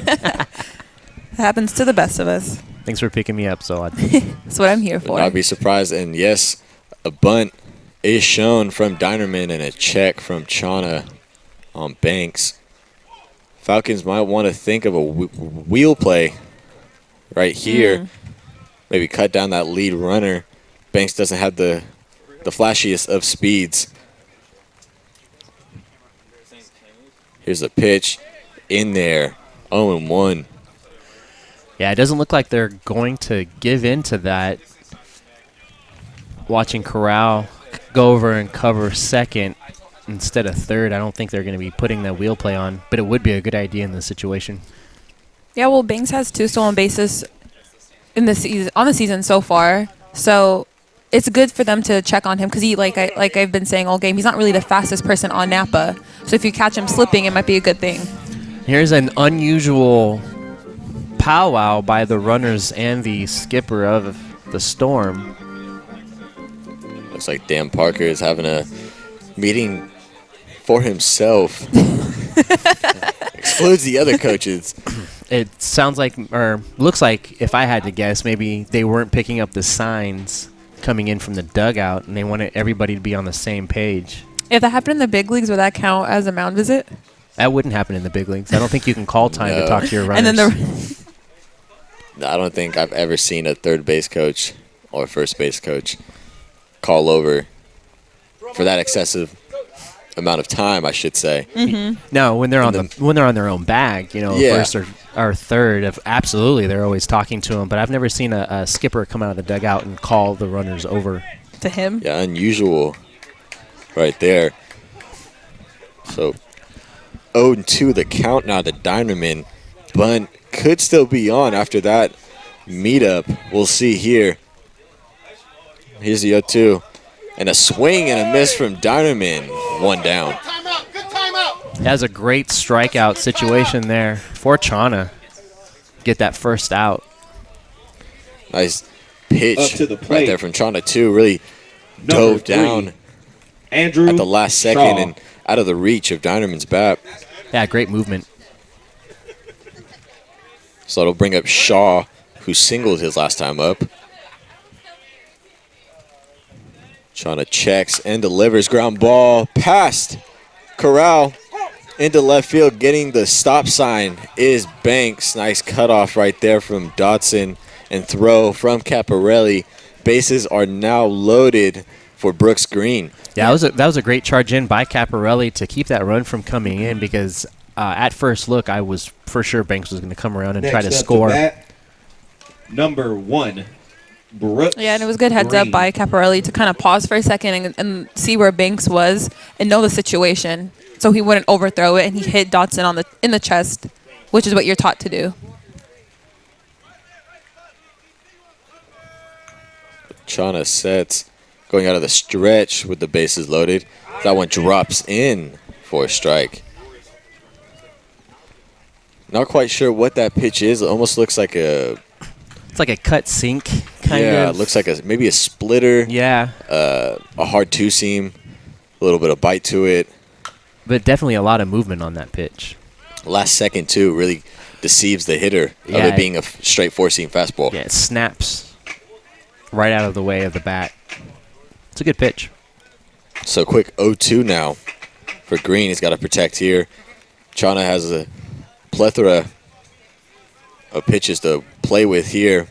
Happens to the best of us. Thanks for picking me up, so That's what I'm here for. I'd be surprised. And yes, a bunt is shown from Dinerman and a check from Chana on Banks. Falcons might want to think of a wheel play right here. Maybe cut down that lead runner. Banks doesn't have the flashiest of speeds. Here's the pitch in there. 0-1. Yeah, it doesn't look like they're going to give in to that. Watching Corral go over and cover second instead of third, I don't think they're going to be putting that wheel play on, but it would be a good idea in this situation. Yeah, well, Banks has 2 stolen bases in the season on the season so far, so it's good for them to check on him because he, like I've been saying all game, he's not really the fastest person on Napa. So if you catch him slipping, it might be a good thing. Here's an unusual powwow by the runners and the skipper of the Storm. Looks like Dan Parker is having a meeting for himself. Excludes the other coaches. It sounds like, or looks like, if I had to guess, maybe they weren't picking up the signs coming in from the dugout, and they wanted everybody to be on the same page. If that happened in the big leagues, would that count as a mound visit? That wouldn't happen in the big leagues. I don't think you can call time to talk to your runners. And then No, I don't think I've ever seen a third base coach or first base coach call over for that excessive amount of time, I should say. No, when they're when they're on their own bag, you know, Yeah. first or third, absolutely, they're always talking to them. But I've never seen a skipper come out of the dugout and call the runners over. To him? Yeah, unusual right there. So 0-2 the count now to Dinerman. Bunt could still be on after that meetup. We'll see here. Here's the 0-2. And a swing and a miss from Dinerman. 1 down. That's a great strikeout situation there for Chana. Get that first out. Nice pitch Up to the right plate. there from Chana, too. Really dove down Andrew at the last second Shaw. and out of the reach of Dinerman's bat. Yeah, great movement. So it'll bring up Shaw, who singled his last time up. Chana checks and delivers. Ground ball past Corral into left field. Getting the stop sign is Banks. Nice cutoff right there from Dotson and throw from Caparelli. Bases are now loaded for Brooks Green. Yeah, that was a great charge in by Caparelli to keep that run from coming in because at first look, I was for sure Banks was going to come around and try to Next up score. bat, number 1, Brooks. Yeah, and it was good heads up Green. by Caparelli to kind of pause for a second and see where Banks was and know the situation, so he wouldn't overthrow it, and he hit Dotson in the chest, which is what you're taught to do. Chana sets, going out of the stretch with the bases loaded. That one drops in for a strike. Not quite sure what that pitch is. It almost looks like a... It's like a cut sink kind yeah, of. it looks like maybe a splitter. Yeah. A hard two-seam. A little bit of bite to it. But definitely a lot of movement on that pitch. Last second, too, really deceives the hitter of Yeah, it being a straight four-seam fastball. Yeah, it snaps right out of the way of the bat. It's a good pitch. So quick 0-2 now for Green. He's got to protect here. Chana has a plethora of pitches to play with here.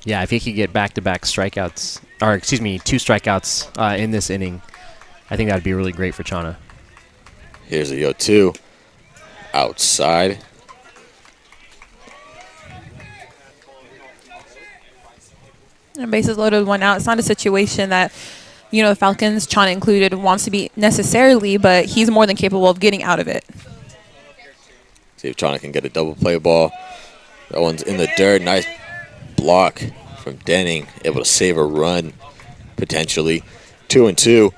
Yeah, if he could get back-to-back strikeouts, or excuse me, 2 strikeouts in this inning, I think that would be really great for Chana. Here's a 0-2 outside. And bases loaded, 1 out. It's not a situation that, you know, the Falcons, Chana included, wants to be necessarily, but he's more than capable of getting out of it. See if Chana can get a double play ball. That one's in the dirt. Nice block from Denning. Able to save a run, potentially. 2-2.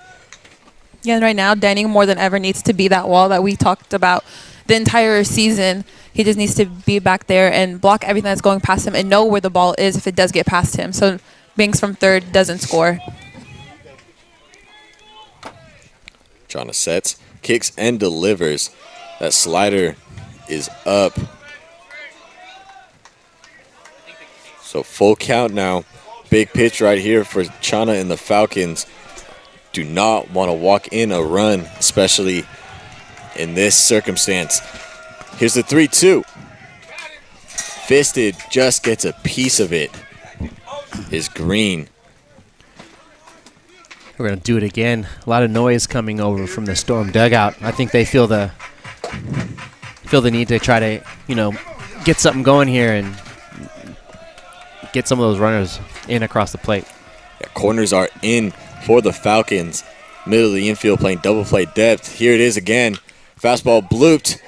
Yeah, and right now, Denning more than ever needs to be that wall that we talked about the entire season. He just needs to be back there and block everything that's going past him and know where the ball is if it does get past him. So Banks from third doesn't score. Chana sets, kicks, and delivers. That slider is up. So full count now. Big pitch right here for Chana and the Falcons. Do not want to walk in a run, especially in this circumstance. Here's the 3-2. Fisted just gets a piece of it. Is Green. We're going to do it again. A lot of noise coming over from the Storm dugout. I think they feel the need to try to, get something going here and get some of those runners in across the plate. Yeah, corners are in for the Falcons. Middle of the infield playing double play depth. Here it is again. Fastball blooped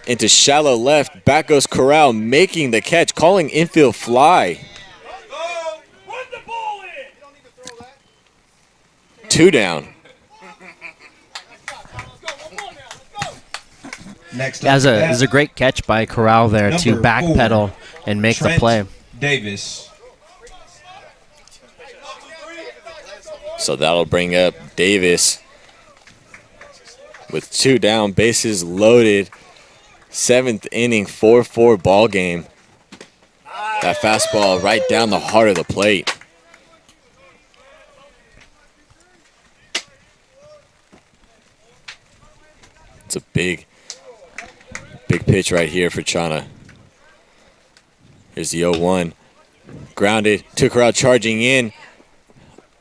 into shallow left. Back goes Corral making the catch, calling infield fly. 2 down. That was a great catch by Corral there to backpedal and make the play. Davis. So that'll bring up Davis with 2 down, bases loaded. 7th inning, 4-4 ball game. That fastball right down the heart of the plate. It's a big pitch right here for Chana. Here's the 0-1. Grounded, took her out charging in.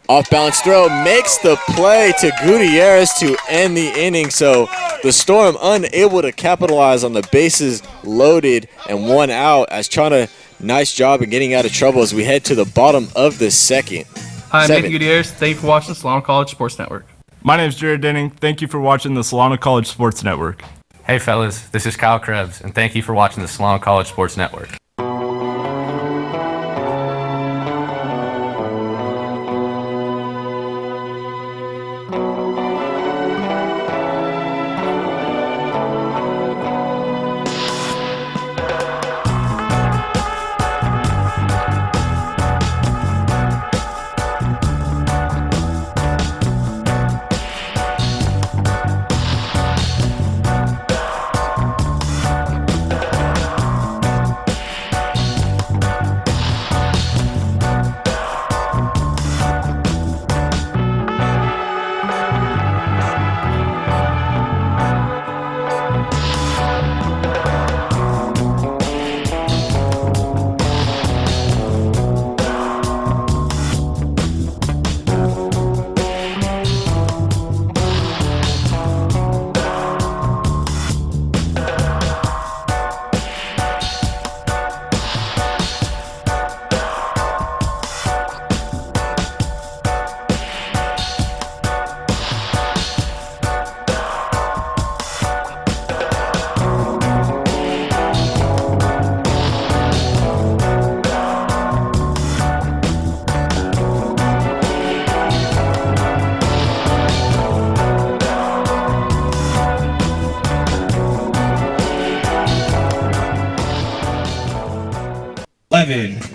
Off balance throw, makes the play to Gutierrez to end the inning. So the Storm unable to capitalize on the bases loaded and 1 out as Chana, nice job in getting out of trouble as we head to the bottom of the second. Hi, I'm Nathan Gutierrez. Thank you for watching the Solano College Sports Network. My name is Jared Denning. Thank you for watching the Solano College Sports Network. Hey fellas, this is Kyle Krebs, and thank you for watching the Solano College Sports Network.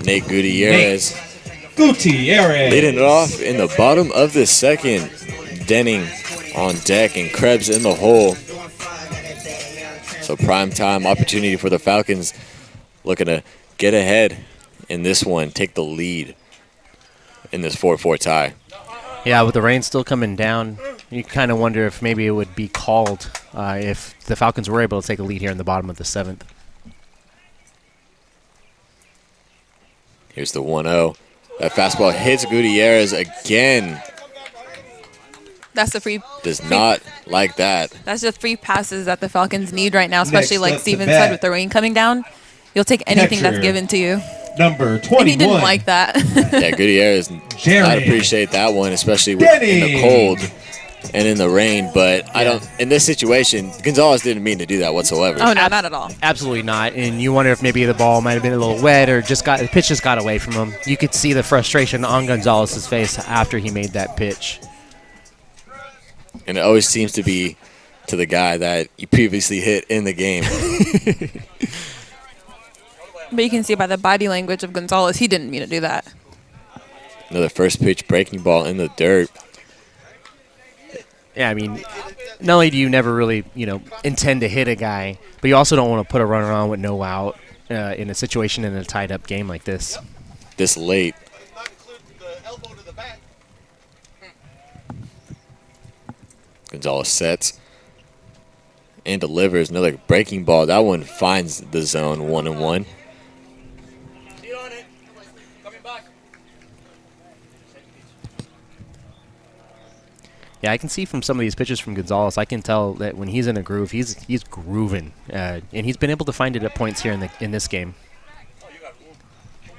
Nate Gutierrez. Gutierrez. Leading it off in the bottom of the second. Denning on deck and Krebs in the hole. So prime time opportunity for the Falcons, looking to get ahead in this one, take the lead in this 4-4 tie. Yeah, with the rain still coming down, you kind of wonder if maybe it would be called if the Falcons were able to take a lead here in the bottom of the 7th. Here's the 1-0. That fastball hits Gutierrez again. That's the free. Does not like that. That's just free passes that the Falcons need right now, especially Next like up to Steven bat. said, with the rain coming down. You'll take anything that's Catcher. given to you. Number 21. And he didn't like that. Yeah, Gutierrez Jared not appreciate that one, especially in the Denning. cold and in the rain. But I don't. In this situation, Gonzalez didn't mean to do that whatsoever. Oh, no, not at all. Absolutely not. And you wonder if maybe the ball might have been a little wet or the pitch just got away from him. You could see the frustration on Gonzalez's face after he made that pitch. And it always seems to be to the guy that you previously hit in the game. But you can see by the body language of Gonzalez, he didn't mean to do that. Another first pitch breaking ball in the dirt. Yeah, I mean, not only do you never really, intend to hit a guy, but you also don't want to put a runner on with no out in a situation in a tied-up game like this. This late. Gonzalez sets and delivers another breaking ball. That one finds the zone 1-1. Yeah, I can see from some of these pitches from Gonzalez, I can tell that when he's in a groove, he's grooving, and he's been able to find it at points here in this game.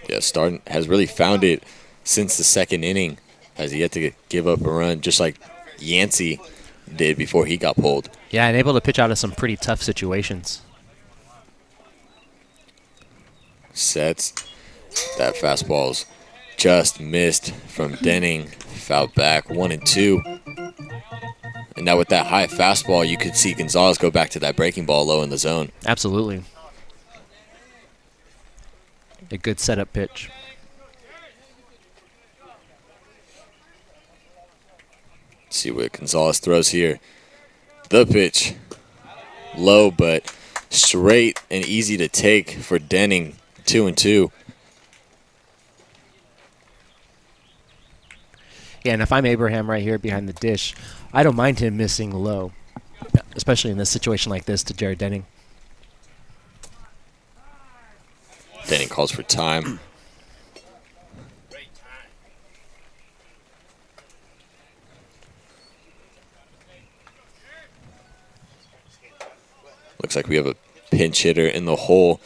Yeah, Starton has really found it since the second inning. Has yet to give up a run, just like Yancey did before he got pulled. Yeah, and able to pitch out of some pretty tough situations. Sets. That fastball's just missed from Denning. Foul back, 1-2. And now with that high fastball, you could see Gonzalez go back to that breaking ball low in the zone. Absolutely. A good setup pitch. See what Gonzalez throws here. The pitch. Low, but straight and easy to take for Denning. 2-2. Yeah, and if I'm Abraham right here behind the dish, I don't mind him missing low, especially in this situation like this to Jared Denning. Denning calls for time. Looks like we have a pinch hitter in the hole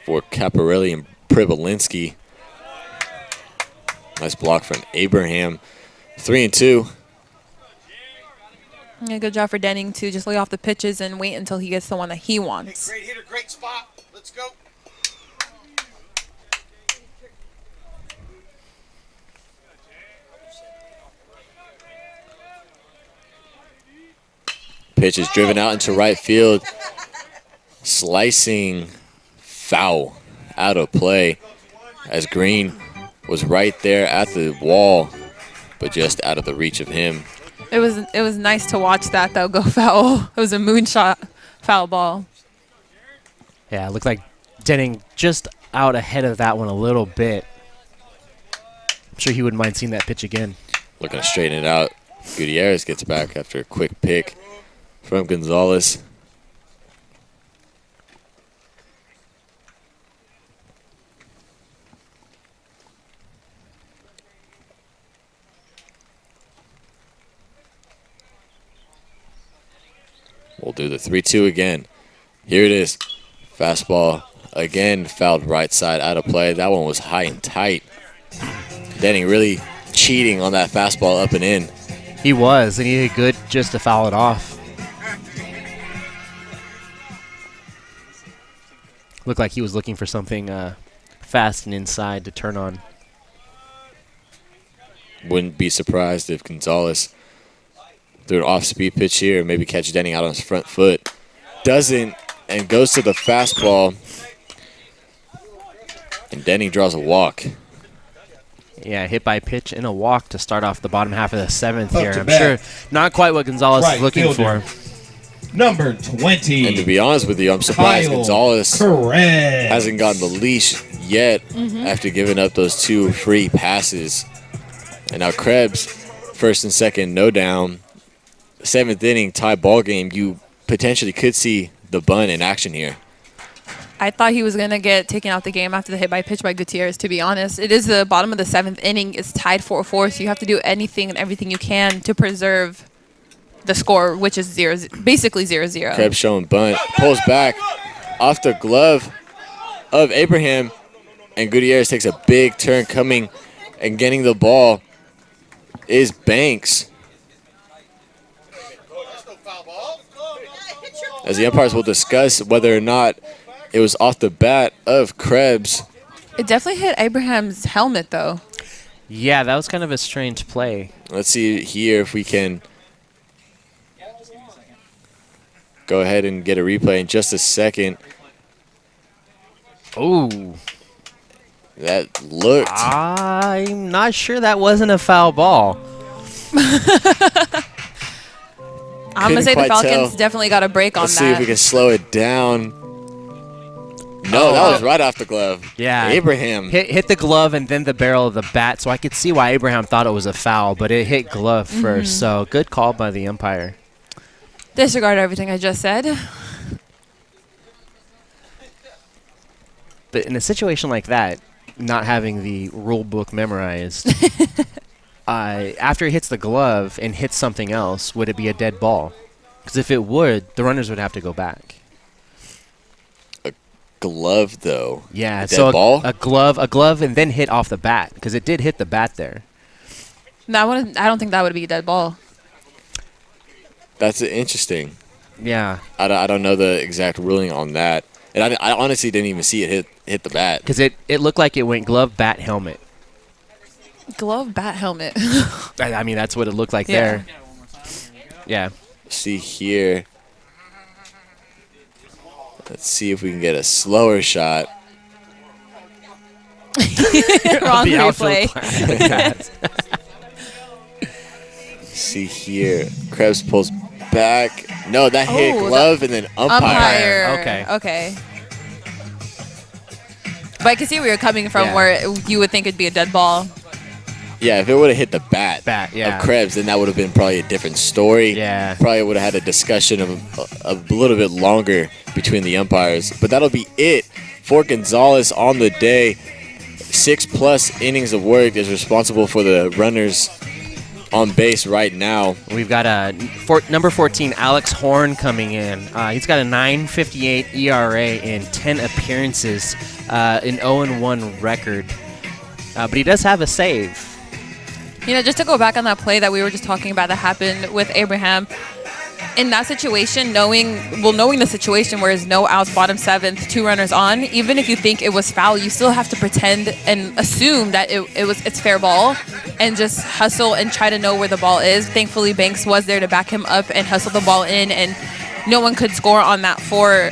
for Caparelli and Pribolinski. Nice block from Abraham. 3-2. Yeah, good job for Denning to just lay off the pitches and wait until he gets the one that he wants. Great hitter, great spot. Let's go. Pitch is driven out into right field. Slicing foul out of play as Green was right there at the wall, but just out of the reach of him. It was nice to watch that, though, go foul. It was a moonshot foul ball. Yeah, it looked like Denning just out ahead of that one a little bit. I'm sure he wouldn't mind seeing that pitch again. Looking to straighten it out. Gutierrez gets back after a quick pick from Gonzalez. We'll do the 3-2 again. Here it is. Fastball again, fouled right side out of play. That one was high and tight. Denning really cheating on that fastball up and in. He was, and he did good just to foul it off. Looked like he was looking for something fast and inside to turn on. Wouldn't be surprised if Gonzalez threw an off-speed pitch here, maybe catch Denning out on his front foot. Doesn't, and goes to the fastball. And Denning draws a walk. Yeah, hit by pitch and a walk to start off the bottom half of the seventh here. I'm sure not quite what Gonzalez is looking for. Number 20. And to be honest with you, I'm surprised Kyle Gonzalez Krebs hasn't gotten the leash yet after giving up those two free passes. And now Krebs, first and second, no down. Seventh inning, tie ball game. You potentially could see the bunt in action here. I thought he was going to get taken out the game after the hit by pitch by Gutierrez, to be honest. It is the bottom of the seventh inning. It's tied 4-4, so you have to do anything and everything you can to preserve the score, which is basically 0-0. Krebs showing bunt. Pulls back off the glove of Abraham. And Gutierrez takes a big turn coming and getting the ball is Banks. As the umpires will discuss whether or not it was off the bat of Krebs. It definitely hit Abraham's helmet, though. Yeah, that was kind of a strange play. Let's see here if we can go ahead and get a replay in just a second. Oh. That looked. I'm not sure that wasn't a foul ball. I'm going to say the Falcons definitely got a break on Let's that. see if we can slow it down. No, that was right off the glove. Yeah. Abraham. Hit the glove and then the barrel of the bat, so I could see why Abraham thought it was a foul, but it hit glove first, so good call by the umpire. Disregard everything I just said. But in a situation like that, not having the rule book memorized, after it hits the glove and hits something else, would it be a dead ball? Because if it would, the runners would have to go back. A glove, though. Yeah, a so dead ball? a glove, and then hit off the bat, because it did hit the bat there. I don't think that would be a dead ball. That's interesting. Yeah. I don't know the exact ruling on that. And I honestly didn't even see it hit the bat. Because it looked like it went glove, bat, helmet. Glove, bat, helmet. I mean, that's what it looked like there. Yeah. See here. Let's see if we can get a slower shot. Wrong replay. See here. Krebs pulls back. No, that hit glove and then umpire. Okay. But I can see where you're coming from, where you would think it'd be a dead ball. Yeah, if it would have hit the bat yeah. of Krebs, then that would have been probably a different story. Yeah. Probably would have had a discussion of a little bit longer between the umpires. But that'll be it for Gonzalez on the day. 6+ innings of work is responsible for the runners on base right now. We've got number 14, Alex Horne, coming in. He's got a 9.58 ERA in 10 appearances, an 0-1 record. But he does have a save. You know, just to go back on that play that we were just talking about that happened with Abraham, in that situation, knowing the situation where there's no outs, bottom seventh, 2 runners on, even if you think it was foul, you still have to pretend and assume that it's fair ball and just hustle and try to know where the ball is. Thankfully, Banks was there to back him up and hustle the ball in, and no one could score on that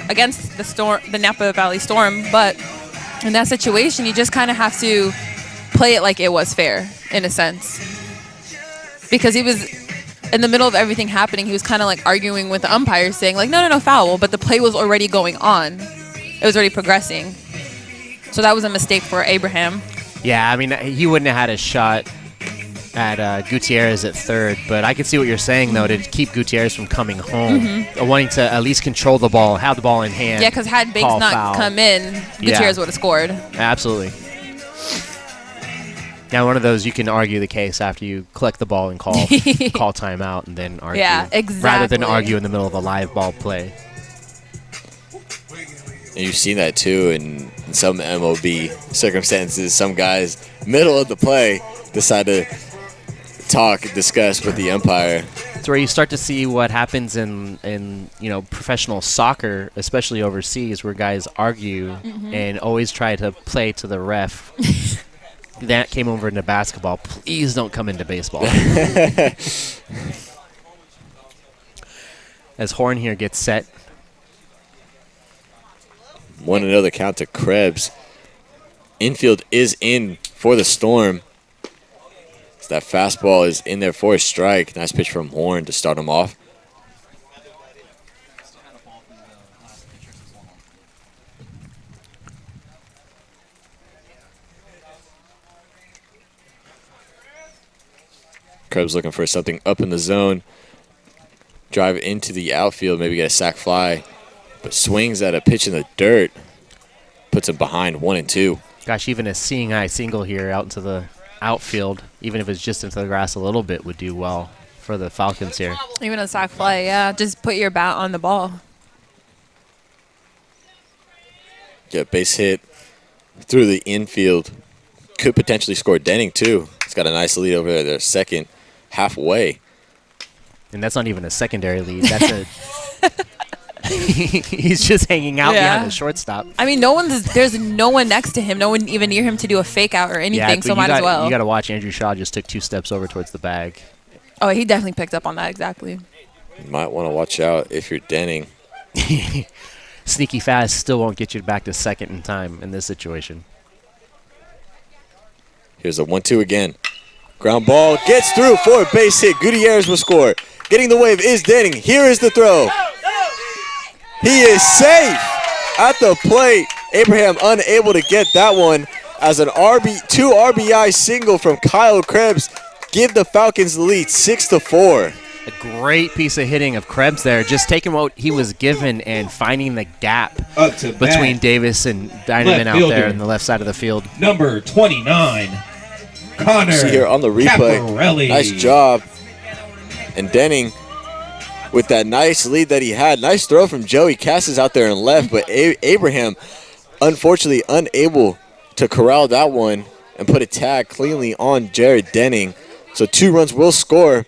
against the Napa Valley Storm. But in that situation, you just kind of have to play it like it was fair, in a sense. Because he was, in the middle of everything happening, he was kind of like arguing with the umpire, saying like, no, foul. But the play was already going on. It was already progressing. So that was a mistake for Abraham. Yeah, I mean, he wouldn't have had a shot at Gutierrez at third. But I can see what you're saying, though, to keep Gutierrez from coming home. Wanting to at least control the ball, have the ball in hand. Yeah, because had Banks not come in, Gutierrez would have scored. Absolutely. Now, one of those you can argue the case after you collect the ball and call timeout and then argue. Yeah, exactly. Rather than argue in the middle of a live ball play. And you've seen that too in some MLB circumstances. Some guys, middle of the play, decide to discuss with the umpire. It's where you start to see what happens in professional soccer, especially overseas, where guys argue and always try to play to the ref. That came over into basketball. Please don't come into baseball. As Horne here gets set. 1-0 count to Krebs. Infield is in for the Storm. So that fastball is in there for a strike. Nice pitch from Horne to start him off. Krebs looking for something up in the zone. Drive into the outfield, maybe get a sac fly. But swings at a pitch in the dirt. Puts him behind 1-2. Gosh, even a seeing eye single here out into the outfield, even if it's just into the grass a little bit, would do well for the Falcons here. Even a sac fly, yeah. Just put your bat on the ball. Yeah, base hit through the infield. Could potentially score Denning, too. He's got a nice lead over there, second, halfway. And that's not even a secondary lead. That's a... He's just hanging out behind the shortstop. I mean, there's no one next to him. No one even near him to do a fake out or anything, so might as well. You got to watch. Andrew Shaw just took 2 steps over towards the bag. Oh, he definitely picked up on that, exactly. You might want to watch out if you're Denning. Sneaky fast still won't get you back to second in time in this situation. Here's a 1-2 again. Ground ball gets through for a base hit. Gutierrez will score. Getting the wave is Denning. Here is the throw. He is safe at the plate. Abraham unable to get that one as an two RBI single from Kyle Krebs give the Falcons the lead 6-4. A great piece of hitting of Krebs there, just taking what he was given and finding the gap between Davis and Dynaman out there on the left side of the field. Number 29, Connor. See here on the replay. Caparelli. Nice job. And Denning with that nice lead that he had. Nice throw from Joey Cassis out there and left, but Abraham unfortunately unable to corral that one and put a tag cleanly on Jared Denning. So 2 runs will score.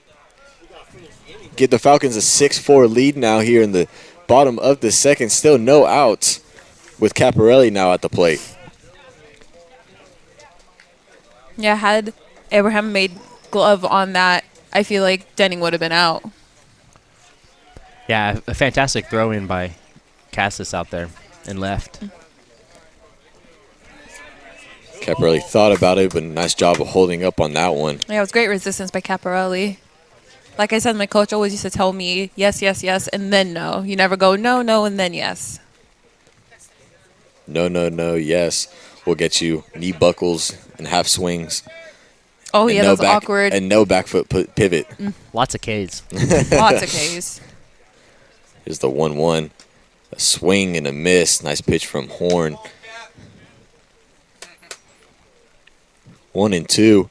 Give the Falcons a 6-4 lead now here in the bottom of the second. Still no outs with Caparelli now at the plate. Yeah, had Abraham made glove on that, I feel like Denning would have been out. Yeah, a fantastic throw in by Cassis out there and left. Caparelli thought about it, but nice job of holding up on that one. Yeah, it was great resistance by Caparelli. Like I said, my coach always used to tell me, yes, yes, yes, and then no. You never go no, no, and then yes. No, no, no, yes. We'll get you knee buckles and half swings. Oh, yeah, no that was awkward. And no back foot pivot. Lots of Ks. Lots of Ks. Here's the 1-1. A swing and a miss. Nice pitch from Horne. 1-2.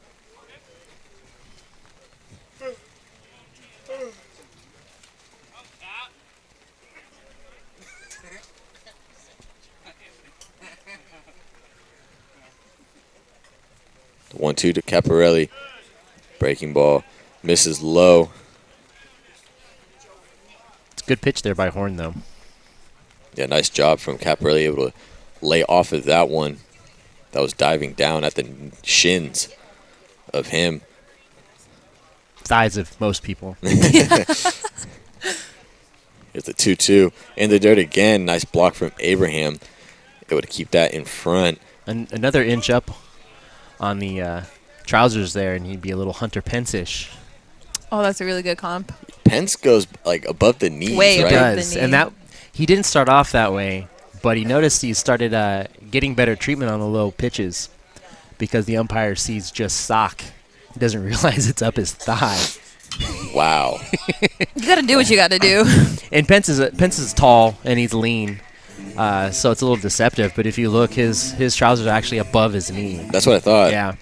The 1-2 to Caparelli. Breaking ball. Misses low. It's a good pitch there by Horne, though. Yeah, nice job from Caparelli, able to lay off of that one. That was diving down at the shins of him. Thighs of most people. Here's the 2-2. In the dirt again. Nice block from Abraham. Able to keep that in front. Another inch up on the trousers there, and he'd be a little Hunter Pence-ish. Oh, that's a really good comp. Pence goes like above the knees, Way right? above the knee. And that he didn't start off that way, but he noticed he started getting better treatment on the low pitches because the umpire sees just sock. He doesn't realize it's up his thigh. Wow. You got to do what you got to do. And Pence is tall and he's lean, so it's a little deceptive. But if you look, his trousers are actually above his knee. That's what I thought. Yeah.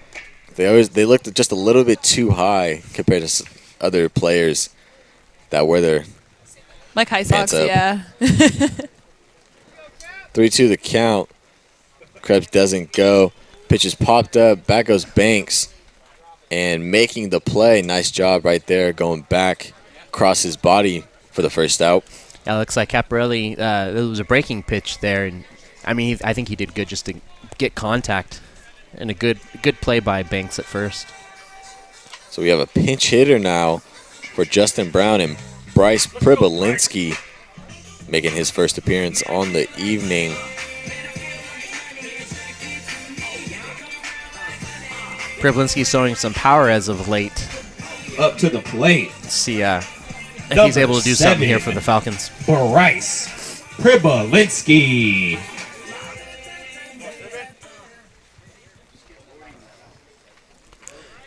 They looked just a little bit too high compared to other players that wear their like high socks, up. yeah. 3-2 the count. Krebs doesn't go. Pitches popped up. Back goes Banks. And making the play. Nice job right there. Going back across his body for the first out. Yeah, looks like Caparelli, it was a breaking pitch there. And I mean, I think he did good just to get contact. And a good play by Banks at first. So we have a pinch hitter now for Justin Brown and Bryce Pribolinski making his first appearance on the evening. Pribolinski showing some power as of late. Up to the plate. Let's see if he's able to do something here for the Falcons. Bryce Pribolinski.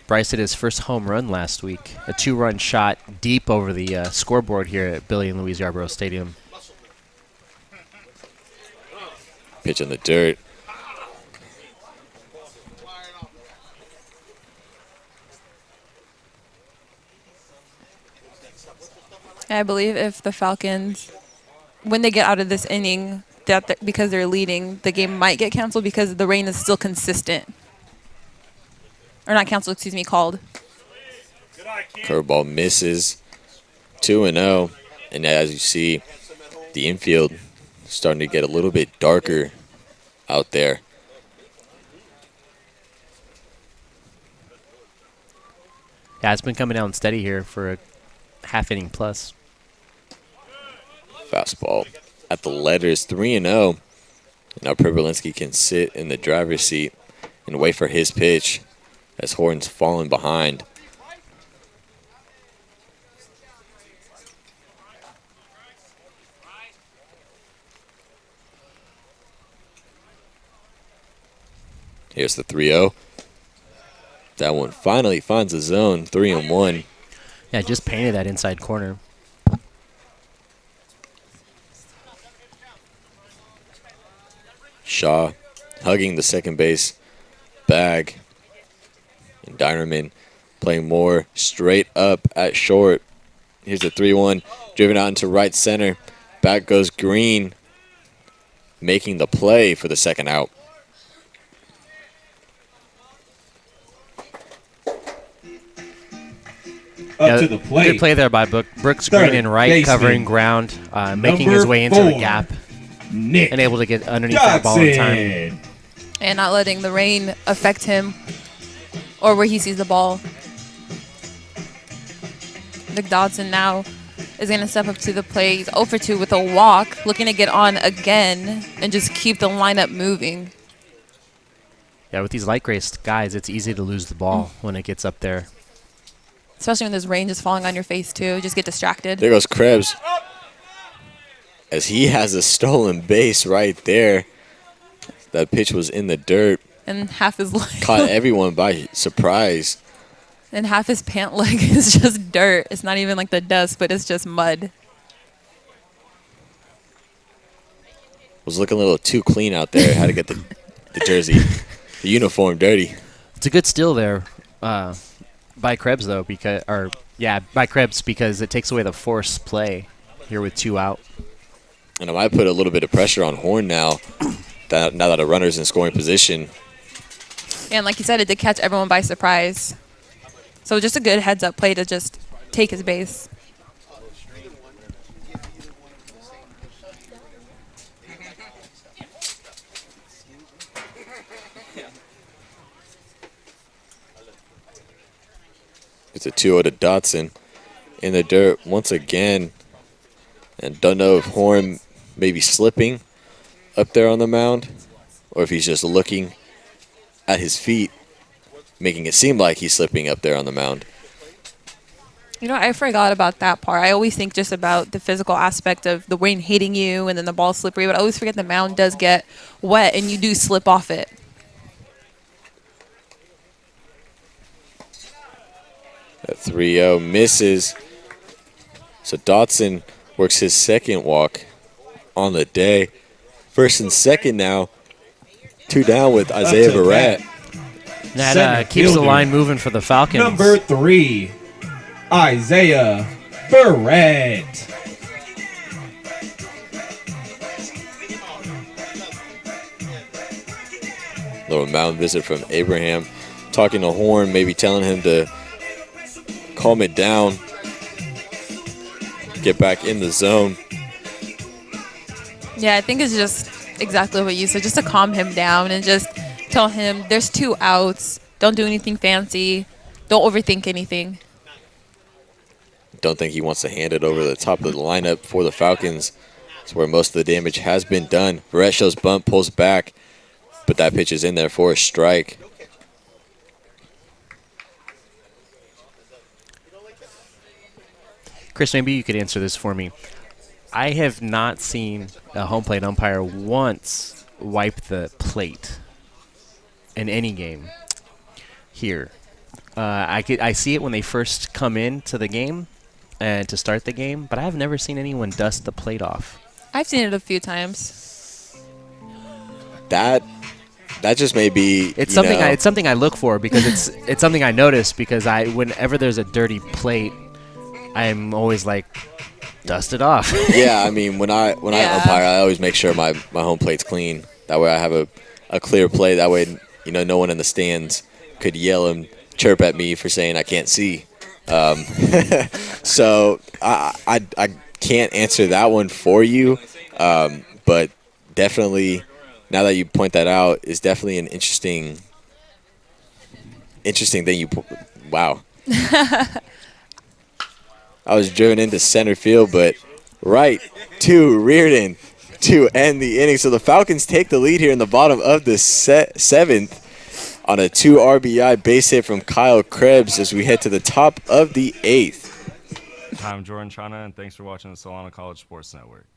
Bryce hit his first home run last week. A 2-run shot deep over the scoreboard here at Billy and Louise Yarborough Stadium. Pitch in the dirt. I believe if the Falcons, when they get out of this inning, because they're leading, the game might get canceled because the rain is still consistent. Or not canceled, excuse me, called. Curveball misses. 2-0. And as you see, the infield starting to get a little bit darker out there. Yeah, it's been coming down steady here for a half inning plus. Fastball at the letters, 3-0. Now Pribolinski can sit in the driver's seat and wait for his pitch as Horton's falling behind. Here's the 3-0. That one finally finds the zone, 3-1. Yeah, just painted that inside corner. Shaw hugging the second base bag. And Dinerman playing more straight up at short. Here's the 3-1, driven out into right center. Back goes Green, making the play for the second out. Up to the plate. Good play there by Brooks Third Green in right, baseman, covering ground, making his way into the gap, and able to get underneath that ball in time. And not letting the rain affect him or where he sees the ball. Nick Dodson now is going to step up to the plate. He's 0 for 2 with a walk, looking to get on again and just keep the lineup moving. Yeah, with these light gray guys, it's easy to lose the ball when it gets up there. Especially when there's rain just falling on your face, too. Just get distracted. There goes Krebs. As he has a stolen base right there. That pitch was in the dirt. And half his leg. Caught everyone by surprise. And half his pant leg is just dirt. It's not even like the dust, but it's just mud. Was looking a little too clean out there. Had to get the jersey, the uniform dirty. It's a good steal there by Krebs, though, because it takes away the forced play here with 2 out. And it might put a little bit of pressure on Horne now that a runner's in scoring position. And like you said, it did catch everyone by surprise. So just a good heads-up play to just take his base. It's a 2-0 to Dotson in the dirt once again. And don't know if Horne may be slipping up there on the mound or if he's just looking at his feet, making it seem like he's slipping up there on the mound. You know, I forgot about that part. I always think just about the physical aspect of the rain hitting you and then the ball slippery, but I always forget the mound does get wet and you do slip off it. That 3-0 misses. So Dotson works his second walk on the day. First and second now. 2 down with Isaiah Barat. That keeps the line moving for the Falcons. Number 3, Isaiah Barrett. Little mound visit from Abraham. Talking to Horne, maybe telling him to calm it down. Get back in the zone. Yeah, I think it's just exactly what you said, just to calm him down and just tell him there's 2 outs. Don't do anything fancy. Don't overthink anything. Don't think he wants to hand it over the top of the lineup for the Falcons. It's where most of the damage has been done. Barrett shows bunt, pulls back, but that pitch is in there for a strike. Chris, maybe you could answer this for me. I have not seen a home plate umpire once wipe the plate in any game here. I see it when they first come into the game and to start the game, but I've never seen anyone dust the plate off. I've seen it a few times. That just may be. It's something. It's something I look for because it's something I notice because whenever there's a dirty plate, I'm always like, dust it off. Yeah, I mean, when I umpire, I always make sure my home plate's clean. That way I have a clear play. That way, no one in the stands could yell and chirp at me for saying I can't see. So I can't answer that one for you, but definitely, now that you point that out, is definitely an interesting thing. Wow. I was driven into center field, but right to Reardon to end the inning. So the Falcons take the lead here in the bottom of the 7th on a 2 RBI base hit from Kyle Krebs as we head to the top of the 8th. Hi, I'm Jordan Chana, and thanks for watching the Solano College Sports Network.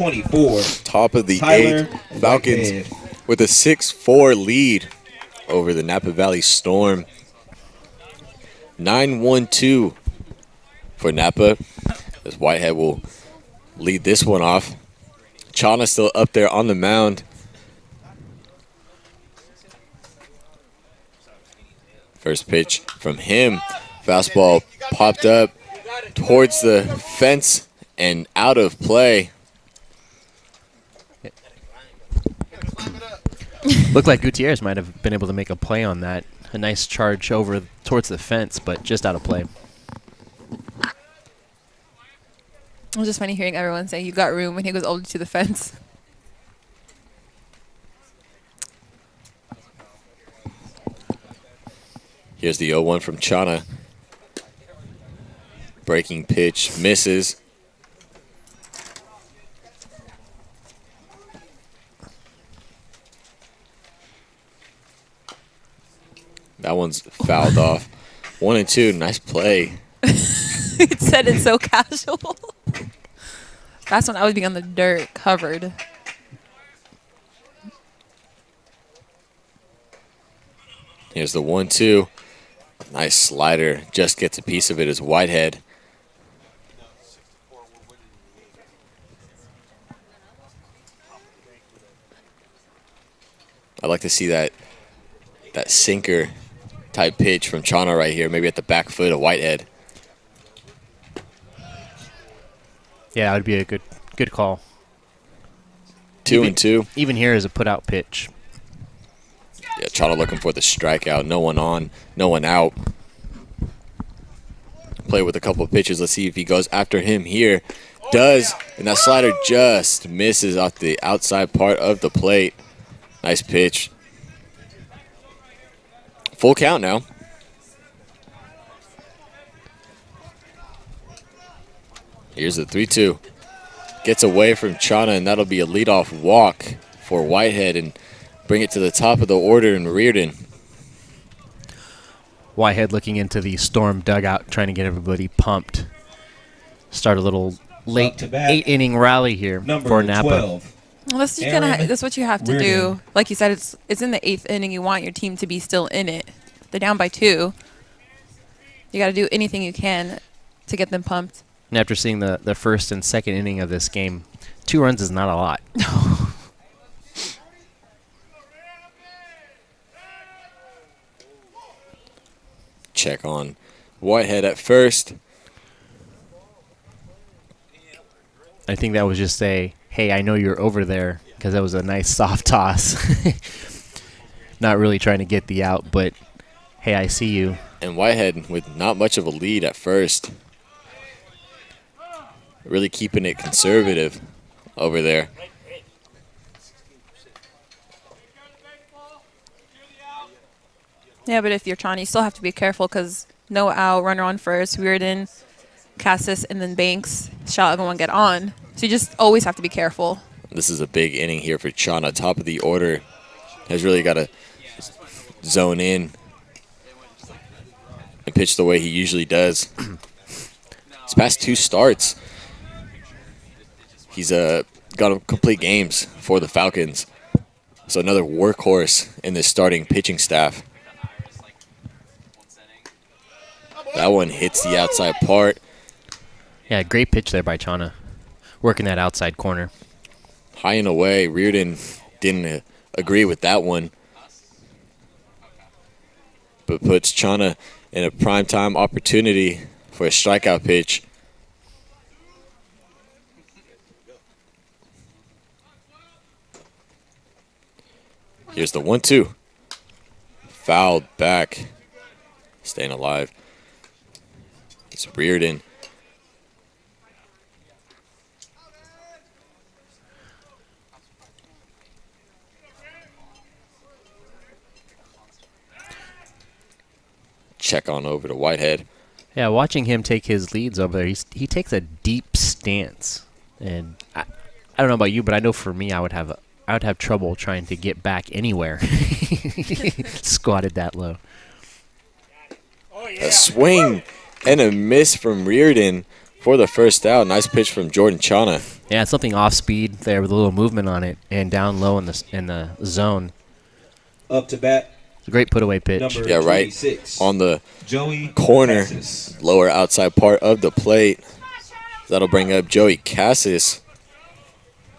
24. Top of the Tyler 8th, Falcons Whitehead. with a 6-4 lead over the Napa Valley Storm. 9-1-2 for Napa, as Whitehead will lead this one off. Chana still up there on the mound. First pitch from him. Fastball popped up towards the fence and out of play. Looked like Gutierrez might have been able to make a play on that. A nice charge over towards the fence, but just out of play. It was just funny hearing everyone say you got room when he goes over to the fence. Here's the 0-1 from Chana. Breaking pitch misses. That one's fouled off. 1-2, nice play. It said it so casual. That's when I was being on the dirt, covered. Here's the 1-2. Nice slider. Just gets a piece of it as Whitehead. I'd like to see that sinker type pitch from Chana right here, maybe at the back foot of Whitehead. Yeah, it would be a good call. 2-2. Even here is a put-out pitch. Yeah, Chana looking for the strikeout. No one on, no one out. Play with a couple of pitches. Let's see if he goes after him here. Does, and that slider just misses off the outside part of the plate. Nice pitch. Full count now. Here's the 3-2. Gets away from Chana, and that'll be a leadoff walk for Whitehead and bring it to the top of the order in Reardon. Whitehead looking into the Storm dugout, trying to get everybody pumped. Start a little late 8-inning rally here for Napa. 12. Well, that's what you have to do. Like you said, it's in the 8th inning. You want your team to be still in it. They're down by 2. You got to do anything you can to get them pumped. And after seeing the first and second inning of this game, 2 runs is not a lot. Check on Whitehead at first. I think that was just a, hey, I know you're over there, because that was a nice soft toss. Not really trying to get the out, but hey, I see you. And Whitehead with not much of a lead at first. Really keeping it conservative over there. Yeah, but if you're Chana, you still have to be careful because no out, runner on first, Reardon, Cassis, and then Banks. Shall everyone get on? So you just always have to be careful. This is a big inning here for Chana. Top of the order. Has really got to zone in and pitch the way he usually does. His past 2 starts, he's got complete games for the Falcons. So another workhorse in this starting pitching staff. That one hits the outside part. Yeah, great pitch there by Chana. Working that outside corner. High and away. Reardon didn't agree with that one, but puts Chana in a primetime opportunity for a strikeout pitch. Here's the 1-2. Fouled back. Staying alive. It's Reardon. Check on over to Whitehead. Yeah, watching him take his leads over there, he takes a deep stance. And I don't know about you, but I know for me, I would have trouble trying to get back anywhere. Squatted that low. A swing and a miss from Reardon. for the first out. Nice pitch from Jordan Chana. Yeah, something off speed there with a little movement on it and down low in the zone. Up to bat. A great put away pitch. Number Yeah, right 26, on the Joey corner, Cassis. lower outside part of the plate. That'll bring up Joey Cassis.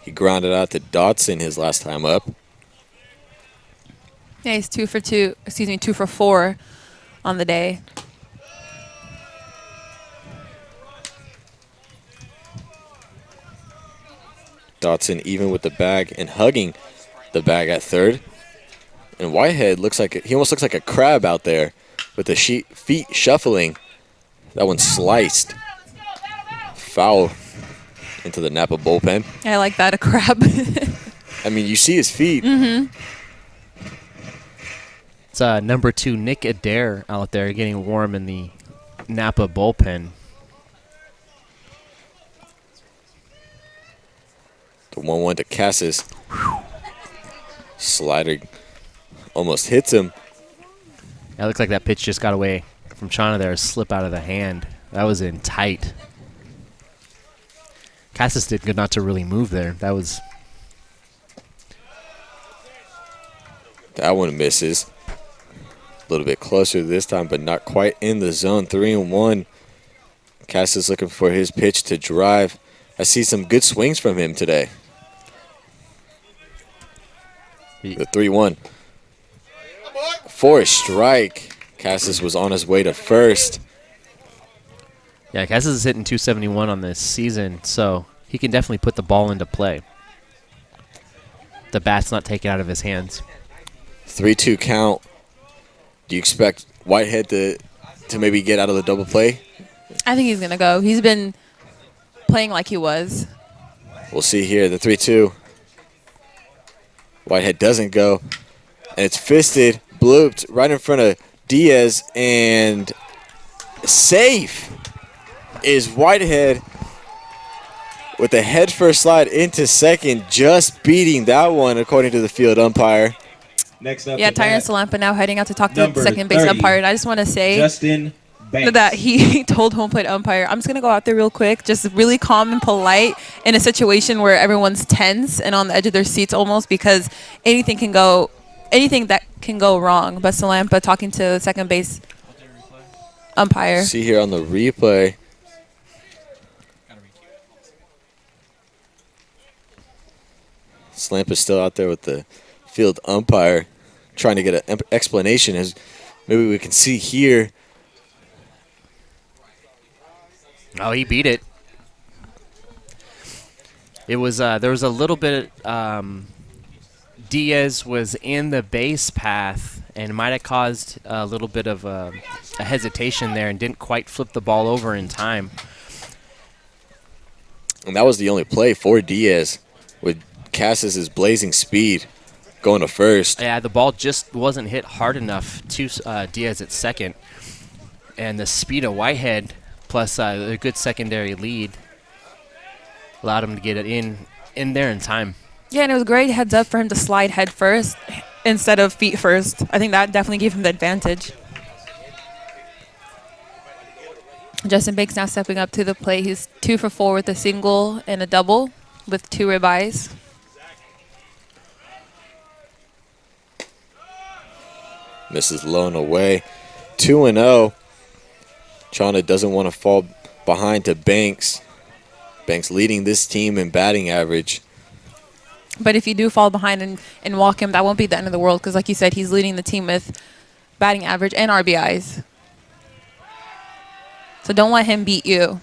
He grounded out to Dotson his last time up. Yeah, he's 2 for 4 on the day. Dotson even with the bag and hugging the bag at third. And Whitehead he almost looks like a crab out there with the feet shuffling. That one sliced. Foul into the Napa bullpen. I like that, a crab. I mean, you see his feet. Mm-hmm. It's number 2 Nick Adair out there getting warm in the Napa bullpen. The 1-1 to Cassis. Slider almost hits him. Yeah, it looks like that pitch just got away from Chana there, slip out of the hand. That was in tight. Cassis did good not to really move there. That one misses. A little bit closer this time, but not quite in the zone. 3-1. Cassis looking for his pitch to drive. I see some good swings from him today. The 3-1. For a strike. Cassis was on his way to first. Yeah, Cassis is hitting 271 on this season, so he can definitely put the ball into play. The bat's not taken out of his hands. 3-2 count. Do you expect Whitehead to maybe get out of the double play? I think he's going to go. He's been playing like he was. We'll see here. The 3-2. Whitehead doesn't go. And it's fisted, blooped right in front of Diaz. And safe is Whitehead with a head-first slide into second, just beating that one according to the field umpire. Next up, Yeah, Tyron Salampa now heading out to talk to the second base 30, umpire. And I just want to say Justin Banks. that he told home plate umpire, I'm just going to go out there real quick, just really calm and polite in a situation where everyone's tense and on the edge of their seats almost, because anything that can go wrong. But Salampa talking to the second base umpire. See here on the replay. Salampa still out there with the field umpire trying to get an explanation, as maybe we can see here. Oh, he beat it. It was there was a little bit. Diaz was in the base path and might have caused a little bit of a hesitation there and didn't quite flip the ball over in time. And that was the only play for Diaz, with Cassis' blazing speed going to first. Yeah, the ball just wasn't hit hard enough to Diaz at second, and the speed of Whitehead plus a good secondary lead allowed him to get it in there in time. Yeah, and it was great heads up for him to slide head first instead of feet first. I think that definitely gave him the advantage. Justin Banks now stepping up to the plate. He's 2 for 4 with a single and a double with 2 ribeyes. Misses low and away. 2-0. Chana doesn't want to fall behind to Banks. Banks leading this team in batting average. But if you do fall behind and walk him, that won't be the end of the world, because like you said, he's leading the team with batting average and RBIs. So don't let him beat you.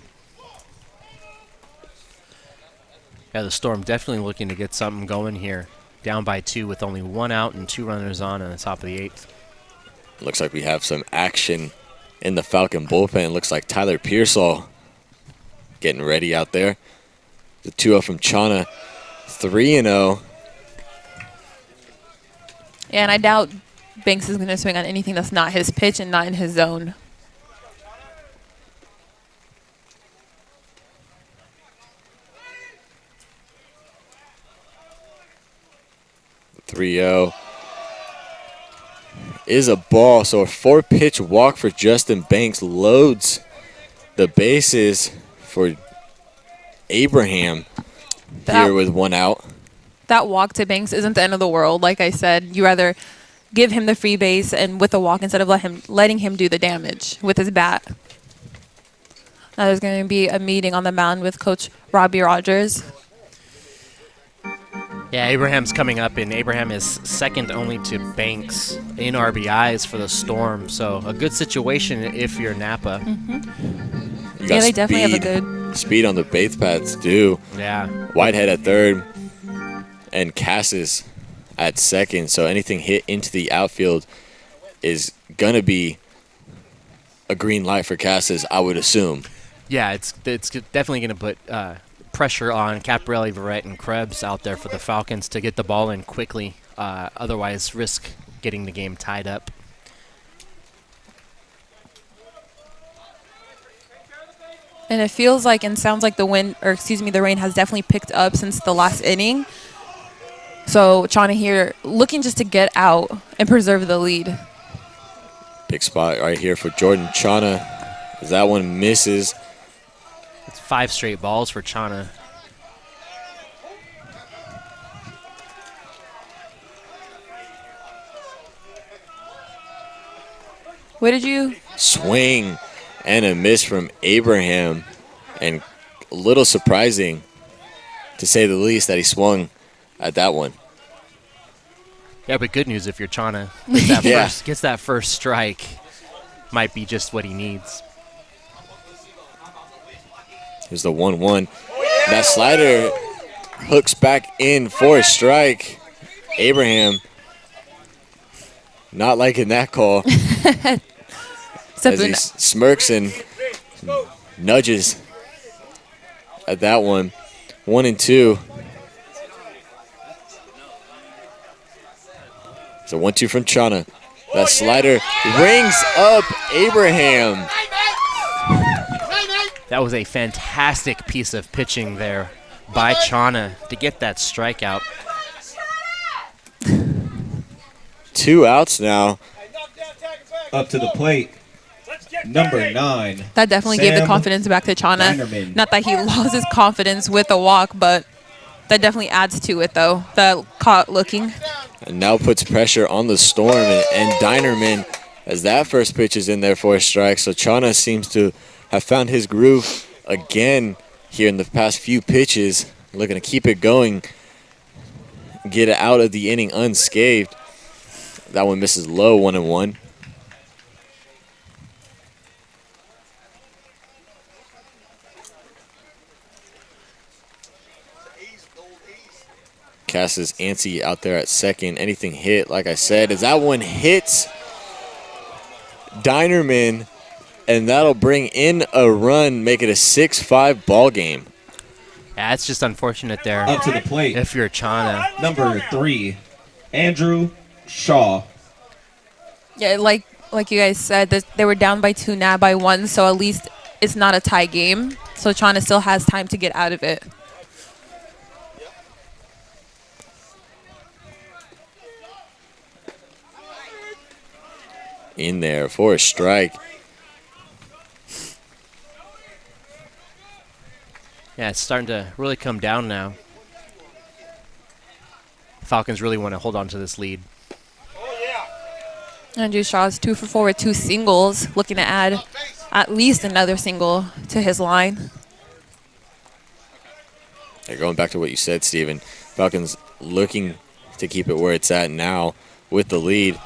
Yeah, the Storm definitely looking to get something going here. Down by 2 with only 1 out and 2 runners on in the top of the 8th. Looks like we have some action in the Falcon bullpen. Looks like Tyler Pearsall getting ready out there. The 2-0 from Chana. 3-0. Yeah, and I doubt Banks is going to swing on anything that's not his pitch and not in his zone. The 3-0 is a ball. So a 4-pitch walk for Justin Banks loads the bases for Abraham That- here with one out. That walk to Banks isn't the end of the world. Like I said, you rather give him the free base and with a walk instead of letting him do the damage with his bat. Now there's going to be a meeting on the mound with Coach Robbie Rogers. Yeah, Abraham's coming up, and Abraham is second only to Banks in RBIs for the Storm. So a good situation if you're Napa. You got Yeah, they definitely have a good... speed on the base paths too. Yeah. Whitehead at third and Cassis at second. So anything hit into the outfield is going to be a green light for Cassis, I would assume. Yeah, it's definitely going to put pressure on Caparelli, Verrett, and Krebs out there for the Falcons to get the ball in quickly. Otherwise, risk getting the game tied up. And it feels like and sounds like the rain has definitely picked up since the last inning. So Chana here looking just to get out and preserve the lead. Big spot right here for Jordan Chana as that one misses. It's 5 straight balls for Chana. What did you? Swing and a miss from Abraham, and a little surprising to say the least that he swung at that one. Yeah, but good news if you're Chana. Gets that first strike. Might be just what he needs. Here's the 1-1. That slider hooks back in for a strike. Abraham not liking that call. As he smirks and nudges at that one. 1-2. So 1-2 from Chana. That slider rings up Abraham. That was a fantastic piece of pitching there by Chana to get that strikeout. 2 outs now. Up to the plate, number 9. That definitely gave the confidence back to Chana. Dinerman. Not that he lost his confidence with the walk, but that definitely adds to it, though. The caught looking. And now puts pressure on the Storm and Dinerman as that first pitch is in there for a strike. So Chana seems to have found his groove again here in the past few pitches. Looking to keep it going, get it out of the inning unscathed. That one misses low, 1-1. Cassis antsy out there at second. Anything hit, like I said, as that one hits Dinerman, and that'll bring in a run, make it a 6-5 ball game. Yeah, it's just unfortunate there. Up to the plate. If you're Chana. Number 3, Andrew Shaw. Yeah, like you guys said, they were down by 2, now by 1, so at least it's not a tie game. So Chana still has time to get out of it. In there for a strike. Yeah, it's starting to really come down now. Falcons really want to hold on to this lead. Andrew Shaw's 2 for 4 with 2 singles, looking to add at least another single to his line. Going back to what you said, Steven, Falcons looking to keep it where it's at now with the lead.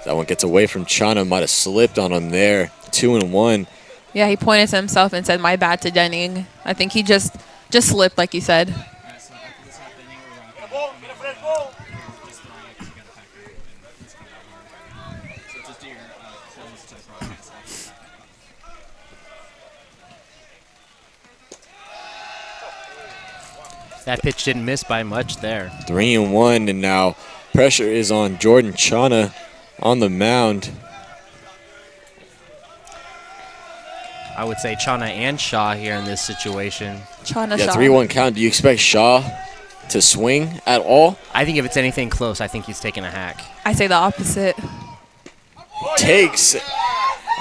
That one gets away from Chana, might have slipped on him there. 2-1. Yeah, he pointed to himself and said, "My bad" to Denning. I think he just slipped, like you said. That pitch didn't miss by much there. 3-1, and now pressure is on Jordan Chana on the mound. I would say Chana and Shaw here in this situation. Chana, Yeah, Shaw. 3-1 count. Do you expect Shaw to swing at all? I think if it's anything close, I think he's taking a hack. I say the opposite. Takes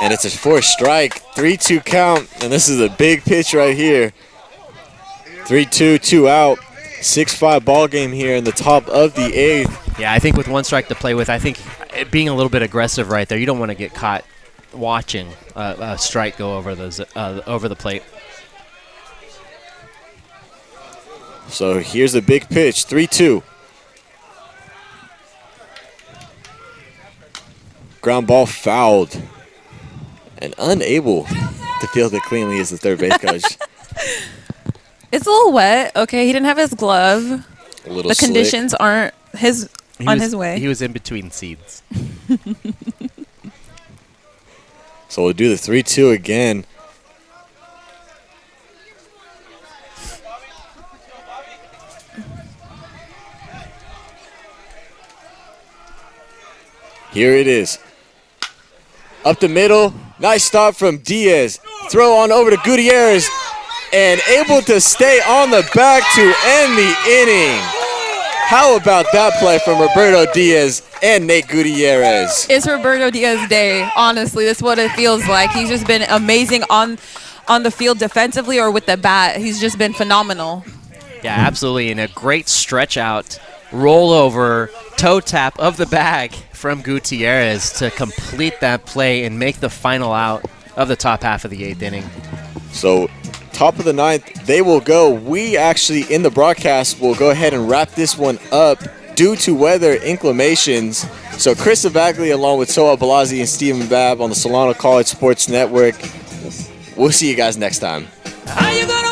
And it's a forced strike, 3-2 count, and this is a big pitch right here. 3-2, 2 out, 6-5 ball game here in the top of the 8th. Yeah, I think with 1 strike to play with, I think being a little bit aggressive right there, you don't want to get caught watching a strike go over the plate. So here's the big pitch, 3-2. Ground ball fouled. And unable to field it cleanly is the third base coach. It's a little wet. Okay, he didn't have his glove. A little The slick. conditions aren't his way. He was in between seeds. So we'll do the 3-2 again. Here it is. Up the middle. Nice stop from Diaz. Throw on over to Gutierrez. And able to stay on the back to end the inning. How about that play from Roberto Diaz and Nate Gutierrez? It's Roberto Diaz's day, honestly. That's what it feels like. He's just been amazing on the field defensively or with the bat. He's just been phenomenal. Yeah, absolutely. And a great stretch out, rollover, toe tap of the bag from Gutierrez to complete that play and make the final out of the top half of the 8th inning. So top of the 9th, they will go. We actually, in the broadcast, will go ahead and wrap this one up due to weather inclinations. So Chris Savaglia along with Soa Balazzi and Stephen Babb on the Solano College Sports Network. We'll see you guys next time. How you gonna